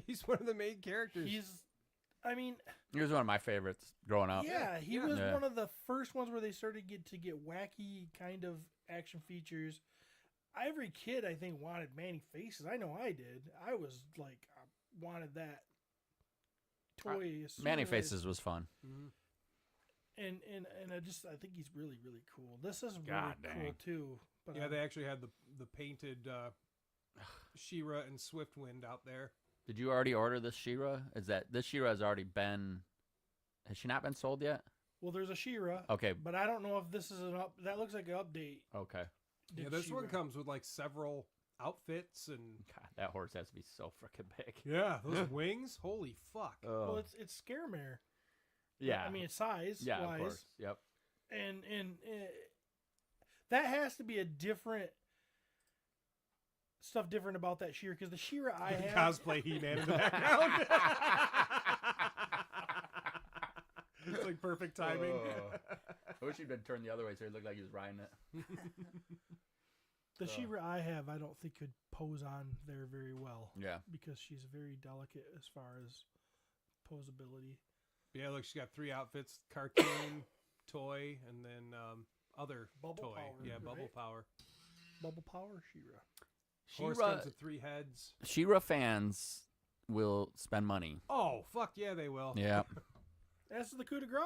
He's one of the main characters. He was one of my favorites growing up. Yeah, he was Yeah. one of the first ones where they started to get wacky kind of action features. Every kid, I think, wanted Manny Faces. I know I did. I was like, I wanted that toy. as soon Manny as- Faces was fun. Mhm. And I think he's really, really cool. This is really God cool dang. too. But Yeah, they actually had the painted She-Ra and Swiftwind out there. Did you already order this She-Ra? This She-Ra has already been? Has she not been sold yet? Well, there's a She-Ra. Okay. But I don't know if this is that looks like an update. Okay. Yeah, this one comes with like several outfits and. God, that horse has to be so freaking big. Yeah, those wings. Holy fuck. Well, it's Scaremare. Yeah. I mean, it's size Yeah, wise. of course. Yep. And that has to be a different stuff different about that She-Ra because the She-Ra I have cosplay He-Man in the background. It's like perfect timing. I wish he'd been turned the other way so it looked like he was riding it. The She-Ra I have, I don't think could pose on there very well. Yeah. Because she's very delicate as far as posability. Yeah, look, she's got 3 outfits: cartoon, toy, and then other Bubble toy. power, Yeah, right? bubble power. Bubble power She-Ra. Horse comes with 3 heads. She-Ra fans will spend money. Oh, fuck yeah, they will. Yeah. That's the coup de grace.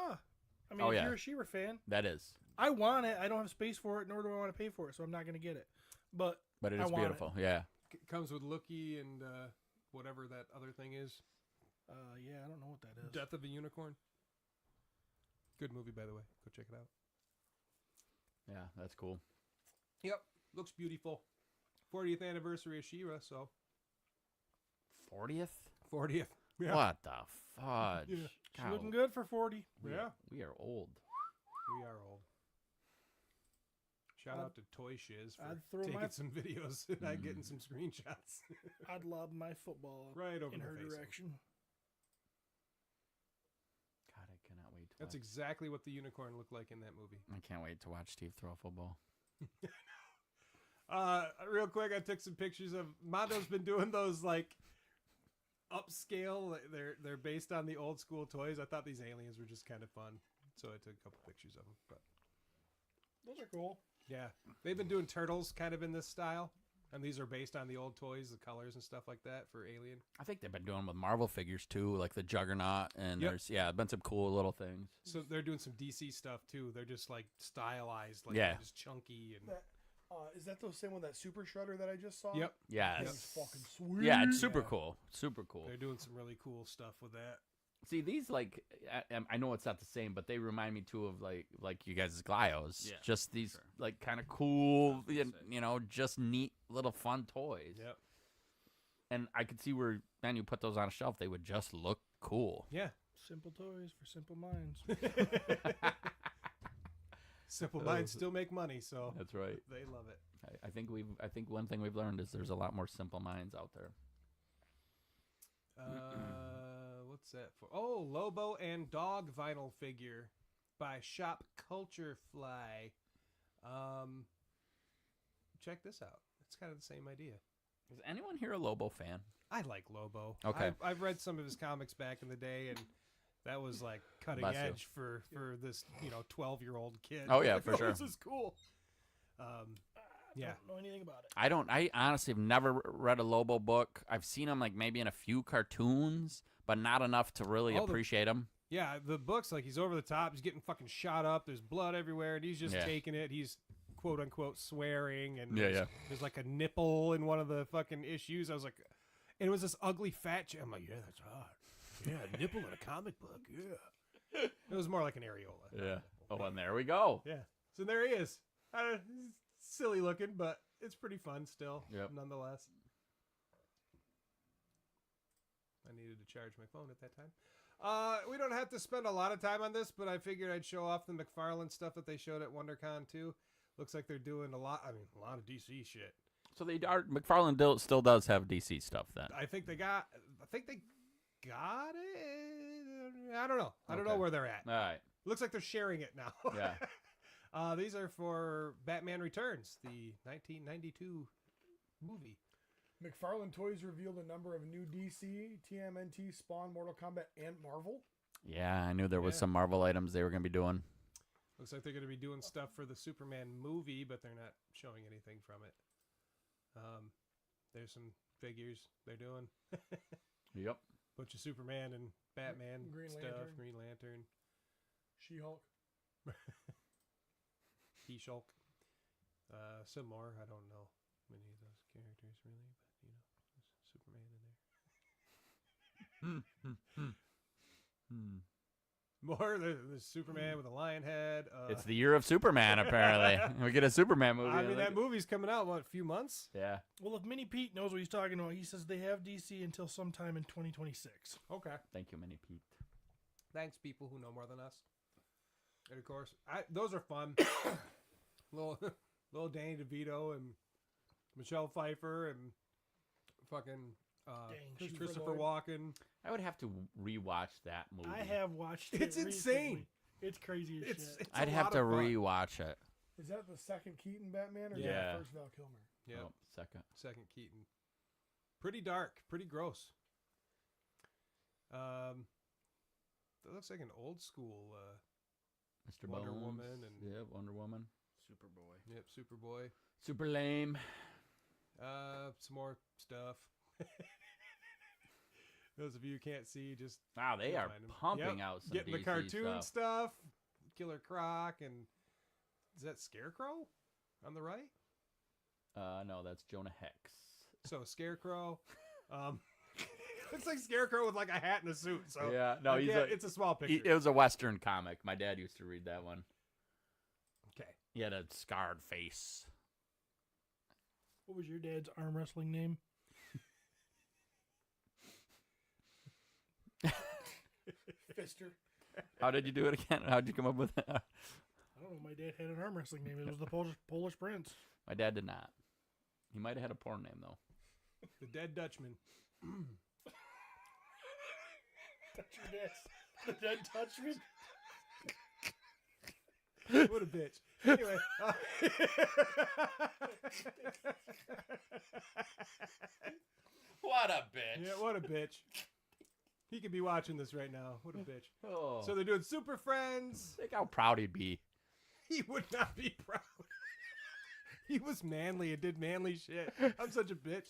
I mean, Oh, if yeah. you're a She-Ra fan, That is. I want it. I don't have space for it, nor do I want to pay for it, so I'm not going to get it. But But it I is want beautiful. Yeah. Comes with Lookie and whatever that other thing is. Yeah, I don't know what that is. Death of a Unicorn. Good movie, by the way. Go check it out. Yeah, that's cool. Yep, looks beautiful. 40th anniversary of She-Ra, so 40th? 40th. Yeah. What the fudge? Yeah. She's God, looking good for 40. Yeah, we are old. we are old. Shout out to Toy Shiz for I'd throw taking my- some videos and I getting some screenshots. I'd lob my football Right over in the her face. direction. God, I cannot wait to That's watch. exactly what the unicorn looked like in that movie. I can't wait to watch Steve throw a football. Real quick, I took some pictures of Mondo's been doing those like upscale. They're based on the old school toys. I thought these aliens were just kind of fun, so I took a couple pictures of them. But Those are cool. yeah, they've been doing turtles kind of in this style, and these are based on the old toys, the colors and stuff like that for Alien. I think they've been doing with Marvel figures too, like the Juggernaut, and Yep. there's been some cool little things. So they're doing some DC stuff too. They're just like stylized, like Yeah. they're just chunky and Is that the same one, that Super Shredder that I just saw? yep. Yes. That's fucking sweet. Yeah, it's super Yeah. cool. Super cool. They're doing some really cool stuff with that. See, these like I know it's not the same, but they remind me too of like you guys' Glyos. Yeah, just these sure. like kind of cool, Yeah, that's it. you know, just neat little fun toys. Yep. And I could see where, man, you put those on a shelf, they would just look cool. Yeah. Simple toys for simple minds. Simple minds still make money, so That's right. they love it. I think one thing we've learned is there's a lot more simple minds out there. What's that for? Oh, Lobo and Dog vinyl figure by Shop Culture Fly. Check this out. It's kind of the same idea. Is anyone here a Lobo fan? I like Lobo. Okay. I've read some of his comics back in the day, and that was like cutting Bless you. edge for this 12-year-old kid. Oh, yeah, Like, for sure. This is cool. Yeah. Don't know anything about it. I honestly have never read a Lobo book. I've seen him like maybe in a few cartoons, but not enough to really Oh, appreciate him. Yeah, the book's like he's over the top. He's getting fucking shot up. There's blood everywhere, and he's just Yeah. taking it. He's quote unquote swearing, and Yeah, there's, yeah. there's like a nipple in one of the fucking issues. I was like, and it was this ugly fat chick. I'm like, yeah, that's hot. Yeah, a nipple in a comic book. Yeah, it was more like an areola. Yeah. Oh, and there we go. Yeah. So there he is. He's silly looking, but it's pretty fun still. Yep. Nonetheless. I needed to charge my phone at that time. We don't have to spend a lot of time on this, but I figured I'd show off the McFarlane stuff that they showed at WonderCon too. Looks like they're doing a lot of DC shit. So they are McFarlane still does have DC stuff then. I think they got it. I don't know. I don't know Okay. where they're at. All right. Looks like they're sharing it now. Yeah. These are for Batman Returns, the 1992 movie. McFarlane Toys revealed a number of new DC, TMNT, Spawn, Mortal Kombat, and Marvel. Yeah, I knew there was Yeah. some Marvel items they were going to be doing. Looks like they're going to be doing stuff for the Superman movie, but they're not showing anything from it. There's some figures they're doing. Yep. Bunch of Superman and Batman Green stuff. Lantern. Green Lantern. She-Hulk. He-Shulk. Some more. I don't know many of those characters really, but there's Superman in there. More the Superman with a lion head. It's the year of Superman, apparently. We get a Superman movie. I mean, that movie's coming out, what, a few months? Yeah. Well, if Mini Pete knows what he's talking about, he says they have DC until sometime in 2026. Okay. Thank you, Mini Pete. Thanks, people who know more than us. And of course, those are fun. little Danny DeVito and Michelle Pfeiffer and fucking Christopher Walken. I would have to rewatch that movie. I have watched it. It's insane. It's crazy as shit. It's I'd a have lot to of fun. rewatch it. Is that the second Keaton Batman or Yeah. the first Val Kilmer? Yeah, Oh, second. Keaton. Pretty dark, pretty gross. That looks like an old school Mr. Wonder Bones. Woman and Yeah, Wonder Woman. Superboy. Yep, Superboy. Super lame. Some more stuff. Those of you who can't see, just Wow, they are find 'em. pumping Yep, out some getting the DC cartoon stuff. Killer Croc, and is that Scarecrow on the right? No, that's Jonah Hex. So Scarecrow, looks like Scarecrow with like a hat and a suit. So Yeah, no, like, he's yeah, a- it's a small picture. It was a Western comic. My dad used to read that one. Okay. He had a scarred face. What was your dad's arm wrestling name? Fister. How did you do it again? How'd you come up with that? I don't know. My dad had an arm wrestling name. It was the Polish Prince. My dad did not. He might have had a porn name, though. The Dead Dutchman. That's your dad's. The dead Dutchman. What a bitch. Anyway. What a bitch. Yeah, what a bitch. He could be watching this right now. What a bitch. Oh. So they're doing Super Friends. Think how proud he'd be. He would not be proud. He was manly and did manly shit. I'm such a bitch.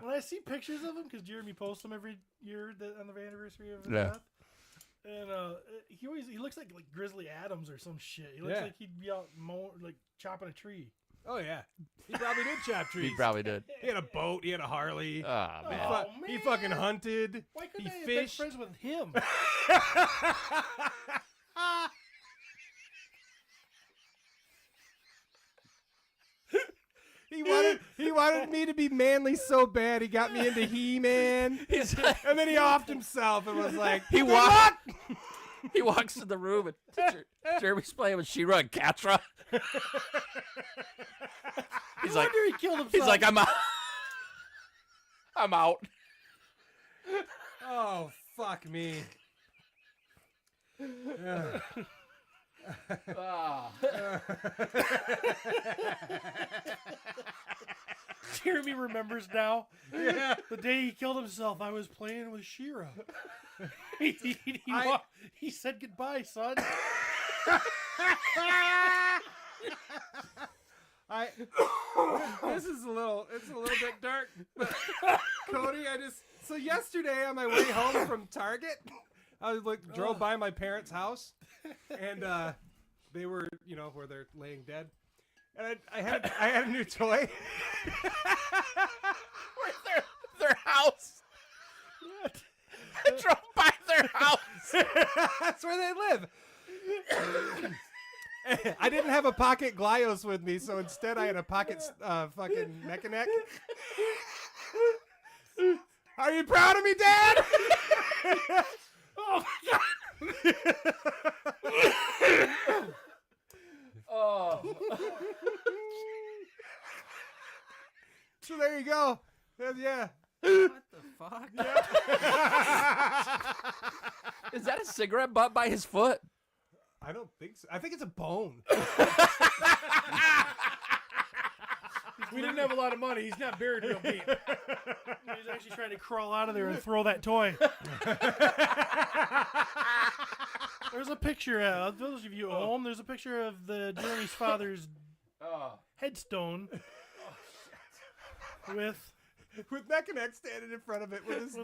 When I see pictures of him, because Jeremy posts them every year on the anniversary of his Yeah. death, and he looks like Grizzly Adams or some shit. He looks Yeah. like he'd be out chopping a tree. Oh, yeah. He probably did chop trees. He probably did. He had a boat. He had a Harley. Ah, He man. Oh, He man. fucking hunted. Why couldn't He I have been fished. friends with him? He wanted me to be manly so bad. He got me into He-Man. And then he offed himself and was like, He walks. He walks to the room and Jeremy's playing with She-Ra and Catra. He's No like, wonder he killed himself. he's like, I'm out. I'm out. oh, fuck me. Yeah. Ah. Jeremy remembers now. Yeah. The day he killed himself, I was playing with She-Ra. He said goodbye, son. This is a little bit dark. But Cody, so yesterday on my way home from Target, I was drove by my parents' house, and they were, where they're laying dead, and I had a new toy. Where's their house? I drove by their house. That's where they live. I didn't have a pocket Glyos with me, so instead I had a pocket fucking Mechaneck. Are you proud of me, Dad? Oh, Oh. So there you go. Yeah. What the fuck? Is that a cigarette butt by his foot? I don't think so. I think it's a bone. We didn't have a lot of money. He's not buried real deep. He's actually trying to crawl out of there and throw that toy. There's a picture. Those of you at home, there's a picture of Jeremy's father's headstone with Mechaneck standing in front of it with his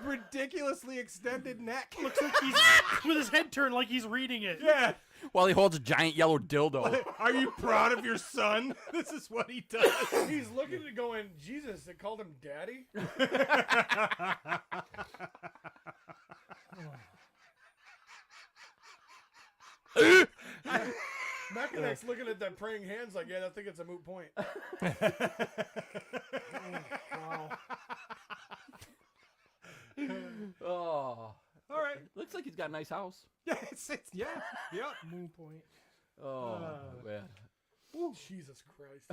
ridiculously extended neck. looks like he's with his head turned like he's reading it. Yeah. While he holds a giant yellow dildo. Are you proud of your son? This is what he does. He's looking at it going, Jesus, they called him Daddy? Zach's looking at that praying hands like, yeah, I think it's a moot point. Wow. Oh. All right. Looks like he's got a nice house. Yeah, yeah. Moon point. Oh, man. Jesus Christ.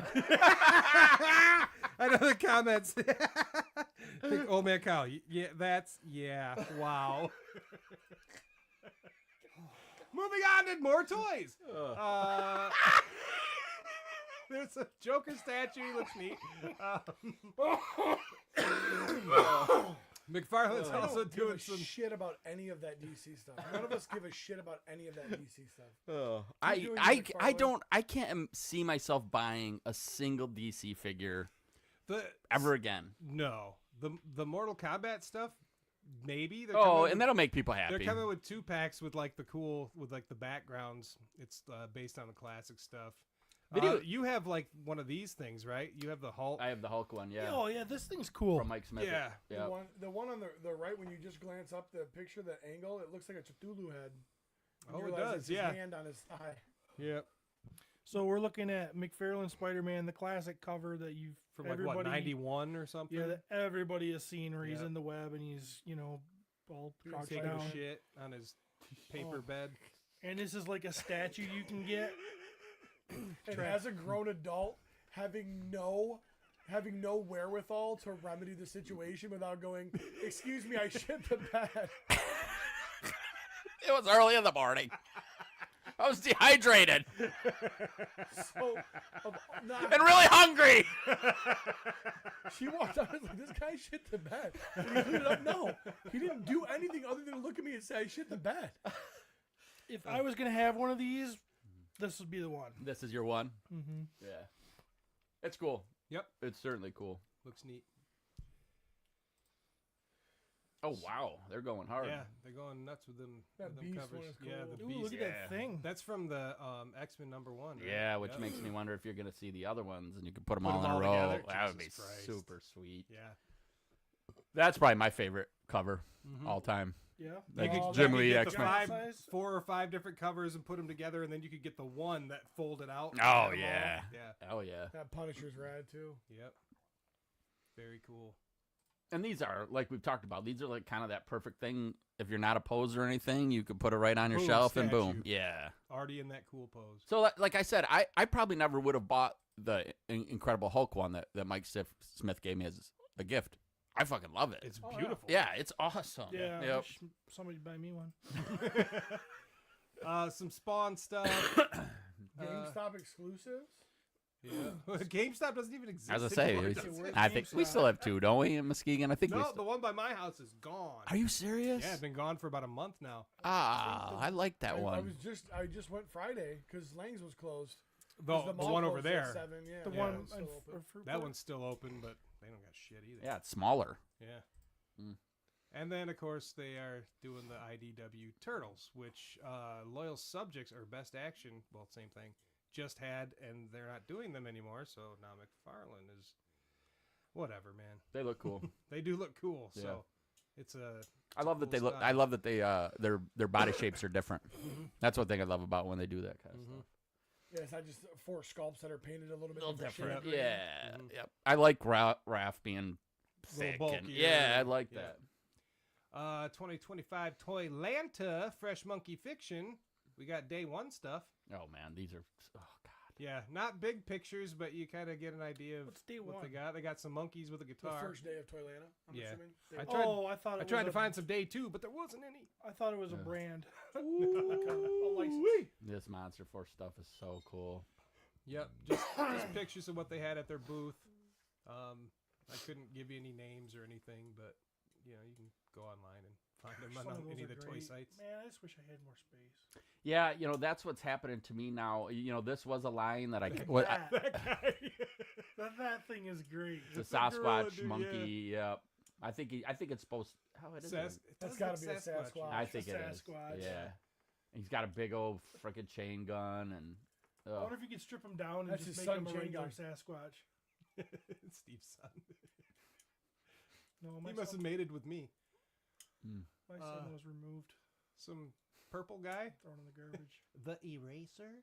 I know the comments. Think, old man Kyle. Yeah. Wow. Moving on to more toys. There's a Joker statue. He looks neat. McFarlane's I also don't give doing a some shit about any of that DC stuff. None of us give a shit about any of that DC stuff. I doing don't I can't see myself buying a single DC figure ever again. No, the Mortal Kombat stuff. Maybe. And that'll make people happy. They're coming with 2-packs with like the backgrounds. It's based on the classic stuff. You have like one of these things, right? You have the Hulk. I have the Hulk one, yeah. Oh yeah, this thing's cool. From Mike Smith. Yeah. The one on the right, when you just glance up the picture, the angle, it looks like a Cthulhu head. And you It realize does. it's his Yeah. hand on his thigh. Yep. So we're looking at McFarlane Spider-Man, the classic cover that you've From like what, 91 or something? Yeah, that everybody has seen where he's Yep. in the web and he's all crouched Taking down. a shit on his paper bed. And this is like a statue you can get. And as a grown adult, having no wherewithal to remedy the situation without going, excuse me, I shit the bed. It was early in the morning. I was dehydrated So, and really hungry. she walked out and was like, this guy shit the bed. And he cleaned it up. No, he didn't do anything other than look at me and say, I shit the bed. If I was going to have one of these, this would be the one. This is your one? Mm-hmm. Yeah. It's cool. Yep. It's certainly cool. Looks neat. Oh, wow. They're going hard. Yeah, they're going nuts with them, That them beast covers. one is Yeah, cool. the Ooh, beast. look at that thing. That's from the X-Men #1. Right? Yeah, which Yep. makes me wonder if you're going to see the other ones and you can put them Put all them in a all row. together? That would be Jesus Christ. super sweet. Yeah. That's probably my favorite cover Mhm. all time. Yeah. Like Oh, Jim You Lee get the X-Men. Size? 4 or 5 different covers and put them together, and then you could get the one that folded out. Oh, Them all. yeah. Yeah. Oh, yeah. That Punisher's rad, too. Yep. Very cool. And these are, like we've talked about, these are like kind of that perfect thing. If you're not a poser or anything, you could put it right on your Boom, shelf and statue. boom. Yeah. Already in that cool pose. So, like I said, I probably never would have bought the Incredible Hulk one that Mike Smith gave me as a gift. I fucking love it. It's Oh, yeah. beautiful. Yeah, it's awesome. Yeah. I Yep. wish somebody buy me one. Some Spawn stuff. GameStop exclusives? Yeah. GameStop doesn't even exist. As I say, anymore, it's- does it? Where's I think we GameStop? still have 2, don't we, in Muskegon? I think we No, still... the one by my house is gone. Are you serious? Yeah, it's been gone for about a month now. I like that one. I just went Friday because Lang's was closed. The 'Cause one mall over closed at there. 7, yeah. The Yeah, one it's still open. That one's still open, but they don't got shit either. Yeah, it's smaller. Yeah. Mm. And then, of course, they are doing the IDW Turtles, which Loyal Subjects or Best Action, well, same thing, just had, and they're not doing them anymore. So now McFarlane is whatever, man. They look cool. They do look cool. Yeah. So it's a. I love that cool they look. style. I love that they their body shapes are different. That's one thing I love about when they do that kind of stuff. Yeah, it's not just 4 sculpts that are painted a little bit Different. shape. Yeah. Mhm. Yep. I like Raph being Little thick. And, bulkier. yeah, I like Yeah. that. 2025 Toy Lanta Fresh Monkey Fiction. We got day 1 stuff. Oh man, these are. Oh god. Yeah, not big pictures, but you kind of get an idea of What's day what one? they got. They got some monkeys with a The guitar. first day of Toylanta, I'm Yeah. assuming. I tried- I thought it I tried was to find some day 2, but there wasn't any. I thought it was a Yeah. brand. Ooh, license. This Monster Force stuff is so cool. Yep, just pictures of what they had at their booth. I couldn't give you any names or anything, but you know you can go online and find them Some on of those any of are the toy great. sites. Man, I just wish I had more space. Yeah, that's what's happening to me now. This was a line that what, That, That guy. that thing is great. the It's a gorilla, Sasquatch dude, monkey. Yep. I think it's supposed. How it is? Sas- it? it That's does gotta look be a Sasquatch. I think it is. Sasquatch. Yeah. He's got a big old freaking chain gun and. I wonder if you could strip him down and That's just his make him son, a regular Chain Sasquatch. Steve's son. No, my He must son, have mated with me. my son was removed, Some purple guy. thrown in the garbage. The Eraser.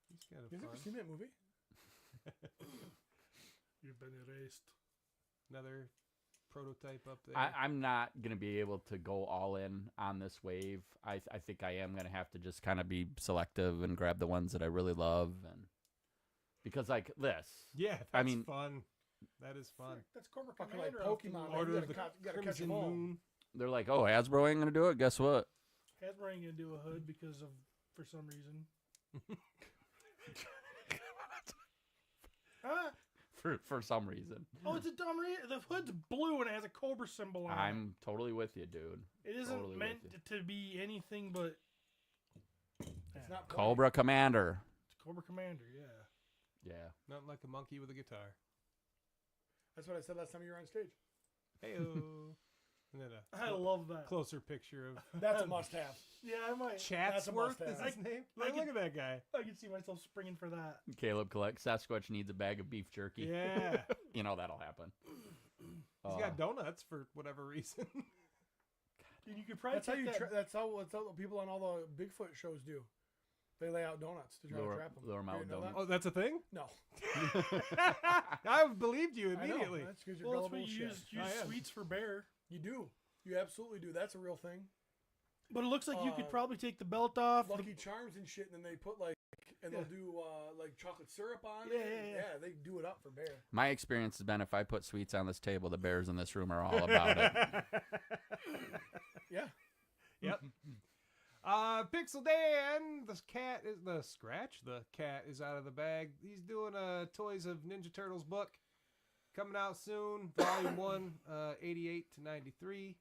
He's kind of You've fun. never seen that movie? You've been erased. Another prototype up there. I'm not going to be able to go all in on this wave. I think I am going to have to just kind of be selective and grab the ones that I really love. And because like this. Yeah, that's I mean, fun. That is fun. That's Cobra Fucking like Commander Pokemon. Order you of the gotta catch Crimson them all. Moon. they're like, oh, Hasbro ain't going to do it. Guess what? Hasbro ain't gonna do a hood because of for some reason. Huh? For some reason. Oh, it's a dumb reason. The hood's blue and it has a cobra symbol on it. I'm totally with you, dude. It isn't totally with meant you. to be anything but. It's not Cobra Commander. It's Cobra Commander, yeah. Yeah. Nothing like a monkey with a guitar. That's what I said last time you were on stage. Heyo. And then I love that. closer picture of That's a must-have. Yeah, I might. Chatsworth is must-have. his name. I Look at that guy. I can see myself springing for that. Caleb collects. Sasquatch needs a bag of beef jerky. Yeah. You know that'll happen. He's got donuts for whatever reason. And you could probably That's how take you. that. That's how people on all the Bigfoot shows do. They lay out donuts to try to trap them. lure 'em out with donuts. Oh, that's a thing? No. I believed you I know. immediately. That's because you're Well, that's gullible what as you shit. use I am. sweets for bear. You do. You absolutely do. That's a real thing. But it looks like you could Uh, probably take the belt off. Lucky Charms and shit, and then they put like, and they'll do like chocolate syrup on it. Yeah. They do it up for bear. My experience has been if I put sweets on this table, the bears in this room are all about it. Yeah. Yep. Pixel Dan, the cat is the scratch. The cat is out of the bag. He's doing a Toys of Ninja Turtles book coming out soon. Volume 1, 88 to 93.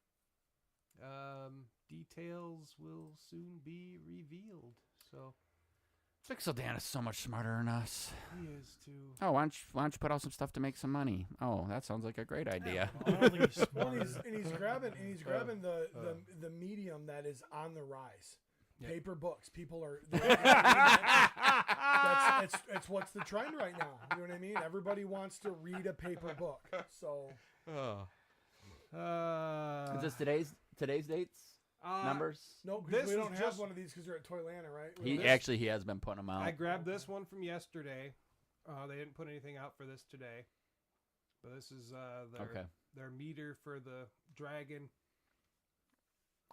Details will soon be revealed. So Pixel Dan is so much smarter than us. he is too. Oh, why don't you put out some stuff to make some money? Oh, that sounds like a great idea. I don't think he's Well, smart. he's grabbing the medium that is on the rise. Yeah. Paper books. People are. It's what's the trend right now. You know what I mean? Everybody wants to read a paper book. So Is this today's dates? Numbers? no, This we don't is have just- one of these because you're at Toylanta, right? He has been putting them out. I grabbed this one from yesterday. They didn't put anything out for this today, but this is their meter for the dragon.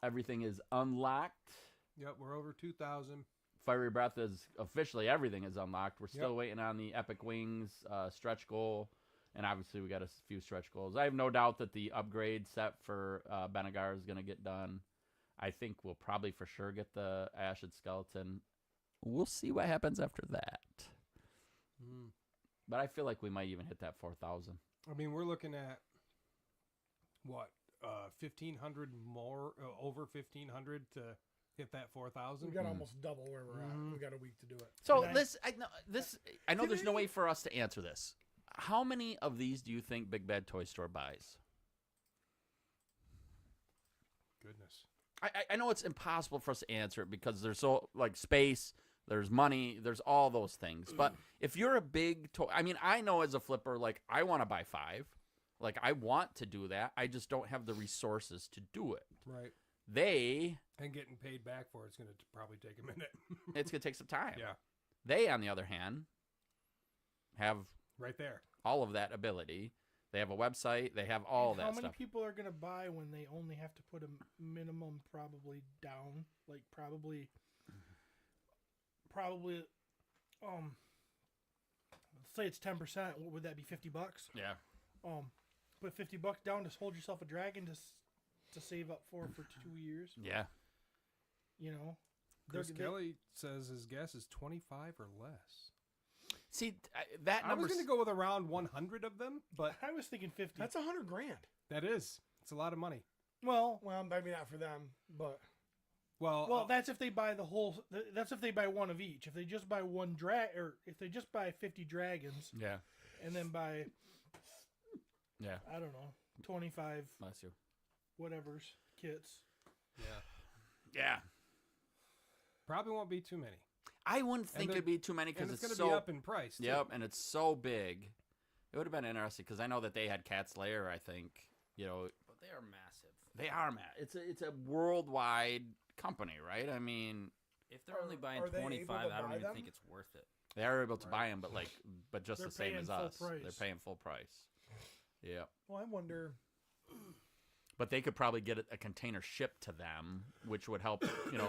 Everything is unlocked. Yep, we're over 2,000. Fiery Breath is officially everything is unlocked. We're still Yep. waiting on the Epic Wings stretch goal, and obviously we got a few stretch goals. I have no doubt that the upgrade set for Benagar is going to get done. I think we'll probably for sure get the Ashed Skeleton. We'll see what happens after that. But I feel like we might even hit that 4,000. I mean, we're looking at what 1,500 more, over 1,500 to hit that 4,000. We got almost double where we're at. We got a week to do it. So I know there's no way for us to answer this. How many of these do you think Big Bad Toy Store buys? Goodness. I know it's impossible for us to answer it because there's so like space, there's money, there's all those things. But if you're a big toy, I mean, I know as a flipper, like I want to buy 5, like I want to do that. I just don't have the resources to do it. Right. And getting paid back for it's going to probably take a minute. It's gonna take some time. Yeah. They, on the other hand, have Right there. all of that ability. They have a website. They have all And that how many stuff. people are going to buy when they only have to put a minimum probably down? Like probably let's say it's 10%. What would that be? $50? Yeah. Put $50 down to hold yourself a dragon to save up for 2 years. Yeah. You know, Chris Kelly says his guess is 25 or less. See, that I number. was going to go with around 100 of them, but I was thinking 50. That's $100,000. that is. It's a lot of money. Well, Maybe not for them, but Well, that's if they buy the whole. That's if they buy one of each. If they just buy one or if they just buy 50 dragons, Yeah. and then buy, Yeah. I don't know, 25 Bless you. whatever's kits. Yeah. probably won't be too many. I wouldn't think they're- it'd be too many And because it's it's going to so. be up in price. Too. Yep, and it's so big. It would have been interesting because I know that they had Cat's Lair. I think But they are massive. they are mad. It's a worldwide company, right? I mean, If they're only buying are they able 25, to I don't buy even them? think it's worth it. They are able to buy them, but just They're the same paying as full us. price. They're paying full price. Yeah. Well, I wonder. But they could probably get a container shipped to them, which would help,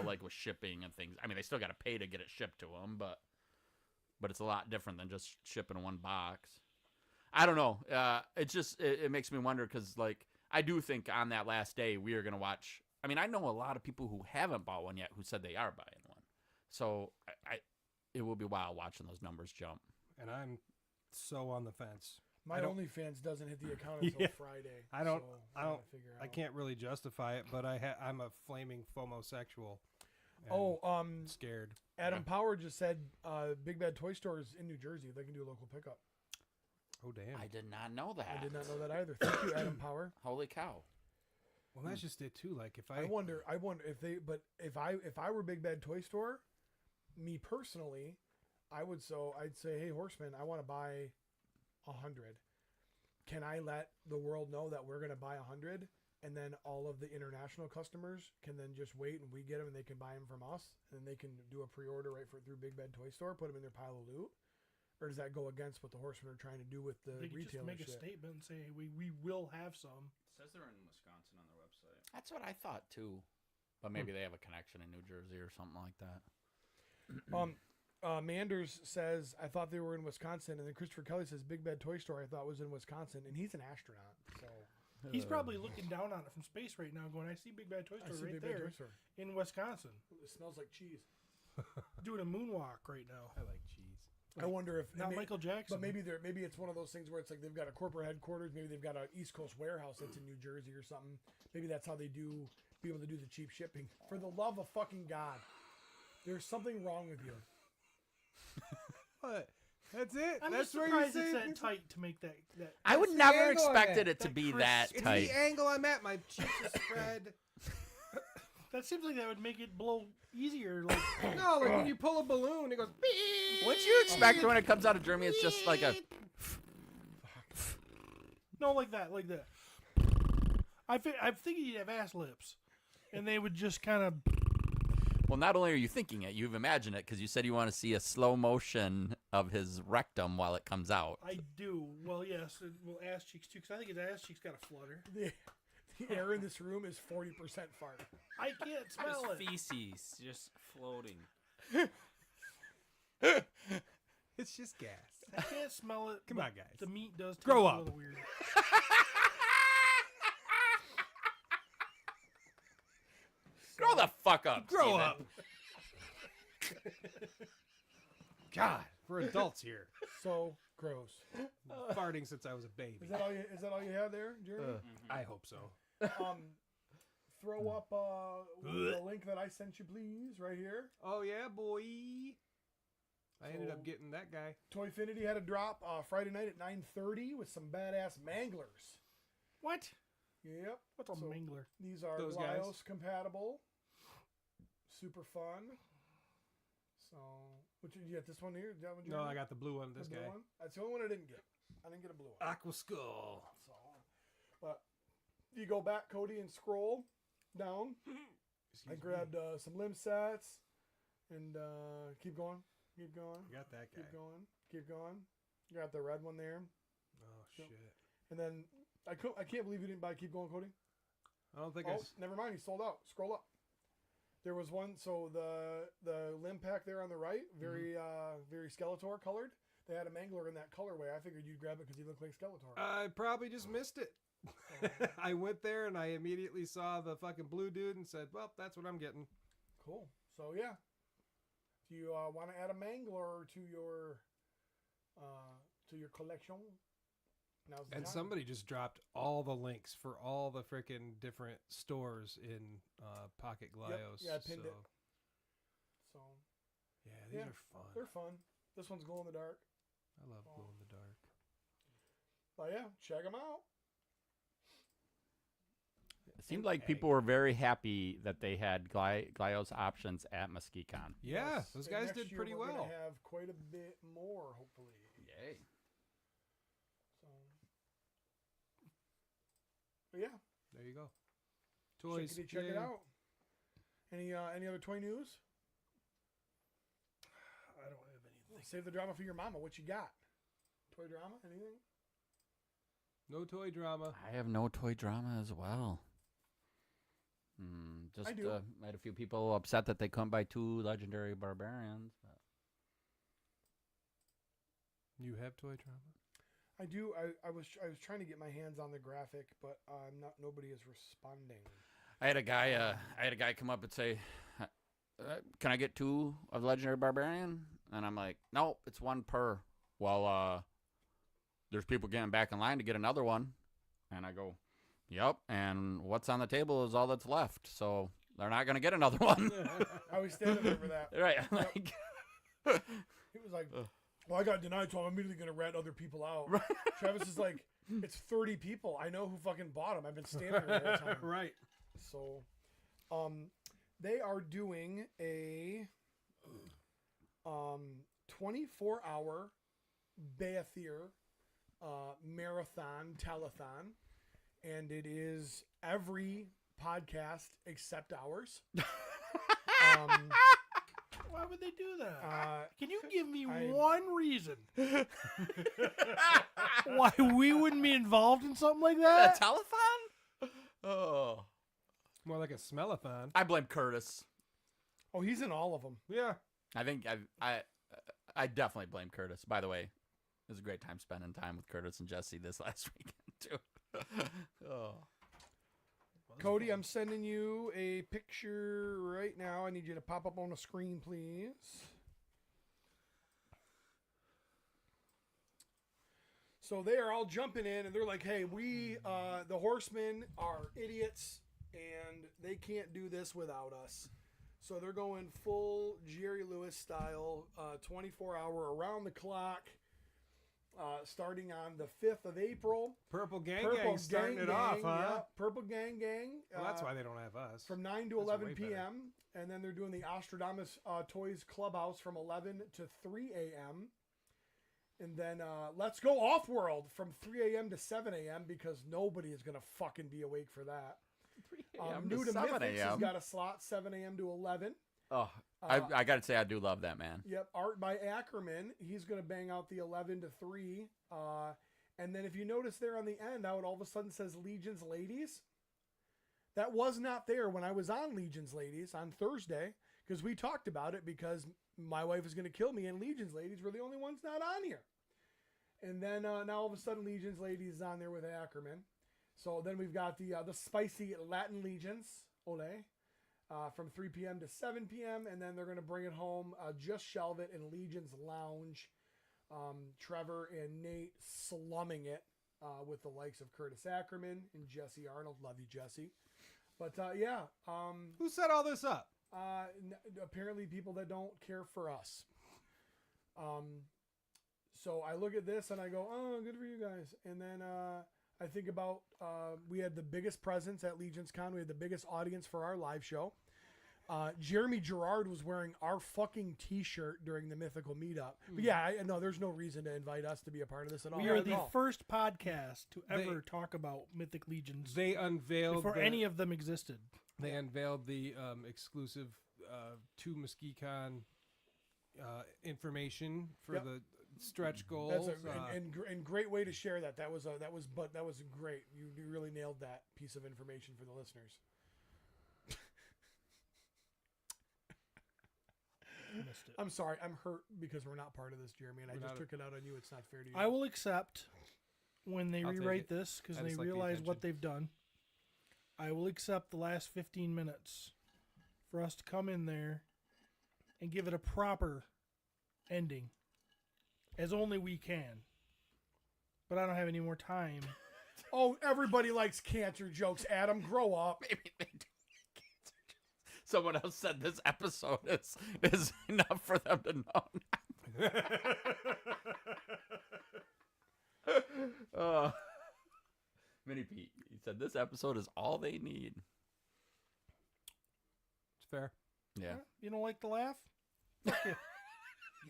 like with shipping and things. I mean, they still got to pay to get it shipped to them, but it's a lot different than just shipping one box. I don't know. It's just it makes me wonder because, like, I do think on that last day we are going to watch. I mean, I know a lot of people who haven't bought one yet who said they are buying one. So it will be wild watching those numbers jump. And I'm so on the fence. My OnlyFans doesn't hit the account until Friday. I can't really justify it, but I'm a flaming FOMO-sexual. Scared. Adam Power just said Big Bad Toy Stores in New Jersey. They can do a local pickup. Oh, damn. I did not know that. I did not know that either. Thank you, Adam Power. Holy cow. Well, that's just it too. Like if I wonder if they, but if I were Big Bad Toy Store, me personally, I'd say, hey, Horseman, I want to buy 100. Can I let the world know that we're going to buy 100, and then all of the international customers can then just wait and we get them and they can buy them from us, and they can do a pre-order through Big Bad Toy Store, put them in their pile of loot? Or does that go against what the Horsemen are trying to do with the They could retailer just make a statement and say we will have some. It says they're in Wisconsin on their website. That's what I thought too. But maybe they have a connection in New Jersey or something like that. Manders says, I thought they were in Wisconsin. And then Christopher Kelly says, Big Bad Toy Store I thought was in Wisconsin. And he's an astronaut. So He's probably looking down on it from space right now going, I see Big Bad Toy Store right there in Wisconsin. It smells like cheese. Doing a moonwalk right now. I like cheese. I wonder if Not Michael Jackson. but maybe it's one of those things where it's like they've got a corporate headquarters, maybe they've got an East Coast warehouse that's in New Jersey or something. Maybe that's how they be able to do the cheap shipping. For the love of fucking God, there's something wrong with you. What? That's it. I'm That's just where you surprised say it's that tight to make that. I would the never angle on expected that. it to be that It's tight. the angle I'm at. My cheeks are spread. That seems like that would make it blow easier. Like No, like when you pull a balloon, it goes. Beep. Wouldn't you expect when it comes out of Germany, it's just like a... no, like that. I'm thinking you'd have ass lips, and they would just kind of. Well, not only are you thinking it, you've imagined it because you said you want to see a slow motion of his rectum while it comes out. I do. Well, yes. Well, ass cheeks too, because I think his ass cheeks got a flutter. The air in this room is 40% fart. I can't smell it. Feces just floating. It's just gas. I can't smell it. Come but on, guys. The meat does taste Grow a up. little weird. Grow the fuck up, Grow Steven. up. God, we're adults here. So gross. Farting since I was a baby. Is that all you have there, Jeremy? I hope so. Throw up the link that I sent you, please, right here. Oh yeah, boy. I ended So- up getting that guy. Toyfinity had a drop Friday night at 9:30 with some badass manglers. What? Yep. What's a So mangler? These are Those guys. Glyos compatible. Super fun. So, which you get this one here? Is that one, No, Jeremy? I got the blue one. The This blue guy. one? That's the only one I didn't get. I didn't get a blue one. Aqua Skull. So, but you go back, Cody, and scroll down. I grabbed some limb sets and keep going. Keep going. I got that guy. Keep going. Keep going. You got the red one there. Oh Yep. shit. And then I can't believe you didn't buy Keep Going, Cody. I don't think Oh, never mind. He sold out. Scroll up. There was one. So the limb pack there on the right, very very Skeletor colored. They had a mangler in that colorway. I figured you'd grab it because he looked like Skeletor. I probably just missed it. I went there and I immediately saw the fucking blue dude and said, "Well, that's what I'm getting." Cool. So yeah, if you want to add a mangler to your collection, now's the And time. somebody just dropped all the links for all the freaking different stores in Pocket Glyos. Yeah, I pinned it. So Yeah, these Yeah. are fun. they're fun. This one's glow in the dark. I love glow in the dark. But yeah, check them out. It seemed like people were very happy that they had Glyos options at MuskeCon. Yeah, Yes. those And guys next did year pretty we're well. gonna have quite a bit more, hopefully. Yay. So, but yeah, There you go. Toys. check it yay. out. Any other toy news? I don't have anything. Save the drama for your mama. What you got? Toy drama? Anything? No toy drama. I have no toy drama as well. Just I do. I had a few people upset that they couldn't buy 2 legendary barbarians. But You have toy drama? I do. I was trying to get my hands on the graphic, but nobody is responding. I had a guy come up and say, "Can I get 2 of the legendary barbarian?" And I'm like, "Nope, it's 1 per." Well, there's people getting back in line to get another one, and I go, "Yep." And what's on the table is all that's left, so they're not gonna get another one. I was standing there for that. Right? I'm like, He was like, "Well, I got denied, so I'm immediately gonna rat other people out." Right. Travis is like, "It's 30 people. I know who fucking bought them. I've been standing there the whole time." Right. So, they are doing a 24-hour Beathir marathon telethon, and it is every podcast except ours. Why would they do that? Can you give me I- one reason why we wouldn't be involved in something like that? a telethon? Oh, More like a smellathon. I blame Curtis. Oh, he's in all of them. Yeah. I think I definitely blame Curtis. By the way, it was a great time spending time with Curtis and Jesse this last weekend too. Oh. Cody, I'm sending you a picture right now. I need you to pop up on the screen, please. So they are all jumping in, and they're like, "Hey, we, the Horsemen, are idiots, and they can't do this without us." So they're going full Jerry Lewis style, 24-hour around the clock, starting on the 5th of April. Purple Gang Gang starting it off, huh? Yeah, Purple Gang Gang. Well, that's why they don't have us. From 9 to That's 11 way better. p.m. And then they're doing the Ostradamus Toys Clubhouse from 11 to 3 a.m. And then Let's Go Off-World from 3 a.m. to 7 a.m. because nobody is going to fucking be awake for that. 3 a.m. New to to 7 Mythics has a.m. got a slot 7 a.m. to 11. Oh, I gotta say I do love that man. Yep, art by Ackerman. He's going to bang out the 11 to 3. And then if you notice there on the end how it all of a sudden says Legions Ladies, that was not there when I was on Legions Ladies on Thursday because we talked about it because my wife is going to kill me and Legions Ladies were the only ones not on here. And then now all of a sudden Legions Ladies is on there with Ackerman. So then we've got the spicy Latin Legions, Ole. From 3 p.m. to 7 p.m. And then they're going to bring it home, Just Shelve It and Legion's Lounge. Trevor and Nate slumming it with the likes of Curtis Ackerman and Jesse Arnold. Love you, Jesse. But yeah. Who set all this up? Apparently people that don't care for us. So I look at this and I go, oh, good for you guys. And then I think about we had the biggest presence at Legions Con. We had the biggest audience for our live show. Jeremy Gerard was wearing our fucking T-shirt during the Mythical Meetup. But yeah, I know there's no reason to invite us to be a part of this at all. We are Not at the all. first podcast to ever talk about Mythic Legions They unveiled before any of them existed. They unveiled the exclusive to MuskeCon information for Yep. the stretch goals. That's and great way to share that. That was great. You really nailed that piece of information for the listeners. Missed it. I'm sorry. I'm hurt because we're not part of this, Jeremy, and I We're just not took it out on you. It's not fair to you. I will accept when they I'll take rewrite it. this because I they just like the realize what attention. they've done. I will accept the last 15 minutes for us to come in there and give it a proper ending as only we can. But I don't have any more time. Oh, everybody likes cancer jokes. Adam, grow up. Maybe they do. Someone else said this episode is enough for them to know. Mini Pete, he said this episode is all they need. It's fair. Yeah. You don't like the laugh? Fuck you.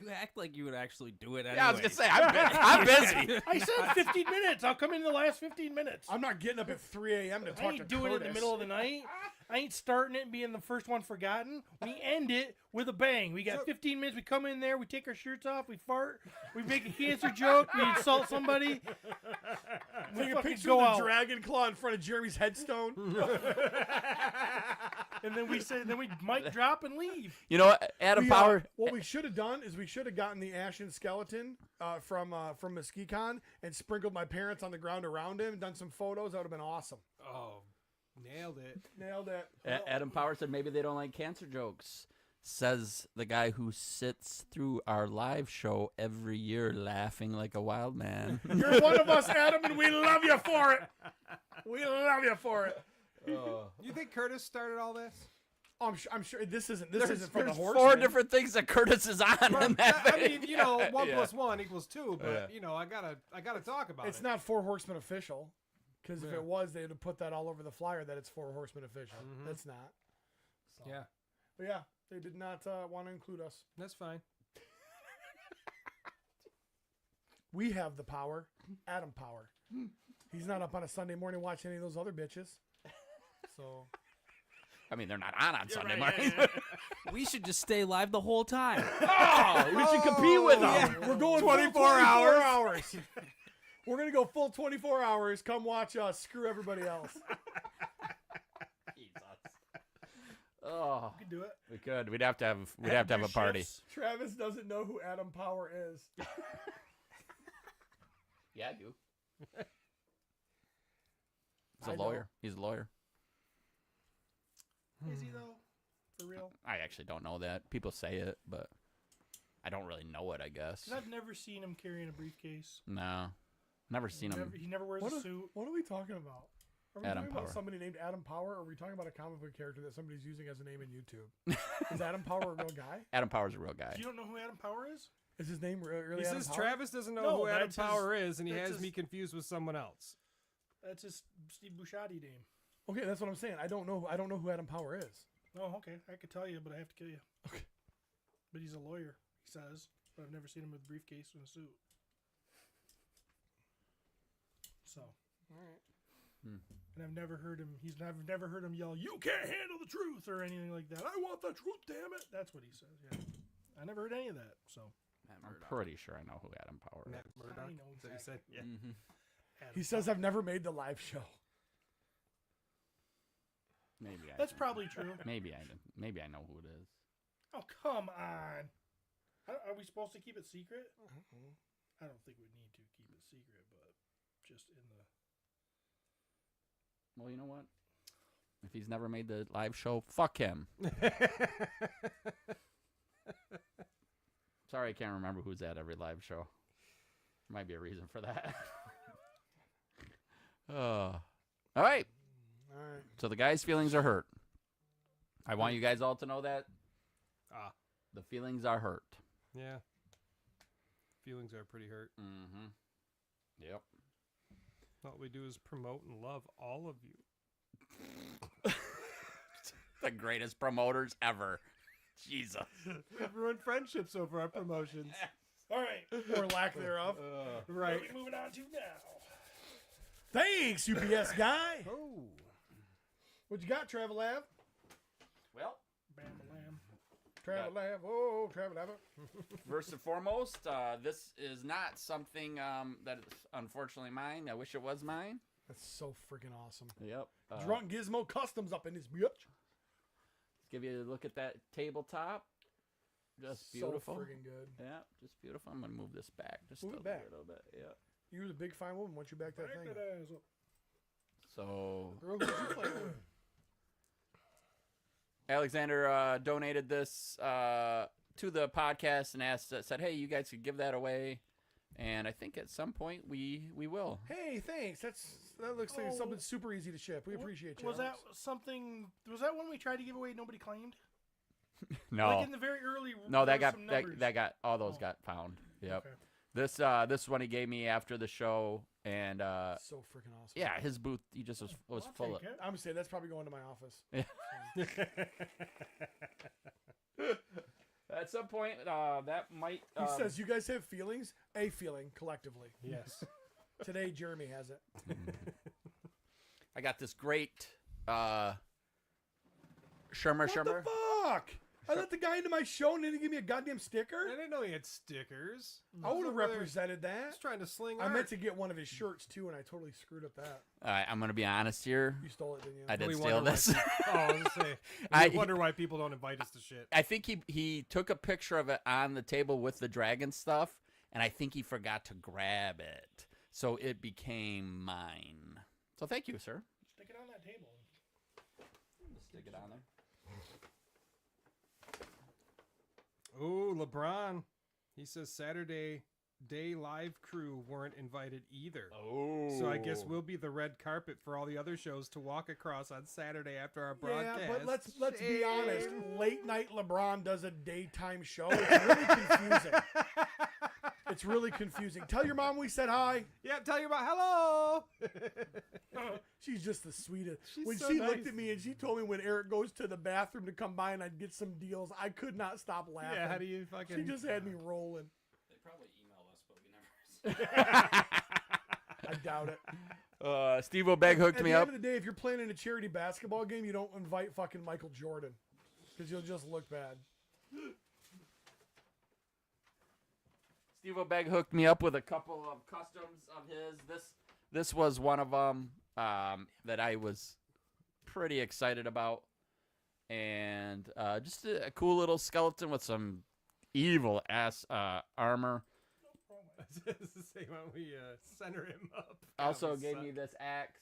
You act like you would actually do it anyway. Yeah, I was gonna say I'm busy. I said 15 minutes. I'll come in the last 15 minutes. I'm not getting up at 3 a.m. to I talk to ain't doing it in the Curtis. middle of the night. I ain't starting it and being the first one forgotten. We end it with a bang. We got 15 minutes. We come in there. We take our shirts off. We fart. We make a cancer joke. We insult somebody. We Take a fucking picture go of the out. dragon claw in front of Jeremy's headstone. And then we say, then we mic drop and leave. You know what, Adam Power? What we should have done is we should have gotten the ashen skeleton from MuskeCon and sprinkled my parents on the ground around him and done some photos. That would have been awesome. Oh, nailed it. Nailed it. Adam Power said maybe they don't like cancer jokes. Says the guy who sits through our live show every year laughing like a wild man. You're one of us, Adam, and we love you for it. We love you for it. You think Curtis started all this? Oh, I'm sure this isn't from the There's horse. 4 different things that Curtis is on in that I thing. mean, you know, 1 Yeah. plus 1 equals 2, but Yeah. you know, I gotta talk about It's it. not Four Horsemen official, because if Yeah. it was, they'd have put that all over the flyer that it's Four Horsemen official. Mhm. That's not. So. Yeah, But yeah, they did not want to include us. that's fine. We have the power, Adam Power. He's not up on a Sunday morning watching any of those other bitches. So I mean, they're not on Sunday right, mornings. We should just stay live the whole time. Oh, we should compete with them. we're going 24 full 24 hours. hours. We're gonna go full 24 hours. Come watch us. Screw everybody else. Oh, We can do it. we could. We'd have to have a party. Shifts. Travis doesn't know who Adam Power is. Yeah, I do. He's I a know. lawyer. He's a lawyer. Is he though? For real? I actually don't know that. People say it, but I don't really know it, I guess. 'Cause I've never seen him carrying a briefcase. No. Never seen him. He never wears What a are, suit. what are we talking about? Are we Adam talking Power. about somebody named Adam Power, or are we talking about a comic book character that somebody's using as a name in YouTube? Is Adam Power a real guy? Adam Power's a real guy. You don't know who Adam Power is? Is his name really He Adam says Power? Travis doesn't know No, who Adam that's his- Power is, and he that's has his- me confused with someone else. That's his Steve Buscemi name. Okay, that's what I'm saying. I don't know who Adam Power is. Oh, okay. I could tell you, but I have to kill you. Okay. But he's a lawyer, he says. But I've never seen him with a briefcase and a suit. So. All right. And I've never heard him. I've never heard him yell, "You can't handle the truth" or anything like that. I want the truth, damn it. That's what he says. Yeah. I never heard any of that. So. I'm pretty sure I know who Adam Power is. Matt Murdock. I know Is that what you exactly. said? Yeah. Mm-hmm. Adam He says Power. I've never made the live show. Maybe I That's do. probably true. Maybe I know who it is. Oh, come on. Are we supposed to keep it secret? I don't think we need to keep it secret, but just in the. Well, you know what? If he's never made the live show, fuck him. Sorry, I can't remember who's at every live show. Might be a reason for that. All right. All right. So the guy's feelings are hurt. I want you guys all to know that. The feelings are hurt. Yeah. Feelings are pretty hurt. Mm-hmm. Yep. All we do is promote and love all of you. The greatest promoters ever. Jesus. We've ruined friendships over our promotions. All right. Or lack thereof. What Right. are we moving on to now? Thanks, UPS guy. Oh. What you got, Travel Lab? Well, Bam-a-lam. Travel Lab. Oh, Travel Lab. first and foremost, this is not something that is unfortunately mine. I wish it was mine. That's so freaking awesome. Yep. Drunk Gizmo Customs up in this bitch. Let's give you a look at that tabletop. Just beautiful. So freaking good. Yeah, just beautiful. I'm gonna move this back just Move a it back. little bit. Yeah. You're the big fine woman. Once you back that thing. Back that ass up. So Girl, who'd you play with? Alexander donated this to the podcast and said, "Hey, you guys could give that away." And I think at some point we will. Hey, thanks. That looks like Oh. something super easy to ship. We appreciate you. Was that Alex. something? Was that one we tried to give away? Nobody claimed. No, Like in the very early. no, there that were got some that, numbers. that got all those Oh. got found. Yep. Okay. This one he gave me after the show, and So freaking awesome. yeah, his booth he just was I'll full of. take it. I'm saying that's probably going to my office. At some point, that might. He says, "You guys have feelings. A feeling collectively. Yes. Today, Jeremy has it. I got this great Shimmer. What the fuck? I let the guy into my show and he didn't give me a goddamn sticker. I didn't know he had stickers. I would have represented that. Just trying to sling I art. meant to get one of his shirts too, and I totally screwed up that. All right, I'm gonna be honest here. You stole it, didn't you? I did We steal wonder why this. I was gonna say. I wonder why people don't invite us to shit. I think he took a picture of it on the table with the dragon stuff, and I think he forgot to grab it, so it became mine. So thank you, sir. Stick it on that table. Stick it on there. Oh, LeBron. He says Saturday Day Live crew weren't invited either. Oh. So I guess we'll be the red carpet for all the other shows to walk across on Saturday after our broadcast. Yeah, but let's be honest. Late night LeBron does a daytime show. It's really confusing. It's really confusing. Tell your mom we said hi. Yeah, tell you about hello. She's just the sweetest. She's When so she nice. looked at me and she told me when Eric goes to the bathroom to come by and I'd get some deals, I could not stop laughing. Yeah, how do you fucking... She just had me rolling. They probably emailed us, but we never. I doubt it. Steve O'Beg hooked At me the up. end of the day, if you're playing in a charity basketball game, you don't invite fucking Michael Jordan because you'll just look bad. Steve O'Beg hooked me up with a couple of customs of his. This was one of them that I was pretty excited about, and just a cool little skeleton with some evil ass armor. It's the same when we center him up. Also God, we gave suck. me this axe,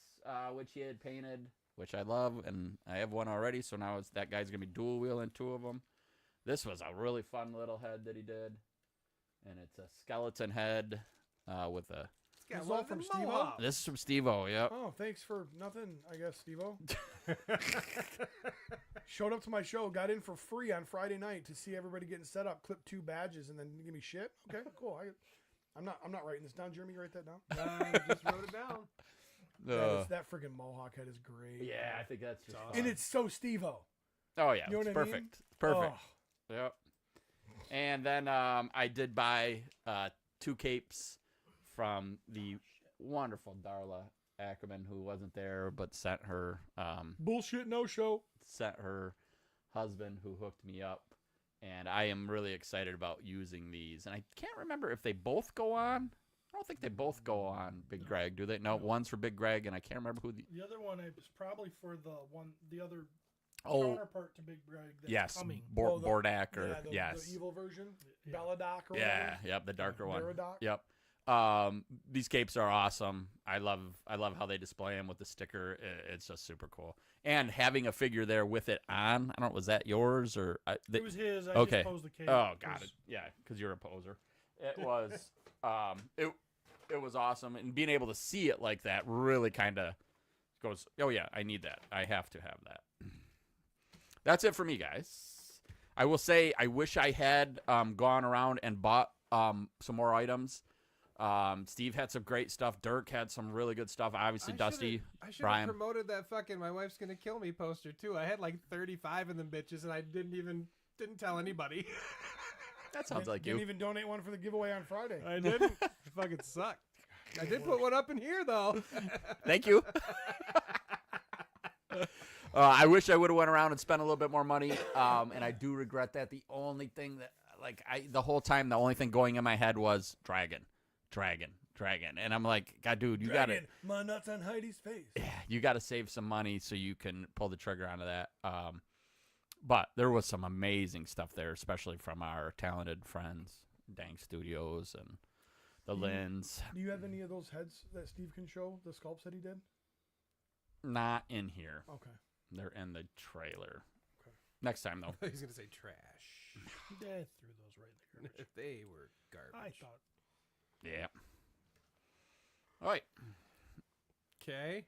which he had painted, which I love, and I have one already. So now that guy's gonna be dual wheeling 2 of them. This was a really fun little head that he did, and it's a skeleton head with a. It's got This is one all of them from Steve-O? mohawks. This is from Steve-O. Yep. Oh, thanks for nothing, I guess, Steve-O. Showed up to my show, got in for free on Friday night to see everybody getting set up, clipped 2 badges, and then give me shit. Okay, cool. I'm not writing this down. Jeremy, you write that down. I just wrote it down. That freaking mohawk head is great. Yeah, I think that's just fun. And it's so Steve-O. Oh yeah, You know it's what I mean? perfect. Perfect. Oh. Yep. And then I did buy 2 capes from the wonderful Darla Ackerman, who wasn't there but sent her Bullshit no show. husband, who hooked me up, and I am really excited about using these. And I can't remember if they both go on. I don't think they both go on Big Greg, do they? No, one's for Big Greg, and I can't remember who The other one is probably for the other Oh, counterpart to Big Greg that's yes, coming. Bordak, or the yes, evil version, Yeah. Belladoc or yeah, whatever. yep, the darker one. Baradoc? Yep. These capes are awesome. I love how they display them with the sticker. It's just super cool. And having a figure there with it on. I don't know, was that yours or? It was his. I Okay. just posed the case. Oh, got it. Yeah, because you're a poser. It was. It was awesome, and being able to see it like that really kind of goes. Oh yeah, I need that. I have to have that. That's it for me, guys. I will say I wish I had gone around and bought some more items. Steve had some great stuff. Dirk had some really good stuff. Obviously, Dusty, I should Brian. have promoted that fucking "My Wife's Gonna Kill Me" poster too. I had like 35 of them bitches, and I didn't tell anybody. That sounds like Didn't you. even donate one for the giveaway on Friday. I didn't. It fucking sucked. I did put one up in here though. Thank you. I wish I would have went around and spent a little bit more money, and I do regret that. The only thing that, the whole time, the only thing going in my head was dragon, and I'm like, God, dude, you got to, My nuts on Heidi's face. you got to save some money so you can pull the trigger onto that. But there was some amazing stuff there, especially from our talented friends, Dang Studios and the Lins. Do you have any of those heads that Steve can show? The sculpts that he did? Not in here. Okay. They're in the trailer. Okay. Next time, though. He's gonna say trash. Yeah, I threw those right in the garbage. They were garbage. I thought. Yeah. All right. Okay.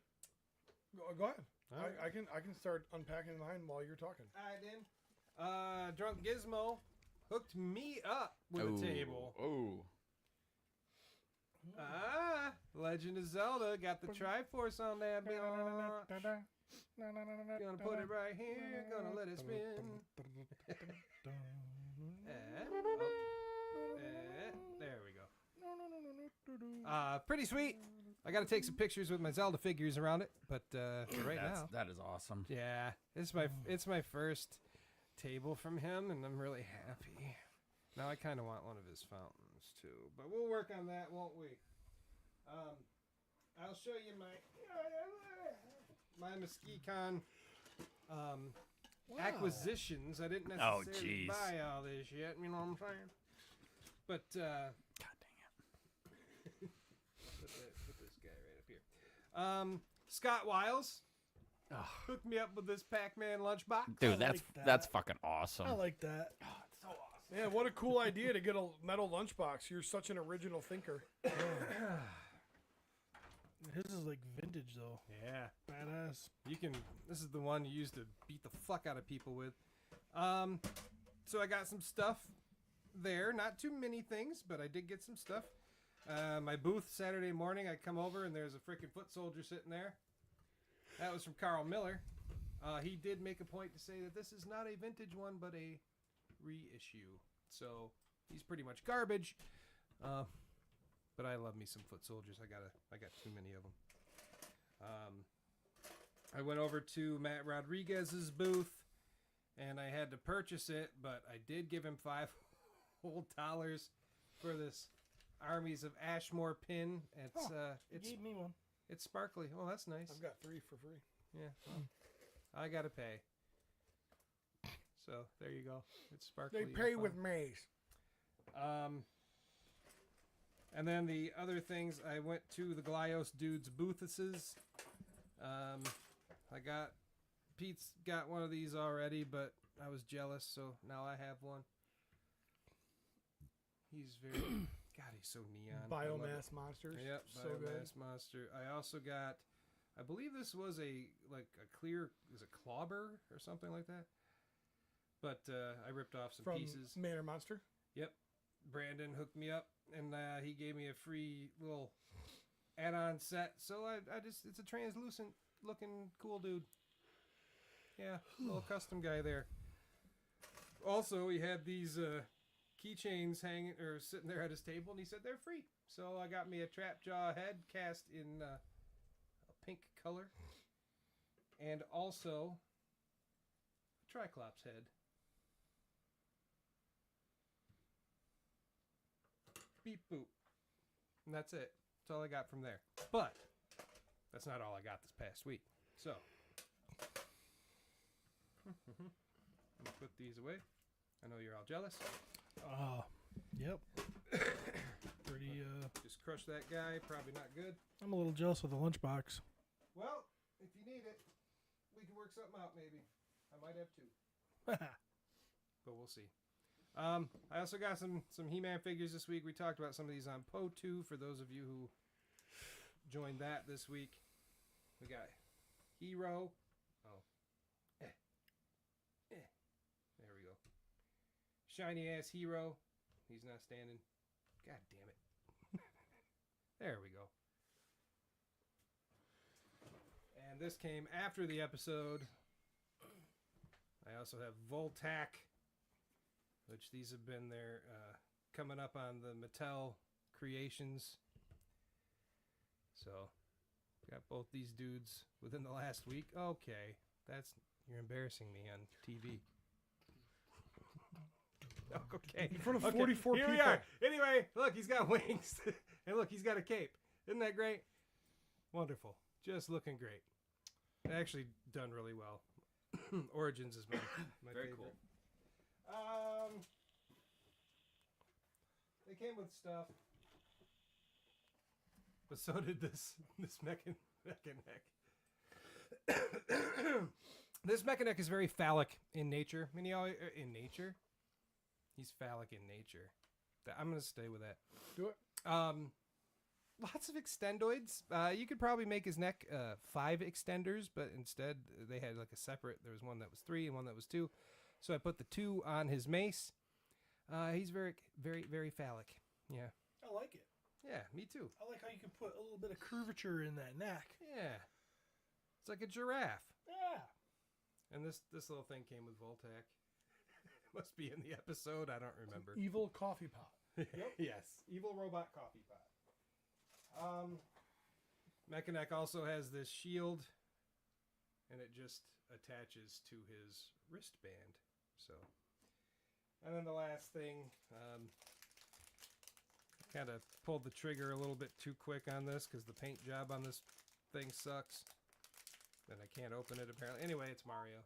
Go ahead. All right. I can start unpacking mine while you're talking. I did. Drunk Gizmo hooked me up with a table. Oh. Legend of Zelda got the Triforce on that bitch. Gonna put it right here. Gonna let it spin. Pretty sweet. I got to take some pictures with my Zelda figures around it, but right now, That is awesome. yeah, it's my first table from him, and I'm really happy. Now I kind of want one of his fountains too, but we'll work on that, won't we? I'll show you my MuskeCon acquisitions. I didn't necessarily buy all this yet. You know what I'm saying? But God dang it. put this guy right up here. Scott Wiles hooked me up with this Pac-Man lunchbox. Dude, I like that. that's fucking awesome. I like that. Yeah, what a cool idea to get a metal lunchbox. You're such an original thinker. His is like vintage though. Yeah. Badass. This is the one you used to beat the fuck out of people with. So I got some stuff there. Not too many things, but I did get some stuff. My booth Saturday morning, I come over and there's a freaking foot soldier sitting there. That was from Carl Miller. He did make a point to say that this is not a vintage one, but a reissue. So he's pretty much garbage. But I love me some foot soldiers. I got too many of them. I went over to Matt Rodriguez's booth, and I had to purchase it, but I did give him $5 whole dollars for this Armies of Ashmore pin. It's He gave me one. it's sparkly. Oh, that's nice. I've got 3 for free. Yeah, well, I gotta pay. So there you go. It's sparkly. They and pay fun. with maize. And then the other things, I went to the Glios dudes' booths. Pete's got one of these already, but I was jealous, so now I have one. He's very, God, he's so neon. I love Biomass it. monsters. Yep, so good. Biomass Monster. I also got, I believe this was a clear, is it Clobber or something like that? But I ripped off some From pieces. Manor Monster. Yep. Brandon hooked me up, and he gave me a free little add-on set. So I just, it's a translucent looking cool dude. Yeah, little custom guy there. Also, he had these keychains hanging or sitting there at his table, and he said they're free. So I got me a trap jaw head cast in a pink color, and also a Triclops head. Beep boop. And that's it. That's all I got from there. But that's not all I got this past week. So I'm gonna put these away. I know you're all jealous. Yep. Pretty. Just crush that guy. Probably not good. I'm a little jealous of the lunchbox. Well, if you need it, we can work something out. Maybe I might have two, but we'll see. I also got some He-Man figures this week. We talked about some of these on Po2 for those of you who joined that this week. We got Hero. There we go. Shiny ass Hero. He's not standing. God damn it. There we go. And this came after the episode. I also have Voltac, which these have been there coming up on the Mattel Creations. So, got both these dudes within the last week. Okay, you're embarrassing me on TV. Okay. In front of Okay, 44 here people. we are. Anyway, look, he's got wings. And look, he's got a cape. Isn't that great? Wonderful. Just looking great. Actually done really well. Origins is my Very favorite. cool. They came with stuff. But so did this Mechanic. This Mechanic is very phallic in nature. I mean, in nature? He's phallic in nature. I'm going to stay with that. Do it. Lots of extendoids. You could probably make his neck 5 extenders, but instead they had like a separate. There was one that was 3 and one that was 2. So I put the 2 on his mace. He's very, very, very phallic. Yeah. I like it. Yeah, me too. I like how you can put a little bit of curvature in that neck. Yeah. It's like a giraffe. Yeah. And this little thing came with Voltac. Must be in the episode. I don't remember. Evil coffee pot. Yes. Evil robot coffee pot. Mechanic also has this shield, and it just attaches to his wristband. So, and then the last thing, kind of pulled the trigger a little bit too quick on this because the paint job on this thing sucks. And I can't open it apparently. Anyway, it's Mario.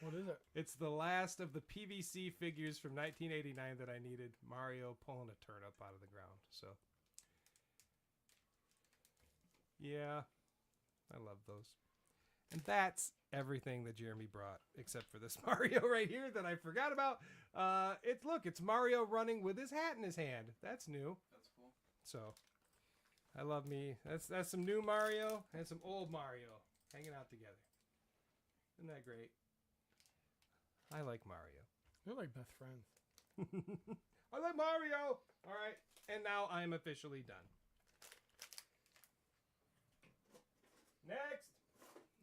What is it? It's the last of the PVC figures from 1989 that I needed. Mario pulling a turnip out of the ground. So, yeah, I love those. And that's everything that Jeremy brought, except for this Mario right here that I forgot about. It's Mario running with his hat in his hand. That's new. That's cool. So, I love me. That's some new Mario and some old Mario hanging out together. Isn't that great? I like Mario. They're like best friends. I like Mario. All right, and now I'm officially done.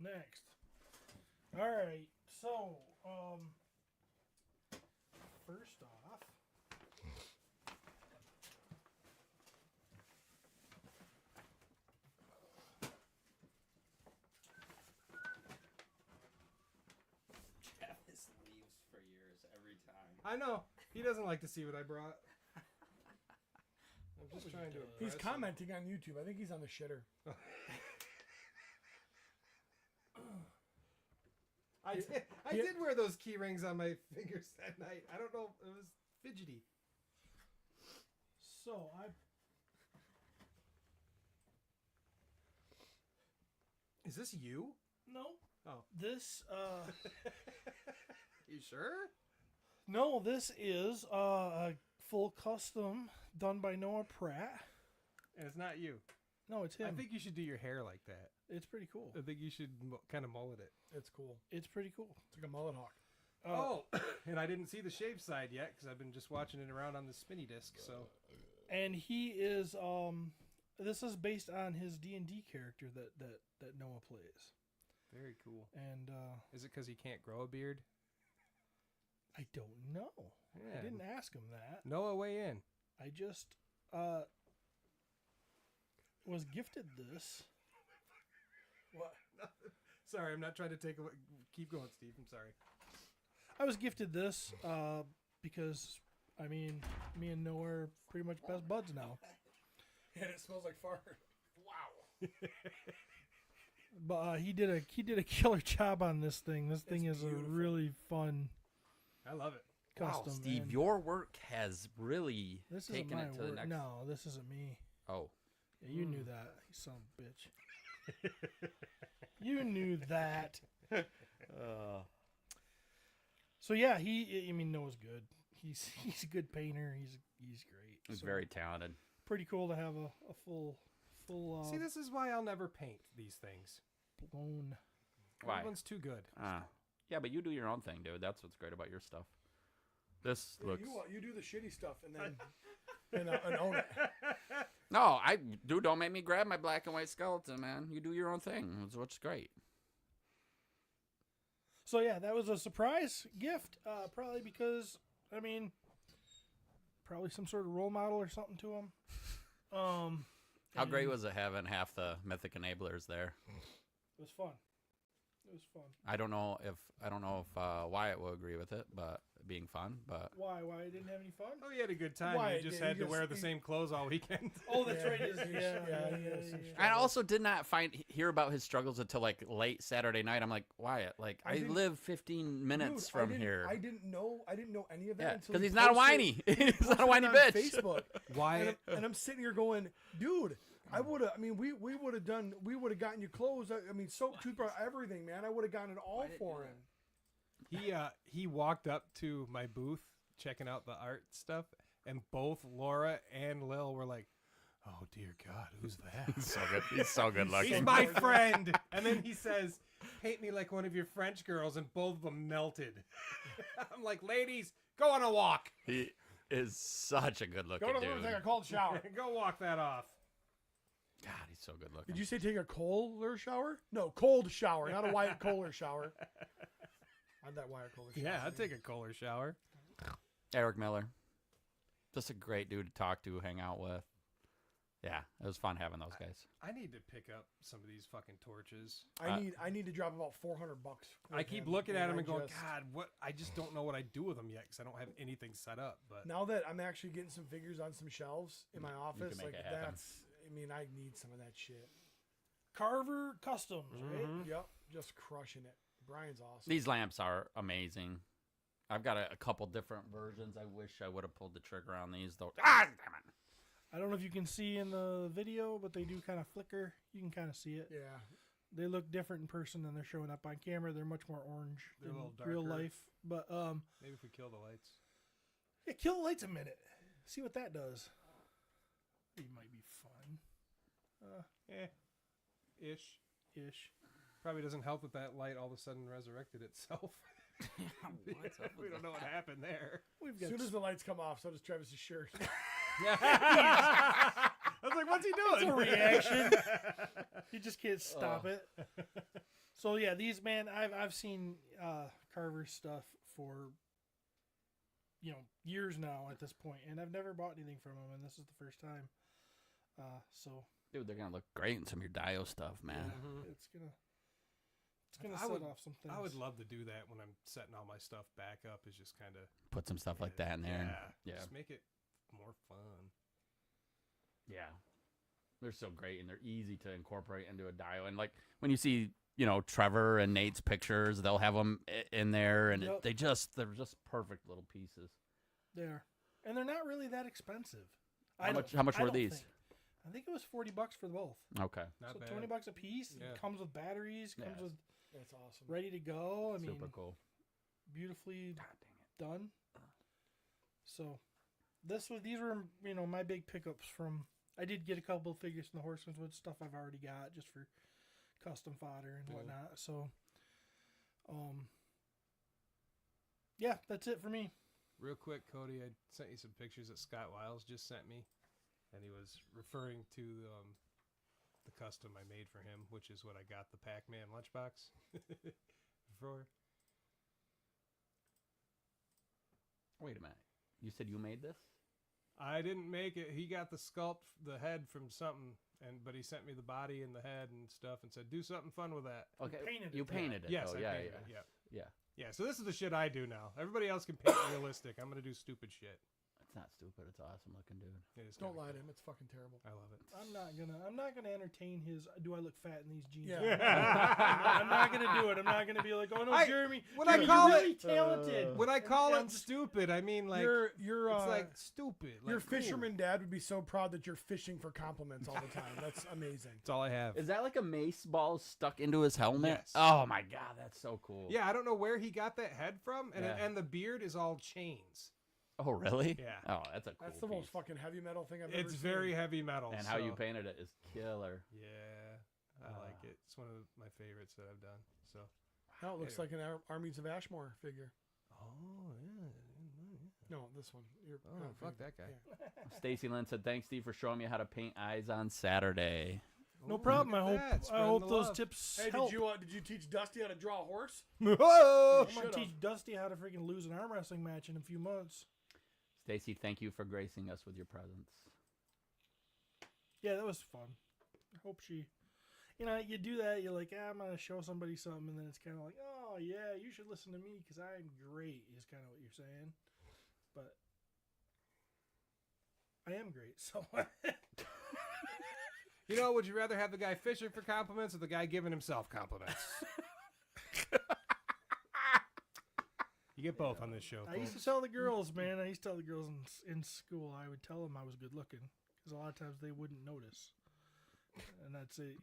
Next. All right. So, first off, Travis leaves for years every time. I know he doesn't like to see what I brought. I'm just trying to. He's impress him. commenting on YouTube. I think he's on the shitter. I did wear those key rings on my fingers that night. I don't know. It was fidgety. so Is this you? no. Oh. This You sure? no, this is a full custom done by Noah Pratt. And it's not you. No, it's him. I think you should do your hair like that. It's pretty cool. I think you should kind of mullet it. It's cool. It's pretty cool. It's like a mullet hawk. Oh, and I didn't see the shave side yet because I've been just watching it around on the spinny disc. So, And he is this is based on his D&D character that Noah plays. very cool. And Is it because he can't grow a beard? I don't know. Yeah. I didn't ask him that. Noah, weigh in. I just was gifted this. What? Sorry, I'm not trying to take away. Keep going, Steve. I'm sorry. I was gifted this because I mean, me and Noah are pretty much best buds now. And it smells like fart. Wow. But he did a killer job on this thing. This thing is beautiful. a really fun I love it. custom. Steve, and your work has really this isn't taken my it to the work. next. No, this isn't me. Oh, Yeah, you knew that, you son of a bitch. You knew that. So yeah, I mean, Noah's good. He's a good painter. He's great. he's So, very talented. pretty cool to have a full See, this is why I'll never paint these things. blown. Why? Everyone's too good. Yeah, but you do your own thing, dude. That's what's great about your stuff. This looks. You do the shitty stuff and then and own it. No, dude, don't make me grab my black and white skeleton, man. You do your own thing. That's what's great. So yeah, that was a surprise gift. Probably because I mean, probably some sort of role model or something to him. How great and was it having half the Mythic enablers there? It was fun. It was fun. I don't know if Wyatt will agree with it, but being fun. But Why? Why I didn't have any fun? Oh, he had a good time. Why? He just Yeah, had he to wear just- the he- same clothes all weekend. Oh, that's right. Yeah. I also did not hear about his struggles until like late Saturday night. I'm like, Wyatt, like I didn't- live 15 minutes Dude, from I here. didn't know any of that Yeah, until because he he's not a posted- whiny. He's not a posted whiny it on bitch. Facebook. Why? And I'm sitting here going, dude, I would have. I mean, we would have gotten you clothes. I mean, soap, toothbrush, everything, man. I would have gotten it all for him. He walked up to my booth checking out the art stuff, and both Laura and Lil were like, "Oh dear God, who's that?" He's so good. He's so good looking. He's my friend. And then he says, "Paint me like one of your French girls," and both of them melted. I'm like, "Ladies, go on a walk. He is such a good looking Go to the dude. room, take a cold shower. Go walk that off." God, he's so good looking. Did you say take a Kohler shower? No, cold shower, not a Wyatt Kohler shower. I'd that Wyatt Kohler shower. Yeah, I'd take a Kohler shower. Eric Miller, just a great dude to talk to, hang out with. Yeah, it was fun having those guys. I need to pick up some of these fucking torches. I need to drop about $400. I keep looking at them and going, God, what? I just don't know what I do with them yet because I don't have anything set up. But now that I'm actually getting some figures on some shelves in my office, make like it happen. I mean, I need some of that shit. Carver Customs, right? Yep, just crushing it. Brian's awesome. These lamps are amazing. I've got a couple different versions. I wish I would have pulled the trigger on these, though. Ah, damn it. I don't know if you can see in the video, but they do kind of flicker. You can kind of see it. Yeah. They look different in person than they're showing up on camera. They're much more orange They're a than little real darker. life. But maybe if we kill the lights. yeah, kill the lights a minute. See what that does. It might be fun. Ish. Probably doesn't help that that light all of a sudden resurrected itself. We don't know what happened there. We've As got soon as the lights come off, so does Travis's shirt. I was like, what's he it's doing? a reaction. You just can't stop it. So yeah, these I've seen Carver stuff for years now at this point, and I've never bought anything from him, and this is the first time. So Dude, they're gonna look great in some of your Dio stuff, man. it's gonna set off some things. I would love to do that when I'm setting all my stuff back up. Is just kind of Put some stuff like that in there. Yeah. Just make it more fun. Yeah. They're so great, and they're easy to incorporate into a Dio. And like when you see, Trevor and Nate's pictures, they'll have them in there, and Yep. they're just perfect little pieces. They are, and they're not really that expensive. How much were these? I think it was $40 for both. Okay. Not So bad. $20 a piece. Yeah. It comes with batteries. Comes Yes. with That's awesome. ready to go. I mean, Super cool. beautifully God dang it. done. So these were my big pickups from. I did get a couple of figures from the Horseman's stuff I've already got just for custom fodder and whatnot. So, yeah, that's it for me. Real quick, Cody, I sent you some pictures that Scott Wiles just sent me, and he was referring to the custom I made for him, which is what I got the Pac-Man lunchbox for. Wait a minute. You said you made this? I didn't make it. He got the sculpt, the head from something, but he sent me the body and the head and stuff, and said, "Do something fun with that." Okay. painted You it, painted it. Yes, though. I Yeah, painted yeah. it. Yeah. Yeah. So this is the shit I do now. Everybody else can paint realistic. I'm gonna do stupid shit. It's not stupid. It's awesome looking, dude. It is Don't kinda lie to cool. him. It's fucking terrible. I love it. I'm not gonna entertain his. Do I look fat in these jeans? Yeah. I'm not gonna do it. I'm not gonna be like, oh no, Jeremy. when Jeremy, I call you're it- really talented. When I call And it stupid, I mean like You're it's like stupid. Like, your cool. fisherman dad would be so proud that you're fishing for compliments all the time. That's amazing. That's all I have. Is that like a mace ball stuck into his helmet? Yes. Oh my god, that's so cool. Yeah, I don't know where he got that head from, and Yeah. and the beard is all chains. Oh really? Yeah. Oh, that's a cool That's the piece. most fucking heavy metal thing I've ever It's seen. very heavy metal. And how you so- painted it is killer. Yeah, I like it. It's one of my favorites that I've done. So. No, it looks like an Armies of Ashmore figure. Oh yeah. No, this one. Oh fuck that guy. Yeah. Stacy Lynn said, "Thanks, Steve, for showing me how to paint eyes on Saturday." No Ooh, problem. look I at hope that, I spreading hope the those love. tips Hey, help. did you teach Dusty how to draw a horse? Whoa! I'm gonna Should've. teach Dusty how to freaking lose an arm wrestling match in a few months. Stacy, thank you for gracing us with your presence. Yeah, that was fun. I hope she, you do that. You're like, I'm gonna show somebody something, and then it's kind of like, oh yeah, you should listen to me because I'm great. Is kind of what you're saying, but I am great. So Would you rather have the guy fishing for compliments or the guy giving himself compliments? You get both on this show. I used to folks. tell the girls, man. I used to tell the girls in school. I would tell them I was good looking because a lot of times they wouldn't notice, and that's it.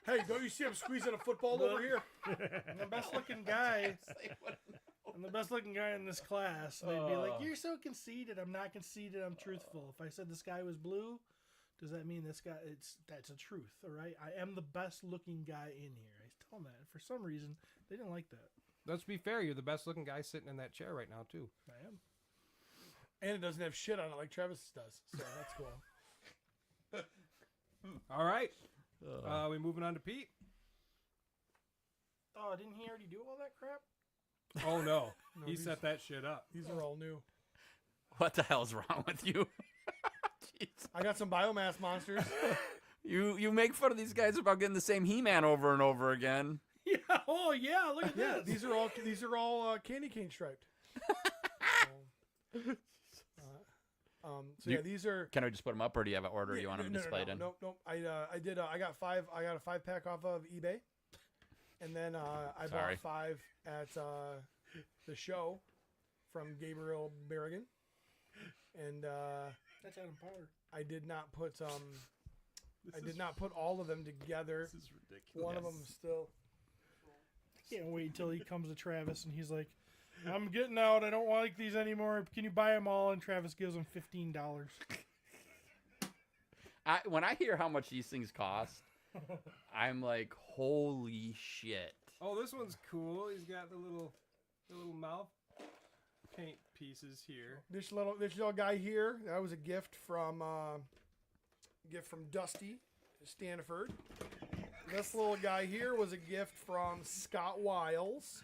Hey, don't you see I'm squeezing a football over here? I'm the best looking guy. I'm the best looking guy in this class. And they'd be like, "You're so conceited." I'm not conceited. I'm truthful. If I said the sky was blue, does that mean this guy? That's a truth. All right. I am the best looking guy in here. I tell them that. And for some reason, they didn't like that. Let's be fair. You're the best looking guy sitting in that chair right now, too. I am. And it doesn't have shit on it like Travis does. So that's cool. All right. We moving on to Pete? Oh, didn't he already do all that crap? Oh, no. No, He set that shit up. These are all new. What the hell's wrong with you? I got some biomass monsters. You make fun of these guys about getting the same He-Man over and over again. Yeah. Oh yeah. Look at Yeah, this. these are all candy cane striped. So yeah, these are. Can I just put them up, or do you have an order you want them no, displayed in? No. I got 5. I got a 5-pack off of eBay, and then I bought 5 at the show from Gabriel Berrigan, and That's Adam Potter. I did not put all of them together. This is ridiculous. One of them still. Can't wait until he comes to Travis and he's like, I'm getting out. I don't like these anymore. Can you buy them all? And Travis gives him $15. When I hear how much these things cost, I'm like, holy shit. Oh, this one's cool. He's got the little mouth paint pieces here. This little guy here, that was a gift from Dusty Stanford. This little guy here was a gift from Scott Wiles.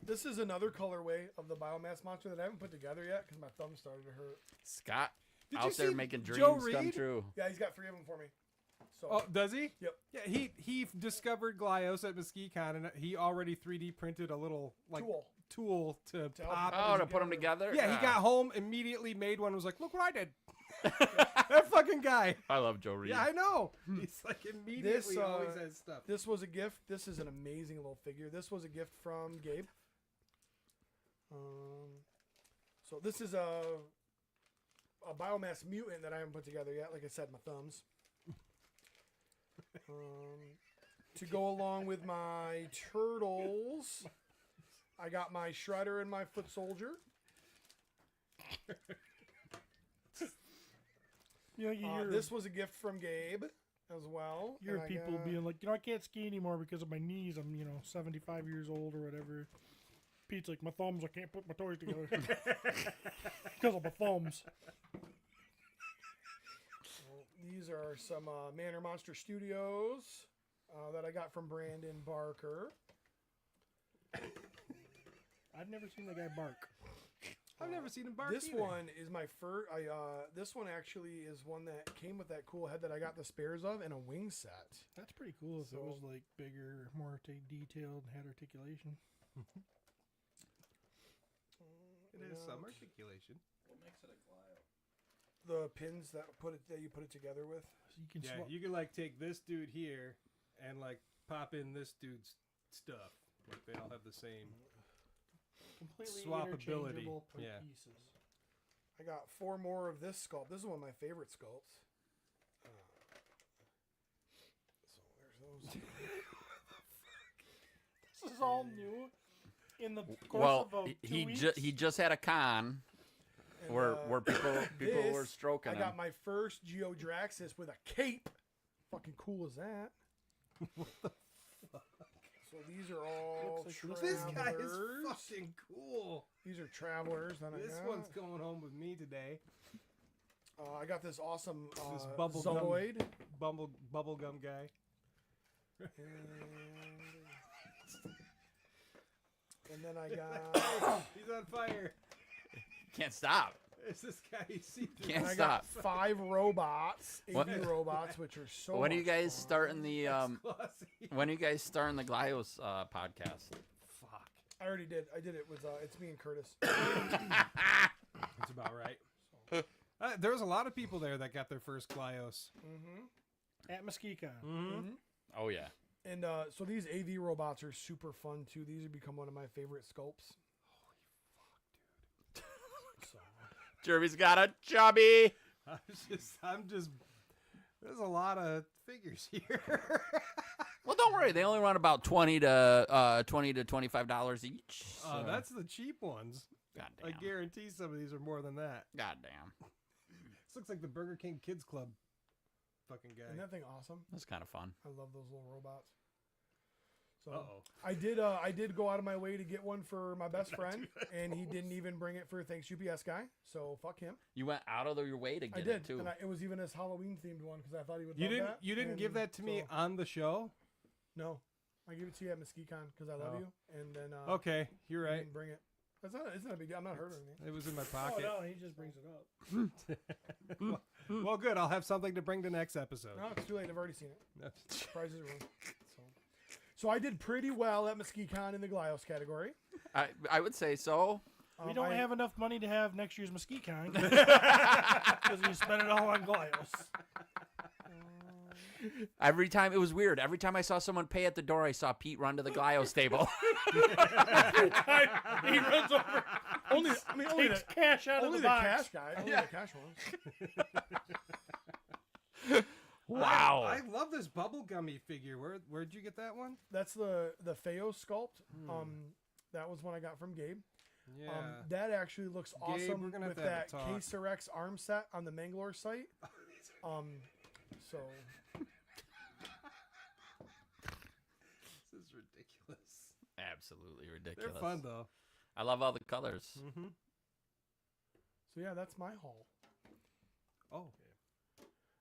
This is another colorway of the biomass monster that I haven't put together yet because my thumb started to hurt. Scott Did out you there see making Joe dreams come Reed? true. Yeah, he's got 3 of them for me. So, Oh, does he? Yep. Yeah, he discovered Glyos at MuskeCon, and he already 3D printed a little tool to help pop. put Oh, them to put them together? Yeah, he got home, immediately made one, and was like, look what I did. That fucking guy. I love Joe Reed. Yeah, I know. He's like immediately always has stuff. This was a gift. This is an amazing little figure. This was a gift from Gabe. So this is a biomass mutant that I haven't put together yet. Like I said, my thumbs. To go along with my turtles, I got my Shredder and my Foot Soldier. You hear, This was a gift from Gabe as well. you hear And I people got- being like, I can't ski anymore because of my knees. I'm, 75 years old or whatever. Pete's like, my thumbs, I can't put my toys together. Because of my thumbs. These are some Manor Monster Studios that I got from Brandon Barker. I've never seen that guy bark. I've never seen him bark This either. one is my first. This one actually is one that came with that cool head that I got the spares of and a wing set. That's pretty cool if it was like bigger, more detailed, had articulation. It is some articulation. The pins that you put it together with. So you can Yeah, you can like take this dude here and like pop in this dude's stuff. Like they all have the same. completely swappability, interchangeable yeah. pieces. I got 4 more of this sculpt. This is one of my favorite sculpts. So there's those. This is all new in the course of about 2 weeks. he just had a con And, where people this, were stroking I him. got my first Geodraxis with a cape. Fucking cool as that. So these are all Looks like This guy is travelers. fucking cool. These are travelers. That I This got. one's going home with me today. I got this awesome This bubble gum. Zoloid. Bubblegum guy. And then I got He's on fire. Can't stop. It's this guy you see through. Can't I got stop. 5 robots, AV What- robots, which are so. When are you much guys fun. starting the Glossy. when are you guys starting the Glyos podcast? Fuck. I already did. I did it with. It's me and Curtis. That's about right. There was a lot of people there that got their first Glyos. At MuskeCon. Mm-hmm. Oh yeah. And so these AV robots are super fun too. These have become one of my favorite sculpts. Jervy's got a chubby. I'm just. There's a lot of figures here. Well, don't worry. They only run about $20 to $25 each. So. That's the cheap ones. I Goddamn. guarantee some of these are more than that. Goddamn. This looks like the Burger King Kids Club fucking guy. Isn't that thing awesome? That's kind of fun. I love those little robots. So Uh-oh. I did go out of my way to get one for my best friend, and he didn't even bring it for thanks UPS guy. So fuck him. You went out of your way to I get did, it too. and it was even his Halloween themed one because I thought he would. You love didn't. that. You didn't give And that to me so- on the show. No, I give it to you at MuskeCon because I love Oh. you, and then Okay, you're you right. can bring it. It's not a big deal. I'm not hurting anything. It was in my Oh pocket. no, he just brings it up. Well, good. I'll have something to bring to next episode. No, it's too late. I've already seen it. Prizes are wrong. So I did pretty well at MuskeCon in the Glios category. I would say so. We don't I- have enough money to have next year's MuskeCon because we spent it all on Glios. Every time it was weird. Every time I saw someone pay at the door, I saw Pete run to the Glios table. He runs over, Only takes cash out of only the the box. cash guy. Only the cash ones. Wow. I love this bubblegummy figure. Where'd you get that one? That's the Feo sculpt. That was one I got from Gabe. Yeah. That actually looks Gabe, awesome we're gonna have with to have that a talk. K-Cerex arm set on the Mangalore site. So This is ridiculous. Absolutely ridiculous. They're fun though. I love all the colors. Mm-hmm. so yeah, that's my haul. Oh.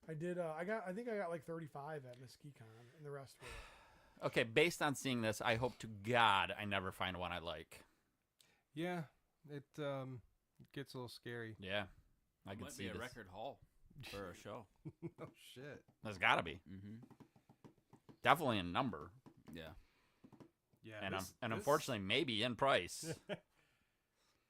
I did. I think I got like 35 at MuskeCon, and the rest were. Okay, based on seeing this, I hope to God I never find one I like. Yeah. It gets a little scary. Yeah, I It could might see be a this. record haul for a show. Oh shit. There's got to be. Mm-hmm. Definitely in number, Yeah. Yeah. and this- and this- unfortunately maybe in price.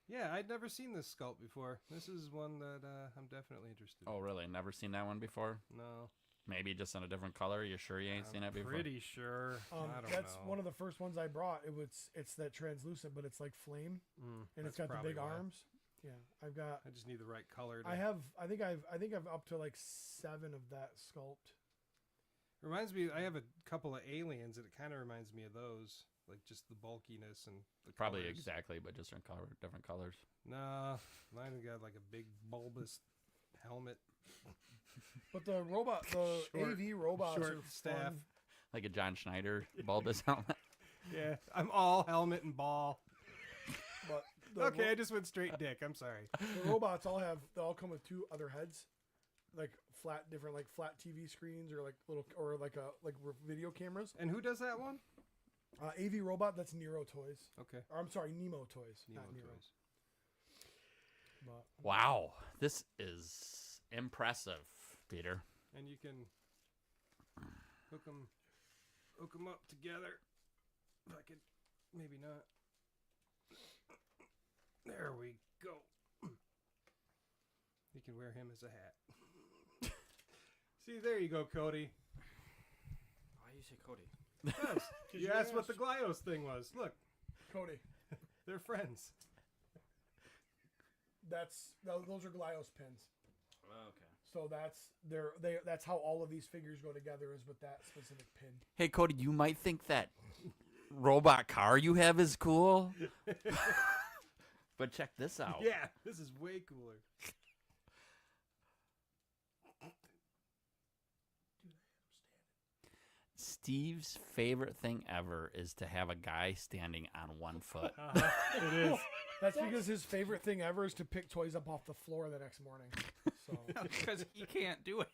Yeah, I'd never seen this sculpt before. This is one that I'm definitely interested in. Oh, really? Never seen that one before? No. Maybe just in a different color. You sure you ain't seen it before? Pretty sure. I don't That's know. one of the first ones I brought. It's that translucent, but it's like flame, and it's got the big arms. Yeah, I've got. I just need the right color. To... I think I've up to like 7 of that sculpt. Reminds me, I have a couple of aliens, and it kind of reminds me of those, like just the bulkiness and the Probably colors. exactly, but just in different colors. Nah, mine got like a big bulbous helmet, But the robot, the Short- AV robots short are staff. fun. Like a John Schneider bulbous helmet. Yeah, I'm all helmet and ball. But the Okay, I just went straight dick. I'm sorry. the robots they all come with 2 other heads, like different flat TV screens or like video cameras. And who does that one? AV robot, that's Nero Toys. Okay. Or, I'm sorry, Nemo Toys, Nemo not Nero. Toys. But Wow, this is impressive, Peter. And you can hook them up together. If I could, maybe not. There we go. You can wear him as a hat. See, there you go, Cody. Why do you say Cody? Yes, you asked what the Glios thing was. Look, Cody, they're friends. those are Glios pins. Okay. So that's how all of these figures go together, is with that specific pin. Hey, Cody, you might think that robot car you have is cool. But check this out. Yeah, this is way cooler. Steve's favorite thing ever is to have a guy standing on one foot. It is. That's because his favorite thing ever is to pick toys up off the floor the next morning. So Because he can't do it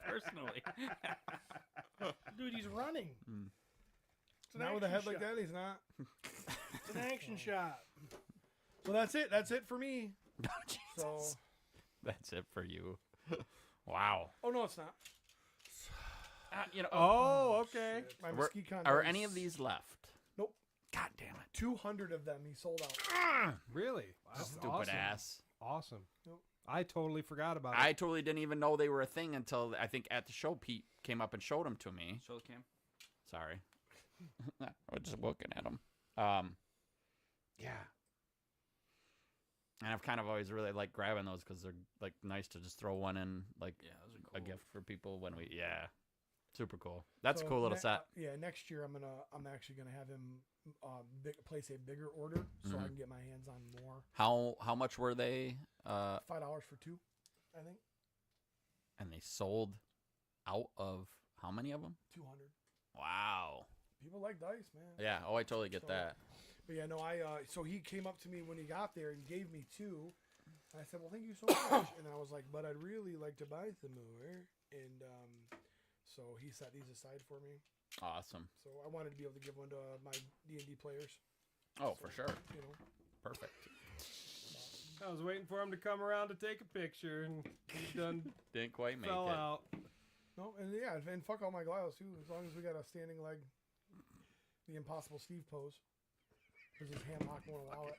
personally. Dude, he's running. It's an not with a action head like shot. that, he's not. It's an action shot. So that's it. That's it for me. Oh, So Jesus. That's it for you. Wow. oh no, it's not. Oh, okay. My Were- MuskeCon Are does- any of these left? Nope. God damn it. 200 of them he sold out. Really? That's Stupid awesome. ass. Awesome. Nope. I totally forgot about it. I totally didn't even know they were a thing until I think at the show Pete came up and showed them to me. Show the cam. Sorry. I was just looking at them. Yeah. And I've kind of always really liked grabbing those because they're like nice to just throw one in, like Yeah, those are a cool. gift for people when we. Yeah. Super cool. That's So a cool little set. Yeah, next year I'm actually gonna have him place a bigger order so I can get my hands on more. How much were they? $5 for 2, I think. And they sold out of how many of them? 200. Wow. People like dice, man. Yeah. Oh, I totally get So- that. But yeah, no, so he came up to me when he got there and gave me 2. And I said, well, thank you so much. And I was like, but I'd really like to buy some more. And So he set these aside for me. Awesome. So I wanted to be able to give one to my D&D players. Oh, for sure. You know. Perfect. I was waiting for him to come around to take a picture, and he done Didn't quite make fell it. out. No, and yeah, and fuck all my glyos too. As long as we got a standing leg, the Impossible Steve pose. Because his hand lock won't allow it.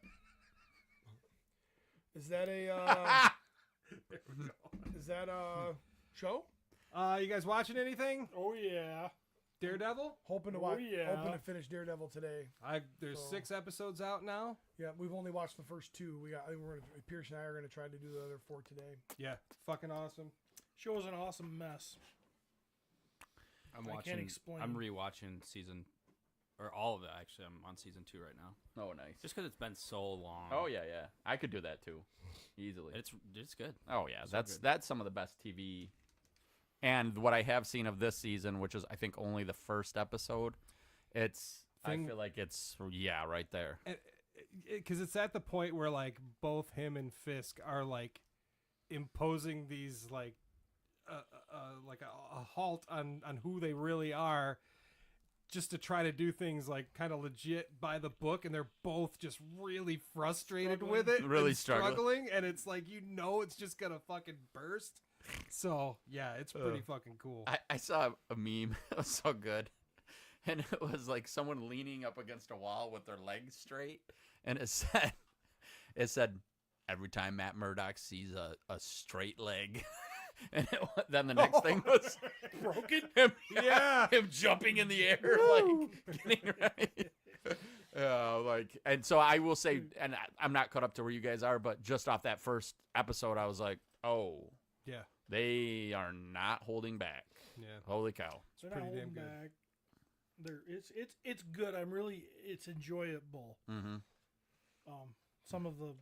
Is that a is that a show? You guys watching anything? Oh yeah. Daredevil? Hoping to Oh, watch. yeah. Hoping to finish Daredevil today. There's So- 6 episodes out now. Yeah, we've only watched the first 2. Pierce and I are gonna try to do the other 4 today. Yeah, fucking awesome. Show is an awesome mess. I'm I watching. can't explain. I'm rewatching season, or all of it actually. I'm on season 2 right now. Oh, nice. Just because it's been so long. Oh yeah, yeah. I could do that too, easily. It's good. Oh yeah, So good. that's some of the best TV. And what I have seen of this season, which is I think only the first episode, I feel like it's right there. Because it's at the point where like both him and Fisk are like imposing these like a halt on who they really are, just to try to do things like kind of legit by the book, and they're both just really frustrated with it, Really and struggling. and it's like it's just gonna fucking burst. So yeah, it's pretty fucking cool. I saw a meme. It was so good. And it was like someone leaning up against a wall with their legs straight. And it said, every time Matt Murdock sees a straight leg. And then the next thing was Broken? him, Yeah. him jumping in the air, like getting right. And so I will say, and I'm not caught up to where you guys are, but just off that first episode, I was like, oh, Yeah, they are not holding back. yeah. Holy cow. They're pretty not damn holding good. back. It's good. It's enjoyable. Mm-hmm. Some of the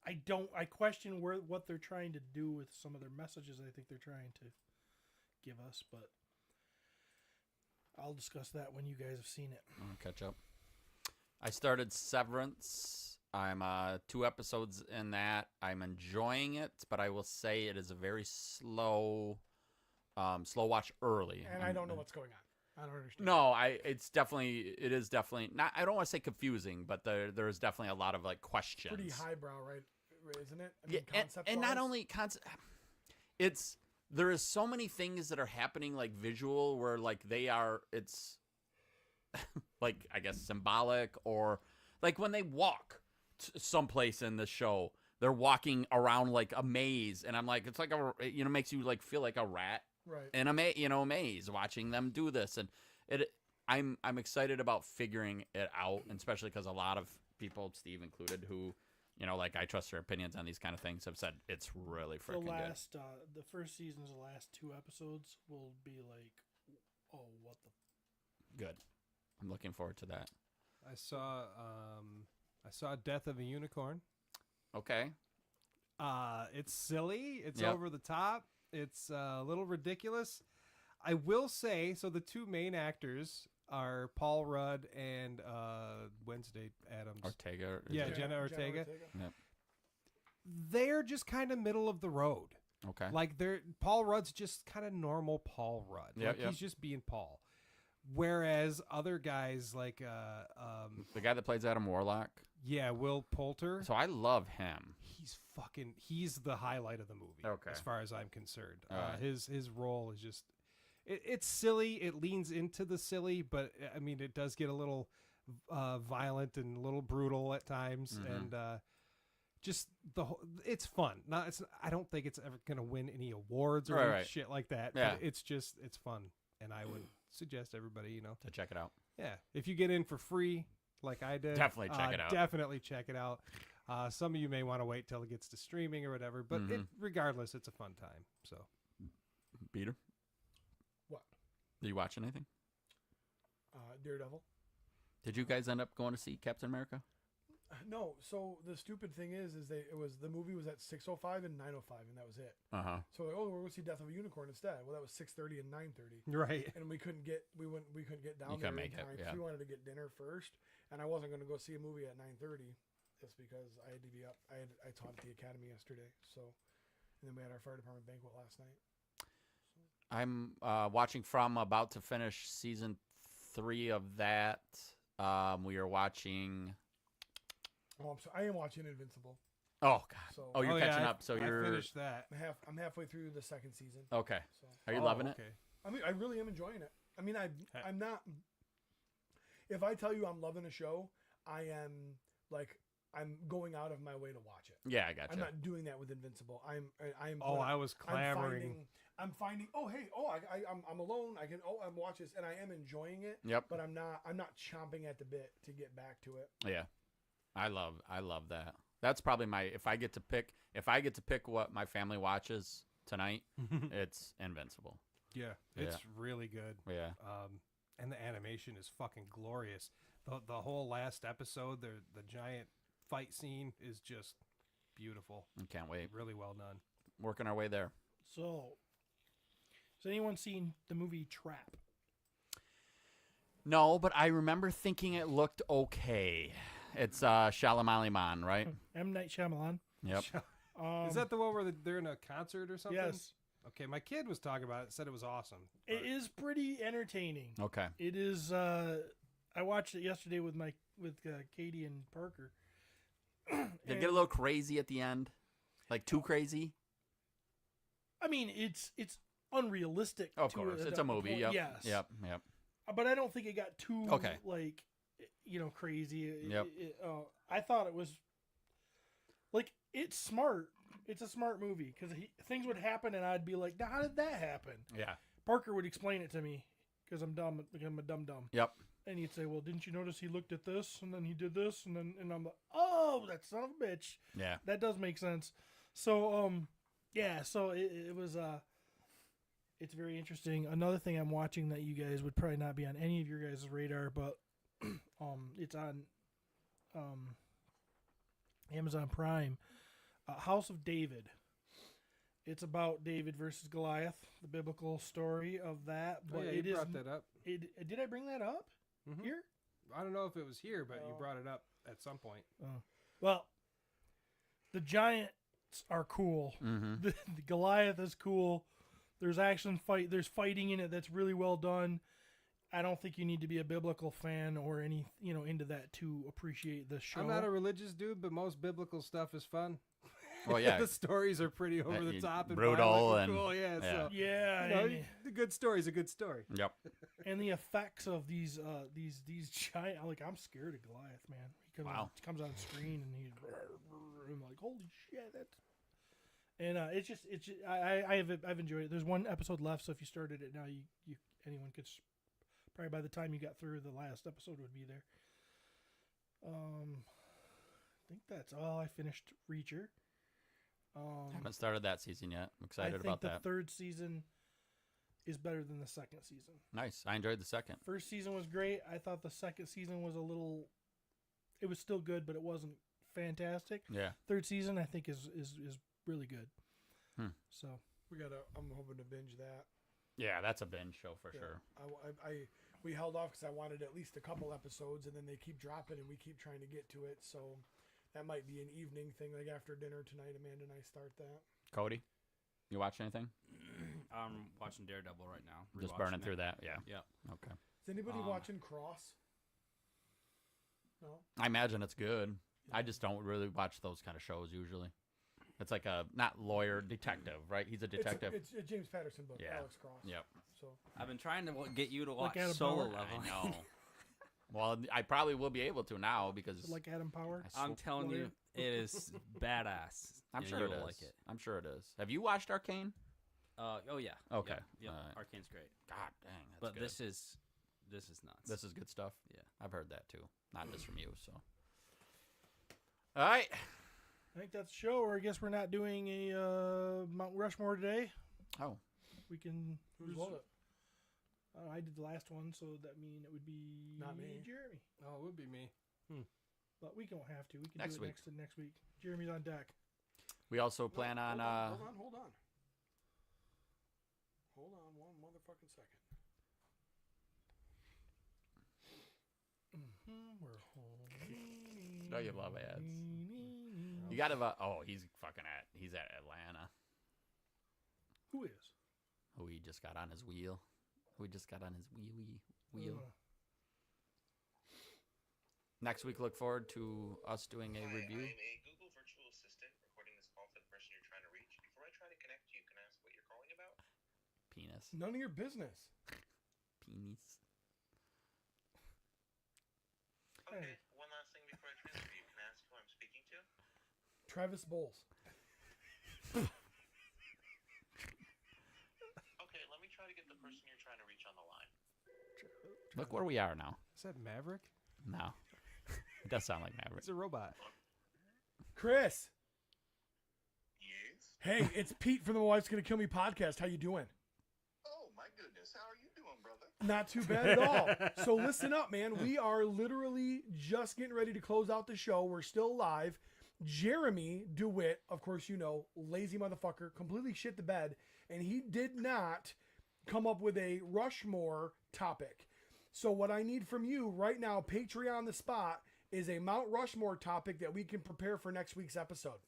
I question what they're trying to do with some of their messages. I think they're trying to give us, but I'll discuss that when you guys have seen it. I'll catch up. I started Severance. I'm 2 episodes in that. I'm enjoying it, but I will say it is a very slow watch early. And I don't know what's going on. I don't understand. No, it is definitely not. I don't want to say confusing, but there is definitely a lot of like questions. Pretty highbrow, right? Isn't it? I Yeah, mean, and not concept-wise. only concept. There is so many things that are happening like visual where like it's like I guess symbolic, or like when they walk someplace in the show, they're walking around like a maze, and I'm like, it's like makes you like feel like a rat Right. in a maze watching them do this, and I'm excited about figuring it out, and especially because a lot of people, Steve included, who like I trust their opinions on these kind of things, have said it's really freaking good. The first season's last 2 episodes will be like, oh, what the. Good. I'm looking forward to that. I saw Death of a Unicorn. Okay. It's silly. It's Yep. over the top. It's a little ridiculous. I will say, so the 2 main actors are Paul Rudd and Wednesday Addams. Ortega. is Yeah, it? Jenna Ortega. Yep. They're just kind of middle of the road. Okay. Like Paul Rudd's just kind of normal Paul Rudd. Yep, Like yep. he's just being Paul. Whereas other guys like The guy that plays Adam Warlock. yeah, Will Poulter. So I love him. He's the highlight of the movie. Okay. As far as I'm concerned. All right. His role is just it's silly. It leans into the silly, but I mean it does get a little violent and a little brutal at times, Mhm. and just it's fun. I don't think it's ever gonna win any awards or Right. shit like that. Yeah. But it's fun, and I would suggest everybody To check it out. yeah, if you get in for free like I did, Definitely check it out. Definitely check it out. Some of you may want to wait till it gets to streaming or whatever, but regardless, it's a fun time. So Peter? What? Did you watch anything? Daredevil. Did you guys end up going to see Captain America? No. So the stupid thing is the movie was at 6:05 and 9:05, and that was it. Uh-huh. So we're going to see Death of a Unicorn instead. Well, that was 6:30 and 9:30. right, And we couldn't get down You there couldn't in make it, time 'cause yeah. we wanted to get dinner first, and I wasn't going to go see a movie at 9:30 just because I had to be up. I taught at the academy yesterday, so and then we had our fire department banquet last night. So, I'm watching from about to finish season 3 of that. We are watching. Oh, I am watching Invincible. Oh God! So, Oh, you're catching yeah, up. So I you're finished that. I'm halfway through the second season. okay. So Are you loving it? Okay. I mean, I really am enjoying it. I mean, I'm not. If I tell you I'm loving a show, I'm going out of my way to watch it. Yeah, I got I'm you. not doing that with Invincible. I'm. Oh, I was clamoring. I'm finding. Oh, hey. Oh, I'm alone. I can. Oh, I'm watching this, and I am enjoying it. Yep. But I'm not chomping at the bit to get back to it. Yeah, I love that. That's probably my if I get to pick what my family watches tonight, it's Invincible. Yeah, it's really good. Yeah. And the animation is fucking glorious. The whole last episode, the giant fight scene is just beautiful. I can't wait. Really well done. Working our way there. So, has anyone seen the movie Trap? No, but I remember thinking it looked okay. It's Shyamalan, right? M. Night Shyamalan. Yep. Is that the one where they're in a concert or something? Yes. Okay, my kid was talking about it. Said it was awesome. It is pretty entertaining. Okay. It is. I watched it yesterday with Katie and Parker. Did it get a little crazy at the end? Like too crazy? I mean, it's unrealistic. Of to course, it's the a movie. point. Yep. Yes. Yep. But I don't think it got too Okay. crazy. Yep. I thought it was it's smart. It's a smart movie because things would happen and I'd be like, "Now, how did that happen?" Yeah. Parker would explain it to me because I'm dumb. I'm a dumb. Yep. And he'd say, "Well, didn't you notice he looked at this and then he did this and I'm like, oh, that son of a bitch." Yeah. That does make sense. So yeah. So it was it's very interesting. Another thing I'm watching that you guys would probably not be on any of your guys' radar, but it's on Amazon Prime. House of David. It's about David versus Goliath, the biblical story of that. But yeah, you brought that up. Did I bring that up here? I don't know if it was here, but you brought it up at some point. Well, the giants are cool. Mm-hmm. The Goliath is cool. There's there's fighting in it that's really well done. I don't think you need to be a biblical fan or into that to appreciate the show. I'm not a religious dude, but most biblical stuff is fun. Well, yeah. The stories are pretty over the top and brutal violent and cool. Yeah, so yeah, the good story's a good story. Yep. and the effects of these giant, I'm scared of Goliath, man. He comes on screen and I'm like, holy shit, that's. And it's just I've enjoyed it. There's one episode left, so if you started it now, anyone could probably by the time you got through the last episode would be there. I think that's all. I finished Reacher. Haven't started that season yet. I'm excited about I think that. the third season is better than the second season. Nice. I enjoyed the second. First season was great. I thought the second season was it was still good, but it wasn't fantastic. Yeah. Third season I think is really good. So I'm hoping to binge that. Yeah, that's a binge show for sure. We held off because I wanted at least a couple episodes, and then they keep dropping, and we keep trying to get to it. So that might be an evening thing, like after dinner tonight. Amanda and I start that. Cody, you watch anything? I'm watching Daredevil right now. Just burning through that. Yeah. Yeah. Okay. Is anybody watching Cross? No. I imagine it's good. I just don't really watch those kind of shows usually. It's like a not lawyer, detective, right? He's a detective. It's a James Patterson book. Yeah. Alex Cross. Yep. So I've been trying to get you to watch Adam Solo Power? Level. I know. Well, I probably will be able to now because like Adam Power. I'm telling you, it is badass. I'm and sure you'll it is. like it. I'm sure it is. Have you watched Arcane? Oh yeah. Okay. Yep. All right. Arcane's great. God dang, that's But good. this is nuts. This is good stuff. Yeah. I've heard that too. Not just from you. So. All right. I think that's the show, or I guess we're not doing a Mount Rushmore today. Oh. We can. who's it? I did the last one, so that mean it would be Not me. Jeremy. Oh, it would be me. But we don't have to. We can Next do it week. next week. Jeremy's on deck. We also plan on. Hold on. Hold on one motherfucking second. We're home. No, you love ads. You got to. He's at Atlanta. Who is? who he just got on his wheel. Wheel. Next week, look forward to us doing a review. I am a Google virtual assistant recording this call for the person you're trying to reach. Before I try to connect you, can I ask what you're calling about? Penis. None of your business. Penis. Okay, one last thing before I transfer you. Can I ask who I'm speaking to? Travis Bowles. Okay, let me try to get the person you're trying to reach on the line. Look where we are now. Is that Maverick? No. It does sound like Maverick. It's a robot. Chris. Yes? Hey, it's Pete from the My Wife's Gonna Kill Me podcast. How you doing? Oh, my goodness. How are you doing, brother? Not too bad at all. So listen up, man. We are literally just getting ready to close out the show. We're still live. Jeremy DeWitt, of course, you know, lazy motherfucker, completely shit the bed, and he did not come up with a Rushmore topic. So what I need from you right now, Patreon the spot, is a Mount Rushmore topic that we can prepare for next week's episode.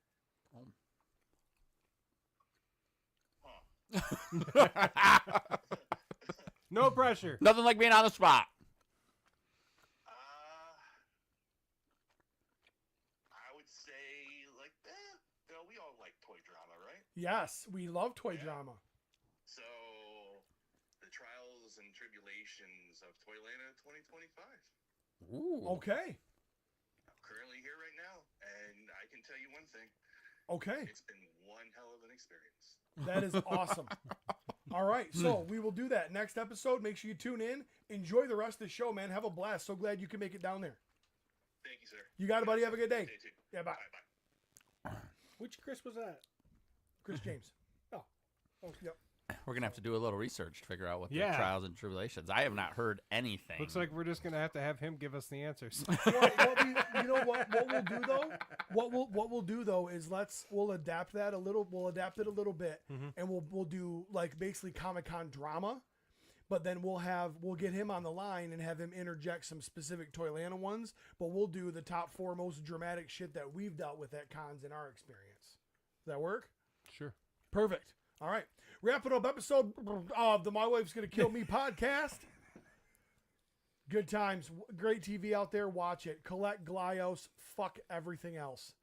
No pressure. Nothing like being on the spot. I would say, like, we all like toy drama, right? Yes, we love toy drama. So, the trials and tribulations of Toylanta 2025. Ooh. Okay. I'm currently here right now, and I can tell you one thing. Okay. It's been one hell of an experience. That is awesome. All right, so we will do that next episode. Make sure you tune in. Enjoy the rest of the show, man. Have a blast. So glad you can make it down there. Thank you, sir. You got it, buddy. Have a good day. Stay tuned. Yeah, bye. Bye. Which Chris was that? Chris James. Oh, Yep. We're going to have to do a little research to figure out what the Yeah. trials and tribulations. I have not heard anything. Looks like we're just gonna have him give us the answers. You know what we'll do though? What we'll do though is we'll adapt that a little. We'll adapt it a little bit, and we'll do like basically Comic-Con drama, but then we'll get him on the line and have him interject some specific Toylanta ones. But we'll do the top 4 most dramatic shit that we've dealt with at cons in our experience. Does that work? Sure. Perfect. All right. Wrapping up episode of the My Wife's Gonna Kill Me podcast. Good times. Great TV out there. Watch it. Collect Glyos. Fuck everything else.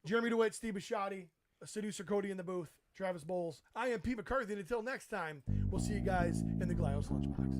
Jeremy DeWitt, Steve Bisciotti, Seducer Cody in the booth, Travis Bowles. I am Pete McCarthy. And until next time, we'll see you guys in the Glyos lunchbox.